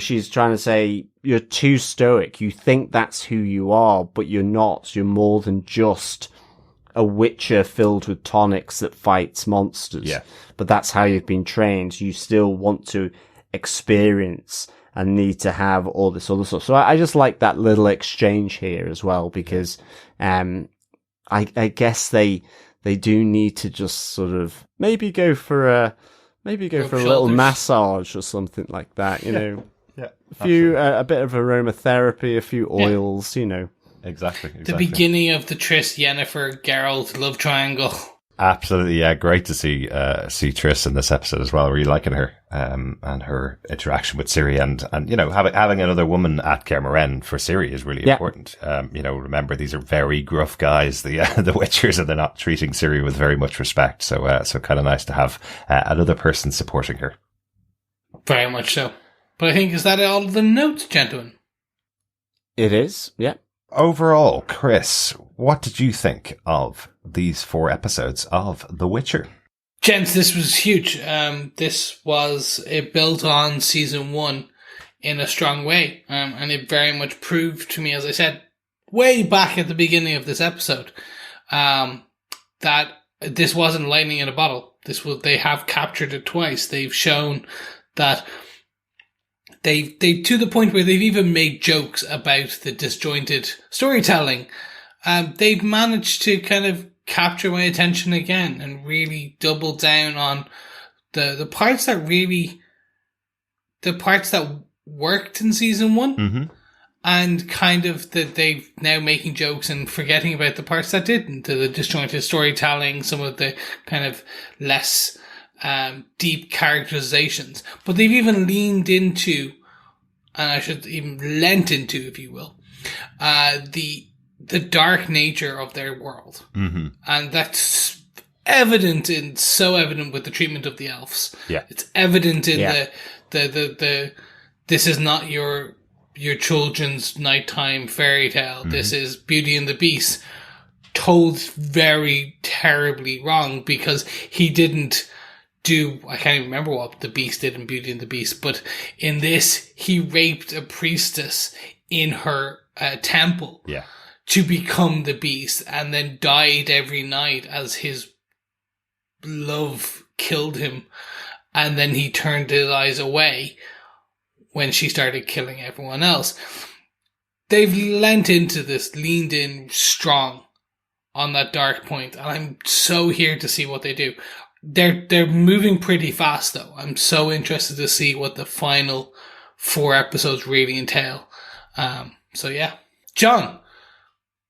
she's trying to say, you're too stoic. You think that's who you are, but you're not. You're more than just a witcher filled with tonics that fights monsters. Yeah. But that's how you've been trained. You still want to experience and need to have all this other stuff. So I just like that little exchange here as well, because I guess they do need to just sort of maybe go for a little massage or something like that, a bit of aromatherapy, a few oils, Exactly. The beginning of the Triss, Yennefer, Geralt love triangle. Absolutely, yeah. Great to see Triss in this episode as well. Really liking her, and her interaction with Ciri, and having another woman at Kermoren for Ciri is really important. Remember, these are very gruff guys, the Witchers, and they're not treating Ciri with very much respect. So kind of nice to have another person supporting her. Very much so. But I think, is that all the notes, gentlemen? It is, yeah. Overall, Chris, what did you think of these 4 episodes of The Witcher? Gents, this was huge. It built on season 1 in a strong way. And it very much proved to me, as I said, way back at the beginning of this episode, that this wasn't lightning in a bottle. They have captured it twice. They've shown that they to the point where they've even made jokes about the disjointed storytelling. They've managed to kind of capture my attention again and really double down on the parts that worked in season one. Mm-hmm. And kind of that they've now making jokes and forgetting about the parts that didn't. The disjointed storytelling, some of the kind of less deep characterizations. But they've even leaned into, and I should even lent into, if you will, the dark nature of their world. Mm-hmm. And that's so evident with the treatment of the elves. Yeah. It's evident in the this is not your children's nighttime fairy tale. Mm-hmm. This is Beauty and the Beast told very terribly wrong because he didn't do, I can't even remember what the Beast did in Beauty and the Beast, but in this, he raped a priestess in her temple to become the Beast and then died every night as his love killed him. And then he turned his eyes away when she started killing everyone else. They've leaned in strong on that dark point, and I'm so here to see what they do. They're moving pretty fast, though. I'm so interested to see what the final 4 episodes really entail. So yeah. John,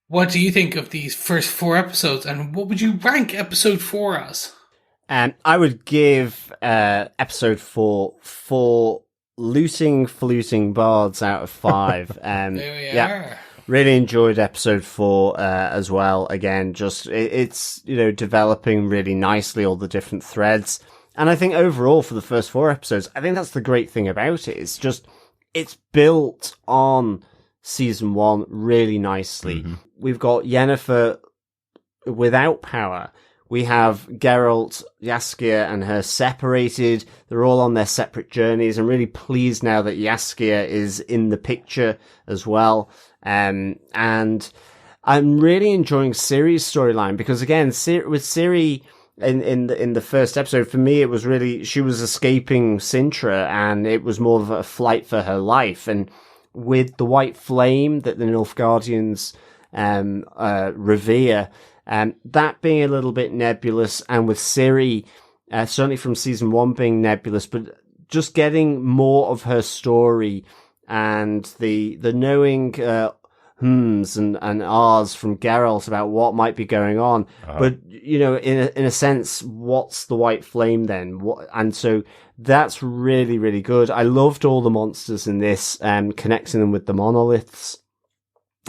what do you think of these first 4 episodes, and what would you rank episode 4 as? I would give episode 4 looting fluting bards out of 5. There we are. Really enjoyed episode 4 as well. Again, just it's developing really nicely, all the different threads. And I think overall for the first 4 episodes, I think that's the great thing about it. It's built on season 1 really nicely. Mm-hmm. We've got Yennefer without power. We have Geralt, Jaskier, and her separated. They're all on their separate journeys. I'm really pleased now that Jaskier is in the picture as well. And I'm really enjoying Ciri's storyline because, again, with Ciri in the first episode, for me, it was really, she was escaping Sintra and it was more of a flight for her life. And with the white flame that the Nilfgaardians revere, that being a little bit nebulous, and with Ciri, certainly from season 1 being nebulous, but just getting more of her story and the knowing hms and ahs from Geralt about what might be going on. But in a sense, what's the white flame then? And so that's really, really good. I loved all the monsters in this, connecting them with the monoliths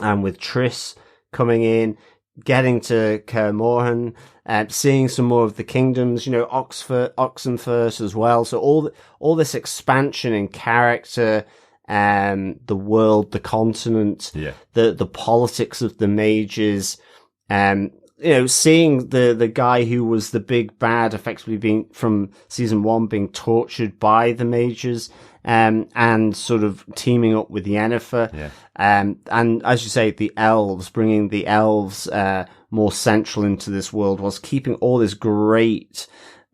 and with Triss coming in. Getting to Kaer Morhen, seeing some more of the kingdoms, Oxenfurt as well. So all this expansion in character, the world, the continent, the politics of the mages, seeing the guy who was the big bad effectively being from season 1 being tortured by the mages, and sort of teaming up with Yennefer. Yeah. And as you say, the elves, bringing the elves more central into this world, whilst keeping all this great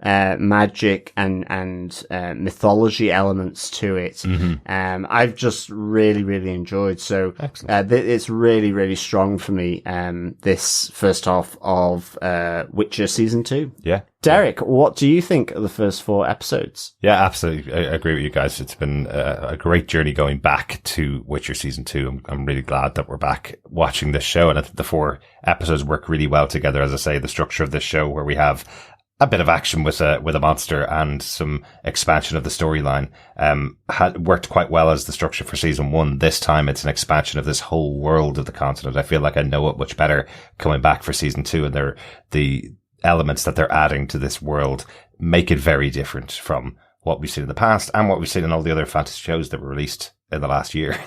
magic and mythology elements to it. Mm-hmm. I've just really, really enjoyed. So it's really, really strong for me, this first half of Witcher Season 2. Yeah. Derek, what do you think of the first 4 episodes? Yeah, absolutely. I agree with you guys. It's been a great journey going back to Witcher Season 2. I'm really glad that we're back watching this show. And I think the 4 episodes work really well together. As I say, the structure of this show where we have a bit of action with a monster and some expansion of the storyline, had worked quite well as the structure for season 1. This time it's an expansion of this whole world of the continent. I feel like I know it much better coming back for season 2, and the elements that they're adding to this world make it very different from what we've seen in the past and what we've seen in all the other fantasy shows that were released in the last year.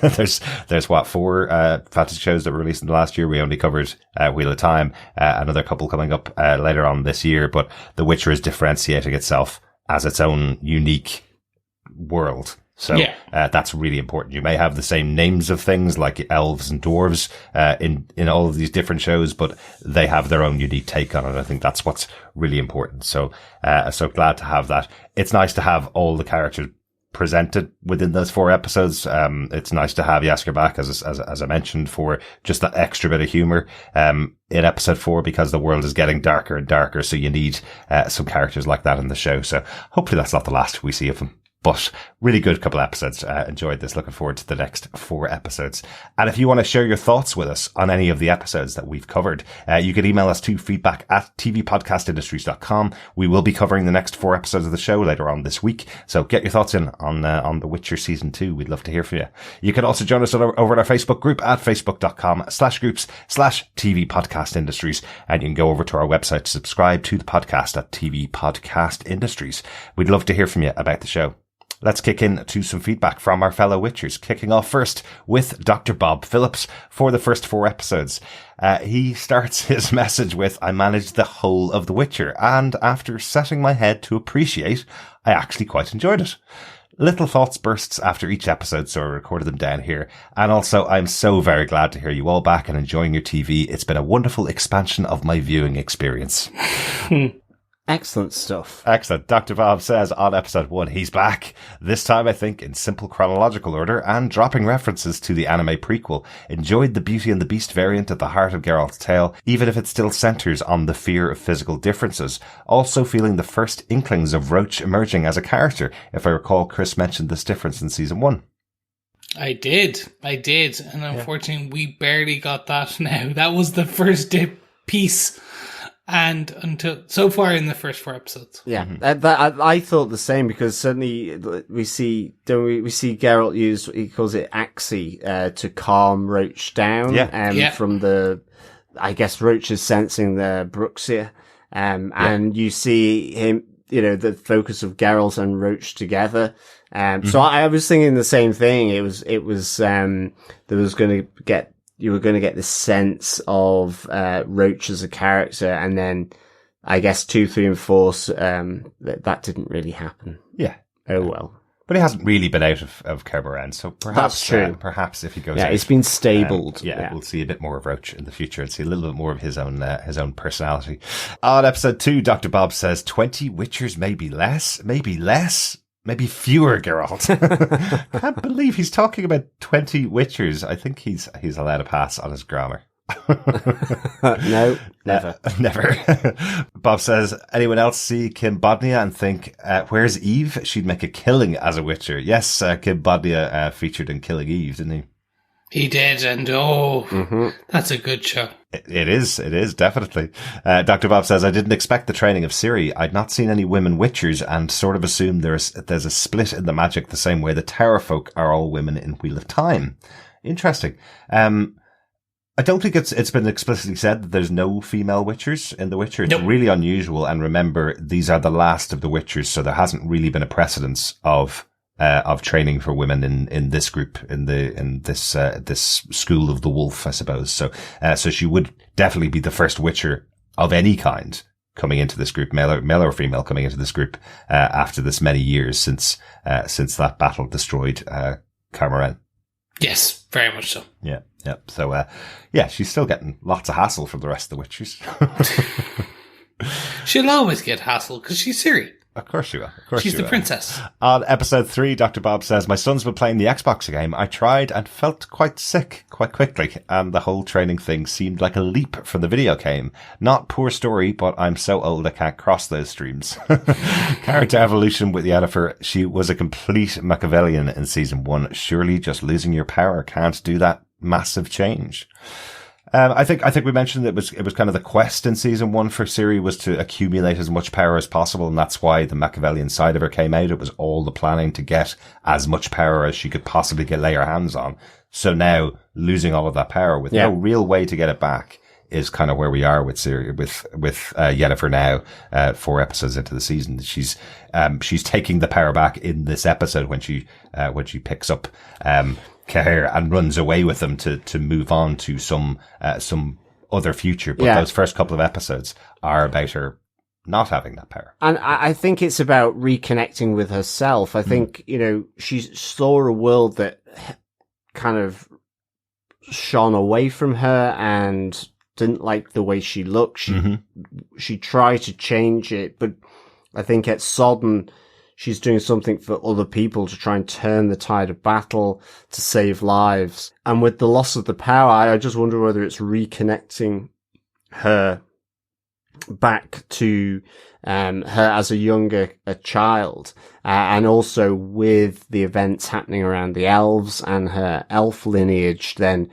there's what, 4 fantasy shows that were released in the last year. We only covered Wheel of Time, another couple coming up later on this year, but The Witcher is differentiating itself as its own unique world. So that's really important. You may have the same names of things like elves and dwarves in all of these different shows, but they have their own unique take on it. I think that's what's really important. So so glad to have that. It's nice to have all the characters presented within those 4 episodes. It's nice to have Jaskier back, as I mentioned, for just that extra bit of humor in episode 4, because the world is getting darker and darker. So you need some characters like that in the show. So hopefully that's not the last we see of them. But really good couple of episodes. Enjoyed this. Looking forward to the next 4 episodes. And if you want to share your thoughts with us on any of the episodes that we've covered, you can email us to feedback@tvpodcastindustries.com. We will be covering the next 4 episodes of the show later on this week. So get your thoughts in on The Witcher Season 2. We'd love to hear from you. You can also join us over at our Facebook group at facebook.com/groups/TV Podcast Industries. And you can go over to our website to subscribe to the podcast at TV Podcast Industries. We'd love to hear from you about the show. Let's kick into some feedback from our fellow Witchers, kicking off first with Dr. Bob Phillips for the first 4 episodes. He starts his message with, I managed the whole of The Witcher, and after setting my head to appreciate, I actually quite enjoyed it. Little thoughts bursts after each episode, so I recorded them down here. And also, I'm so very glad to hear you all back and enjoying your TV. It's been a wonderful expansion of my viewing experience. Excellent stuff. Excellent. Dr. Bob says on episode 1, he's back. This time, I think, in simple chronological order and dropping references to the anime prequel. Enjoyed the Beauty and the Beast variant at the heart of Geralt's tale, even if it still centers on the fear of physical differences. Also feeling the first inklings of Roach emerging as a character. If I recall, Chris mentioned this difference in season 1. I did. And unfortunately, we barely got that now. That was the first piece. And until so far in the first 4 episodes. Yeah, I thought the same, because suddenly we see Geralt use, he calls it Axie, to calm Roach down. From I guess Roach is sensing the bruxa. And you see him, the focus of Geralt and Roach together. So I was thinking the same thing. It was you were going to get this sense of Roach as a character, and then I guess 2, 3, and 4 that didn't really happen. Yeah. Oh well. But he hasn't really been out of Kerberan, so perhaps that's true. Perhaps if he goes out, it's been stabled. We'll see a bit more of Roach in the future and see a little bit more of his own personality. On episode 2, Dr. Bob says 20 Witchers, maybe less. Maybe fewer, Geralt. Can't believe he's talking about 20 Witchers. I think he's allowed a pass on his grammar. No, never. Never. Bob says, anyone else see Kim Bodnia and think, where's Eve? She'd make a killing as a Witcher. Yes, Kim Bodnia featured in Killing Eve, didn't he? He did, and that's a good show. It is, definitely. Dr. Bob says, I didn't expect the training of Ciri. I'd not seen any women witchers and sort of assumed there's a split in the magic the same way the Tower folk are all women in Wheel of Time. Interesting. I don't think it's been explicitly said that there's no female witchers in The Witcher. It's really unusual. And remember, these are the last of the witchers, so there hasn't really been a precedence of training for women in this group, in this school of the wolf, I suppose. So she would definitely be the first witcher of any kind coming into this group, male or female, coming into this group, after this many years since that battle destroyed, Cameron. Yes, very much so. Yeah. So, she's still getting lots of hassle from the rest of the witchers. She'll always get hassle because she's Ciri. Of course she will. She's the princess. On episode 3, Dr. Bob says, my son's been playing the Xbox game. I tried and felt quite sick quite quickly, and the whole training thing seemed like a leap from the video game. Not poor story, but I'm so old I can't cross those streams. Character evolution with Yennefer. She was a complete Machiavellian in season 1. Surely just losing your power can't do that massive change. I think we mentioned it was kind of the quest in season 1 for Ciri was to accumulate as much power as possible, and that's why the Machiavellian side of her came out. It was all the planning to get as much power as she could possibly lay her hands on. So now losing all of that power with no real way to get it back is kind of where we are with Ciri, with Yennefer now, 4 episodes into the season. She's taking the power back in this episode when she picks up, Cahir and runs away with them to move on to some other future. But those first couple of episodes are about her not having that power. And I think it's about reconnecting with herself. I think, she saw a world that kind of shone away from her and didn't like the way she looked. She tried to change it, but I think at Sodden, she's doing something for other people to try and turn the tide of battle to save lives. And with the loss of the power, I just wonder whether it's reconnecting her back to her as a child, and also with the events happening around the elves and her elf lineage, then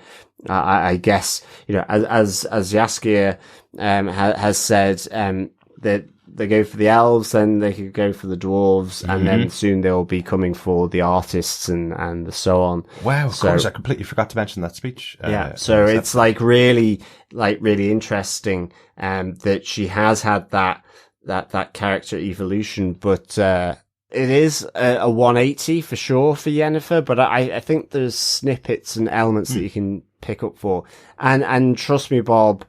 I guess, as Jaskier has said, that they go for the elves, then they could go for the dwarves, and then soon they'll be coming for the artists and so on. Wow, of course, I completely forgot to mention that speech. So it's really interesting, that she has had that character evolution, but, it is a 180 for sure for Yennefer, but I think there's snippets and elements that you can pick up for. And trust me, Bob,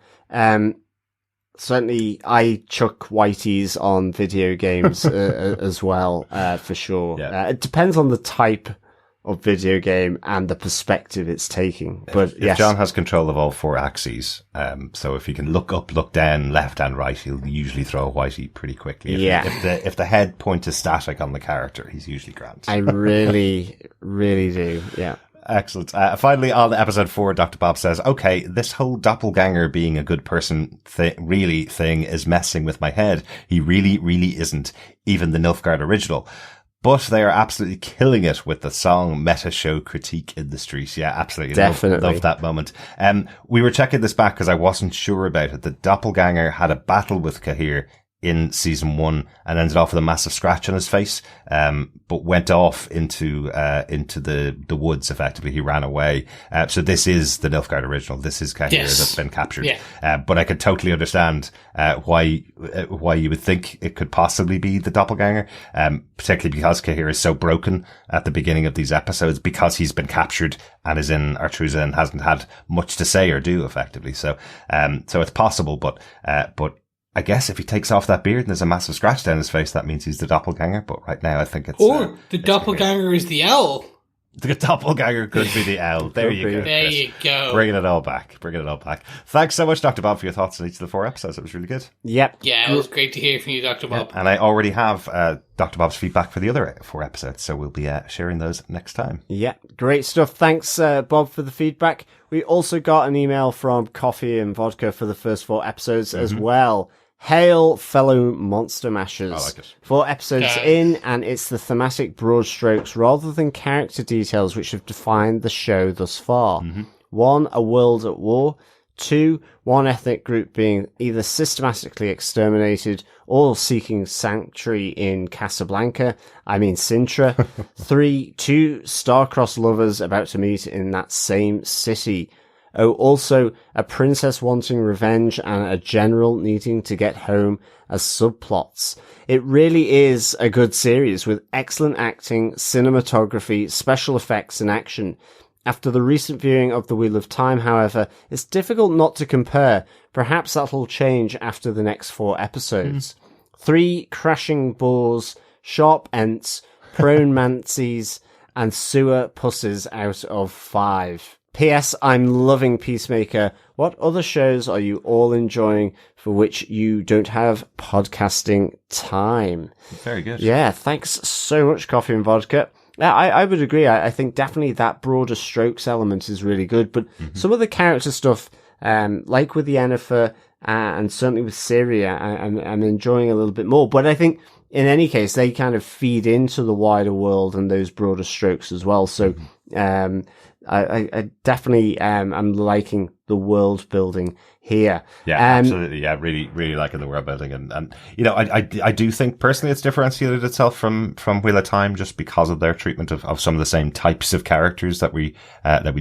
certainly I chuck whiteys on video games as well, for sure. Yeah. It depends on the type of video game and the perspective it's taking. But if John has control of all 4 axes, so if he can look up, look down, left and right, he'll usually throw a whitey pretty quickly. If the head point is static on the character, he's usually grand. I really, really do. Yeah. Excellent. Finally, on episode 4, Dr. Bob says, okay, this whole doppelganger being a good person thing is messing with my head. He really, really isn't. Even the Nilfgaard original. But they are absolutely killing it with the song Meta Show Critique in the Street. Yeah, absolutely. Definitely. Love that moment. We were checking this back because I wasn't sure about it. The doppelganger had a battle with Cahir in season 1 and ended off with a massive scratch on his face, but went off into the woods effectively. He ran away. So this is the Nilfgaard original. This is Cahir that's been captured. Yeah. But I could totally understand, why you would think it could possibly be the doppelganger, particularly because Cahir is so broken at the beginning of these episodes because he's been captured and is in Artruza and hasn't had much to say or do effectively. So it's possible, but I guess if he takes off that beard and there's a massive scratch down his face, that means he's the doppelganger. But right now, I think it's... Or the doppelganger is the owl. The doppelganger could be the owl. There you go. There you go. Bringing it all back. Thanks so much, Dr. Bob, for your thoughts on each of the 4 episodes. It was really good. Yep. Yeah, it was great to hear from you, Dr. Bob. And I already have Dr. Bob's feedback for the other 4 episodes, so we'll be sharing those next time. Yeah, great stuff. Thanks, Bob, for the feedback. We also got an email from Coffee and Vodka for the first 4 episodes as well. Hail, fellow Monster Mashers. I like it. 4 episodes in, and it's the thematic broad strokes rather than character details which have defined the show thus far. 1, a world at war. 2, one ethnic group being either systematically exterminated or seeking sanctuary in Casablanca, Sintra. 3, 2 star-crossed lovers about to meet in that same city. Oh, also a princess wanting revenge and a general needing to get home as subplots. It really is a good series with excellent acting, cinematography, special effects and action. After the recent viewing of The Wheel of Time, however, it's difficult not to compare. Perhaps that'll change after the next 4 episodes. 3 crashing boars, sharp ents, prone mancies, and sewer pusses out of 5. P.S. I'm loving Peacemaker. What other shows are you all enjoying for which you don't have podcasting time? Very good. Yeah, thanks so much, Coffee and Vodka. Yeah, I would agree. I think definitely that broader strokes element is really good, but some of the character stuff, like with Yennefer and certainly with Ciri, I'm enjoying a little bit more. But I think in any case, they kind of feed into the wider world and those broader strokes as well. So, I definitely am liking the world building here. Yeah, absolutely. Yeah, really, really liking the world building, and I do think personally it's differentiated itself from Wheel of Time just because of their treatment of some of the same types of characters that we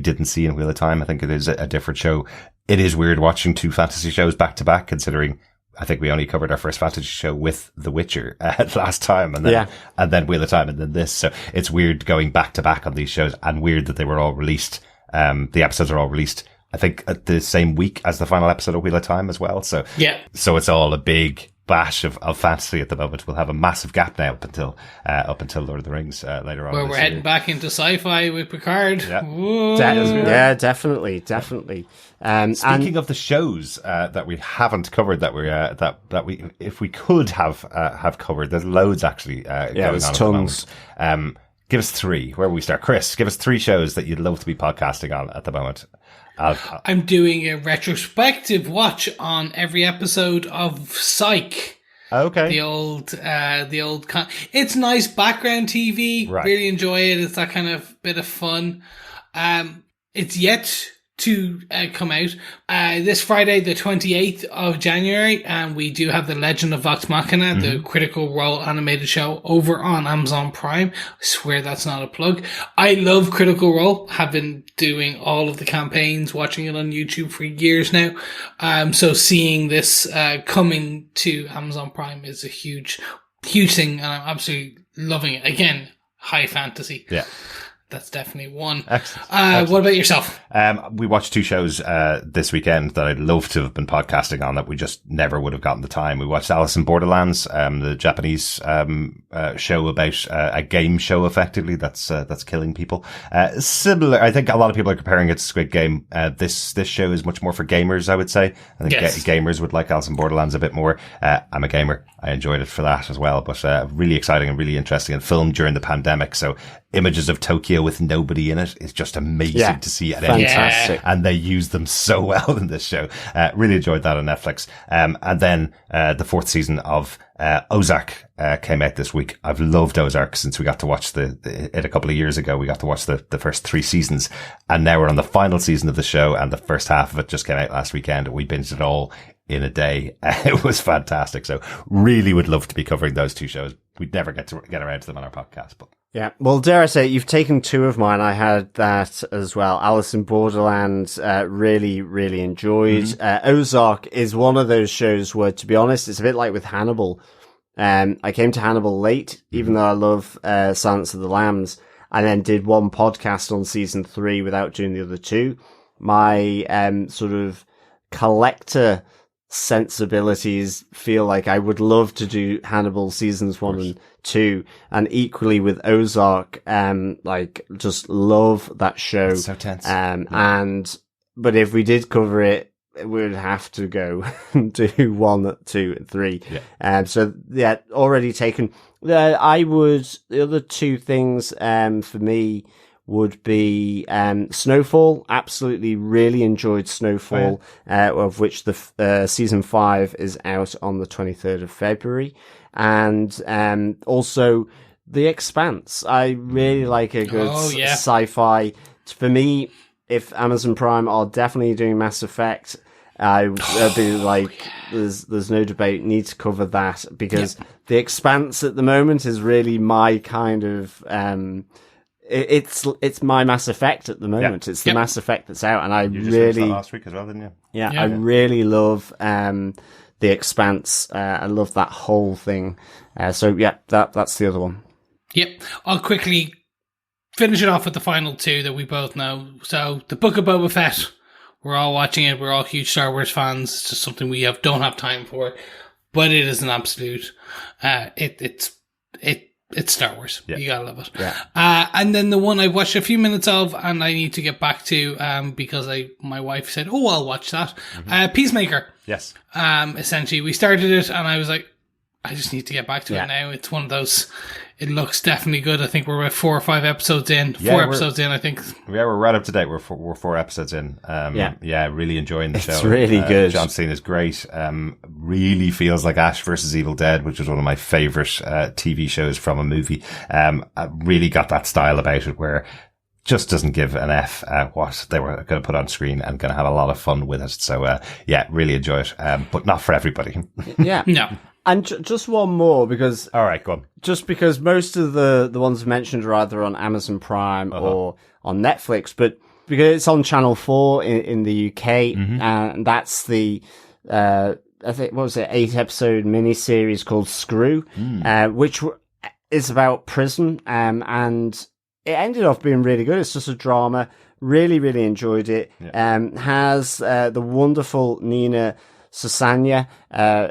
didn't see in Wheel of Time. I think it is a different show. It is weird watching 2 fantasy shows back to back, considering I think we only covered our first fantasy show with The Witcher last time, and then Wheel of Time, and then this. So it's weird going back to back on these shows, and weird that they were all released. The episodes are all released, I think, at the same week as the final episode of Wheel of Time as well. So it's all a big bash of fantasy at the moment. We'll have a massive gap now up until Lord of the Rings later on. Where we're heading back into sci-fi with Picard. Yeah. Definitely. Speaking of the shows that we haven't covered, that we if we could have covered, there's loads actually going on there's at tons. the moment. Give us three. Where will we start? Chris, give us three shows that you'd love to be podcasting on at the moment. I'm doing a retrospective watch on every episode of Psych. Okay. The old it's nice background TV. Right. Really enjoy it. It's that kind of bit of fun. It's yet to come out this Friday, the 28th of January, and we do have The Legend of Vox Machina, the Critical Role animated show over on Amazon Prime. I swear that's not a plug. I love Critical Role. Have been doing all of the campaigns, watching it on YouTube for years now. So seeing this coming to Amazon Prime is a huge thing, and I'm absolutely loving it. Again, high fantasy. Yeah. That's definitely one. Excellent. What about yourself? We watched two shows this weekend that I'd love to have been podcasting on that we just never would have gotten the time. We watched Alice in Borderlands, the Japanese show about a game show, effectively that's killing people. Similar, I think a lot of people are comparing it to Squid Game. This show is much more for gamers, I would say. I think gamers would like Alice in Borderlands a bit more. I'm a gamer. I enjoyed it for that as well, but really exciting and really interesting, and filmed during the pandemic. So images of Tokyo with nobody in it is just amazing to see at any time. And they use them so well in this show. Really enjoyed that on Netflix. And then the fourth season of Ozark came out this week. I've loved Ozark since we got to watch it a couple of years ago. We got to watch the first three seasons, and now we're on the final season of the show, and the first half of it just came out last weekend. We binged it all in a day. It was fantastic. So really would love to be covering those two shows. We'd never get around to them on our podcast, but yeah. Well, dare I say, you've taken two of mine. I had that as well. Alice in Borderlands, really, really enjoyed. Ozark is one of those shows where, to be honest, it's a bit like with Hannibal. I came to Hannibal late, even though I love Silence of the Lambs, and then did one podcast on season 3 without doing the other two. My sort of collector sensibilities feel like I would love to do Hannibal seasons 1 and 2, and equally with Ozark, just love that show. It's so tense. But if we did cover it, we'd have to go do 1, 2, and 3. Yeah. Already taken. The other two things, for me, would be Snowfall. Absolutely really enjoyed Snowfall, of which the season 5 is out on the 23rd of February. And also The Expanse. I really like a good sci-fi. For me, if Amazon Prime are definitely doing Mass Effect, I'd be like, there's no debate, need to cover that, because The Expanse at the moment is really my kind of it's my Mass Effect at the moment. It's the Mass Effect that's out, and I you just really that last week as well, didn't you? Yeah, I really love The Expanse. I love that whole thing. That's the other one. Yep, I'll quickly finish it off with the final two that we both know. So, The Book of Boba Fett. We're all watching it. We're all huge Star Wars fans. It's just something we don't have time for, but it is an absolute. It's Star Wars. Yeah. You gotta love it. Yeah. And then the one I watched a few minutes of, and I need to get back to, because my wife said, "Oh, I'll watch that." Peacemaker. Yes. Essentially, we started it, and I was like, I just need to get back to it now. It's one of those. It looks definitely good. I think we're about 4 or 5 episodes in. 4 episodes in, I think. Yeah, we're right up to date. We're 4 episodes in. Really enjoying the show. It's really good. John Cena's great. Really feels like Ash versus Evil Dead, which is one of my favorite TV shows from a movie. I really got that style about it where just doesn't give an F what they were going to put on screen, and going to have a lot of fun with it. So, really enjoy it. But not for everybody. Yeah. No. And just one more, because... All right, go on. Just because most of the ones mentioned are either on Amazon Prime or on Netflix, but because it's on Channel 4 in the UK, and that's the, I think, 8-episode miniseries called Screw, which is about prison, and it ended up being really good. It's just a drama. Really, really enjoyed it. Has the wonderful Nina Susanna,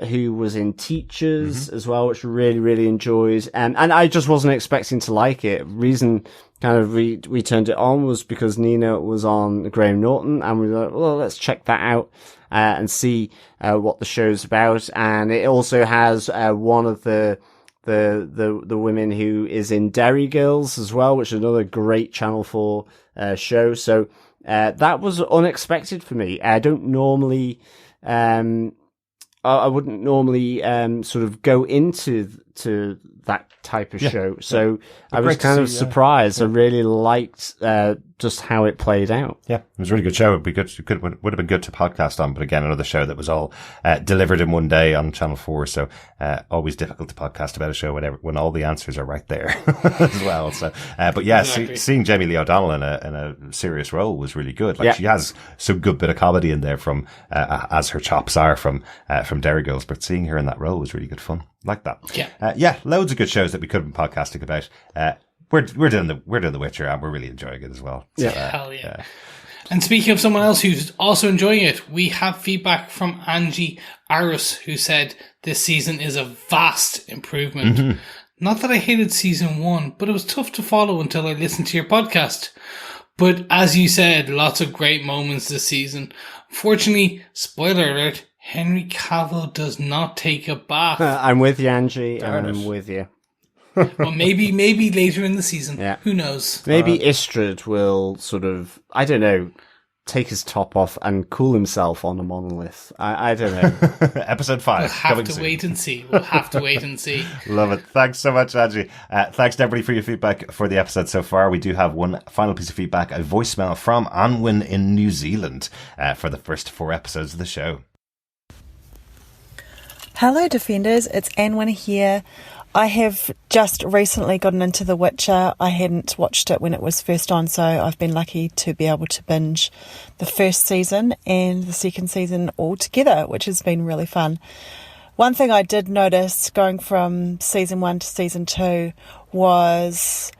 who was in Teachers as well, which I really, really enjoyed. And I just wasn't expecting to like it. Reason kind of we turned it on was because Nina was on Graham Norton, and we were like, well, let's check that out, and see, what the show's about. And it also has, one of the women who is in Derry Girls as well, which is another great Channel 4, show. So, that was unexpected for me. I don't normally, I wouldn't normally, sort of go into that type of show. So I was kind of surprised. I really liked, just how it played out. Yeah, it was a really good show. It'd be good. Would have been good to podcast on, but again, another show that was all delivered in one day on Channel 4. So always difficult to podcast about a show when all the answers are right there as well. So, but yeah, Exactly. seeing Jamie Lee O'Donnell in a serious role was really good. Like she has some good bit of comedy in there from as her chops are from Derry Girls, but seeing her in that role was really good fun. Like that. Yeah. Loads of good shows that we could have been podcasting about. We're doing The Witcher, and we're really enjoying it as well. So, Hell yeah. And speaking of someone else who's also enjoying it, we have feedback from Angie Aris, who said this season is a vast improvement. Not that I hated season 1, but it was tough to follow until I listened to your podcast. But as you said, lots of great moments this season. Fortunately, spoiler alert, Henry Cavill does not take a bath. I'm with you, Angie. I'm with you. Well, maybe later in the season. Yeah. Who knows? Maybe Istrid will sort of, I don't know, take his top off and cool himself on a monolith. I don't know. Episode 5. We'll have to wait and see. Love it. Thanks so much, Angie. Thanks to everybody for your feedback for the episode so far. We do have one final piece of feedback, a voicemail from Anwin in New Zealand for the first 4 episodes of the show. Hello, Defenders. It's Anwin here. I have just recently gotten into The Witcher. I hadn't watched it when it was first on, so I've been lucky to be able to binge the first season and the second season all together, which has been really fun. One thing I did notice going from season 1 to season 2 was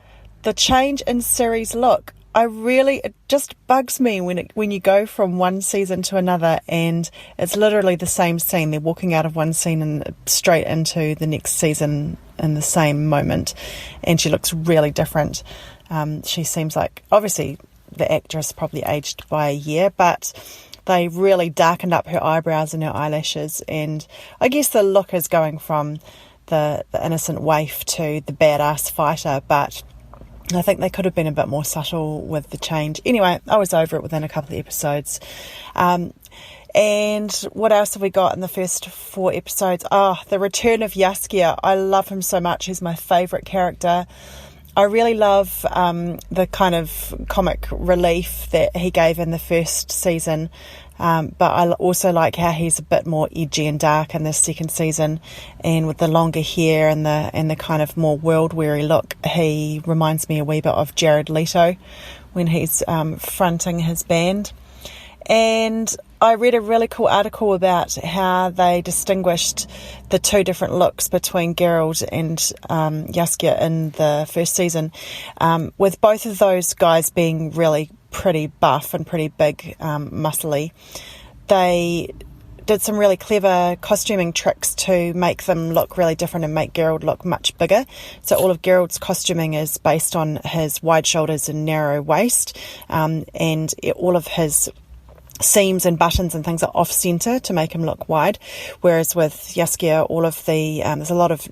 the change in Ciri's look. It just bugs me when you go from one season to another and it's literally the same scene. They're walking out of one scene and straight into the next season in the same moment, and she looks really different. She seems like, obviously the actress probably aged by a year, but they really darkened up her eyebrows and her eyelashes, and I guess the look is going from the innocent waif to the badass fighter, but I think they could have been a bit more subtle with the change. Anyway, I was over it within a couple of episodes. And what else have we got in the first 4 episodes? The return of Jaskier. I love him so much. He's my favourite character. I really love the kind of comic relief that he gave in the first season. But I also like how he's a bit more edgy and dark in this second season, and with the longer hair and the kind of more world-weary look, he reminds me a wee bit of Jared Leto when he's fronting his band. And I read a really cool article about how they distinguished the 2 different looks between Geralt and Jaskier in the first season, with both of those guys being really pretty buff and pretty big, muscly. They did some really clever costuming tricks to make them look really different and make Geralt look much bigger. So all of Geralt's costuming is based on his wide shoulders and narrow waist, and all of his seams and buttons and things are off center to make him look wide, whereas with Jaskier all of the there's a lot of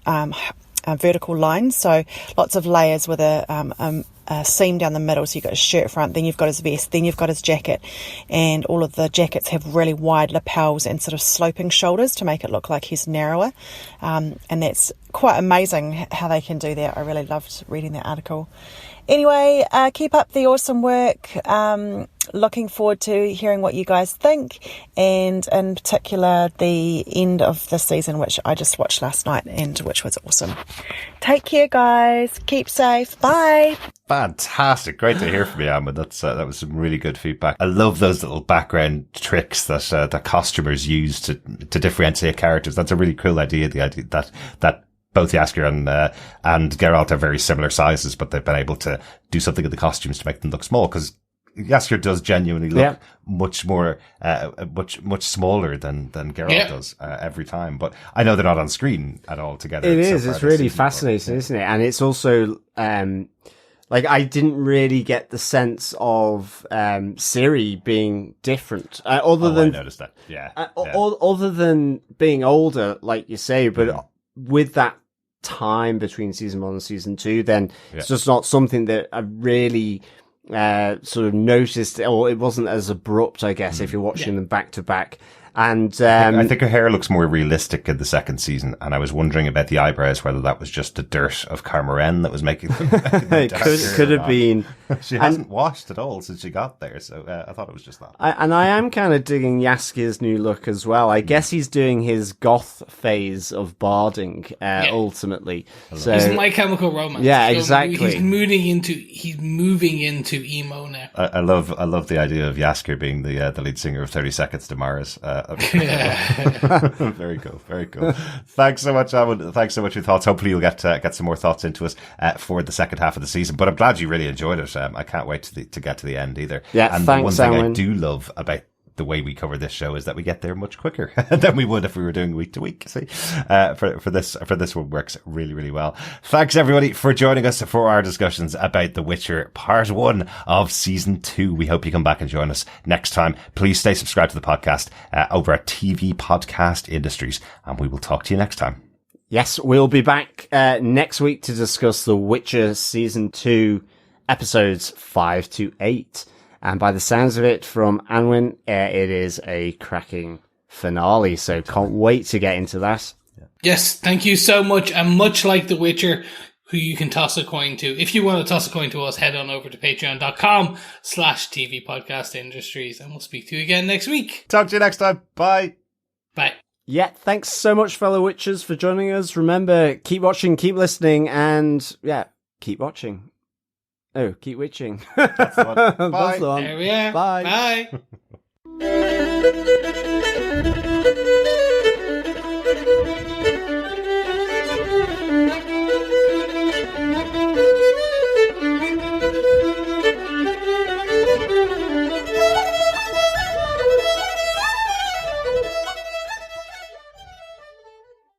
vertical lines, so lots of layers with a seam down the middle. So you've got his shirt front, then you've got his vest, then you've got his jacket, and all of the jackets have really wide lapels and sort of sloping shoulders to make it look like he's narrower, and that's quite amazing how they can do that. I really loved reading that article. Anyway, keep up the awesome work. Looking forward to hearing what you guys think, and in particular the end of the season, which I just watched last night and which was awesome. Take care, guys. Keep safe. Bye. Fantastic. Great to hear from you, Ahmed. That was some really good feedback. I love those little background tricks that costumers use to differentiate characters. That's a really cool idea. The idea that both Jaskier and Geralt are very similar sizes, but they've been able to do something in the costumes to make them look small, because Jaskier does genuinely look much more, much smaller than Geralt does every time. But I know they're not on screen at all together. It is. It's really fascinating, isn't it? And it's also like I didn't really get the sense of Ciri being different, other than I noticed that. other than being older, like you say. But with that time between season 1 and season 2, then it's just not something that I really sort of noticed, or it wasn't as abrupt, I guess, if you're watching them back to back. And I think her hair looks more realistic in the second season, and I was wondering about the eyebrows, whether that was just the dirt of Carmaren that was making them. It could have been. She hasn't washed at all since she got there, so I thought it was just that. I am kind of digging Jaskier's new look as well. I guess he's doing his goth phase of barding ultimately. So he's My Chemical Romance. Yeah, so exactly. He's moving into emo now. I love the idea of Jaskier being the lead singer of 30 Seconds to Mars. Very cool, very cool. Thanks so much, Alan. Thanks so much for your thoughts. Hopefully you'll get some more thoughts into us for the second half of the season. But I'm glad you really enjoyed it. I can't wait to get to the end either. Yeah, and thanks, the one thing Alan. I do love about the way we cover this show is that we get there much quicker than we would if we were doing week to week. See, for this one works really, really well. Thanks everybody for joining us for our discussions about The Witcher Part 1 of Season 2. We hope you come back and join us next time. Please stay subscribed to the podcast over at TV Podcast Industries, and we will talk to you next time. Yes, we'll be back next week to discuss The Witcher Season 2 episodes 5 to 8. And by the sounds of it from Anwin, it is a cracking finale. So can't wait to get into that. Yes, thank you so much. And much like The Witcher, who you can toss a coin to. If you want to toss a coin to us, head on over to patreon.com/TV Podcast Industries. And we'll speak to you again next week. Talk to you next time. Bye. Bye. Yeah, thanks so much, fellow Witchers, for joining us. Remember, keep watching, keep listening, and keep watching. Oh, keep witching. That's the one. Bye. That's the one. There we are. Bye. Bye.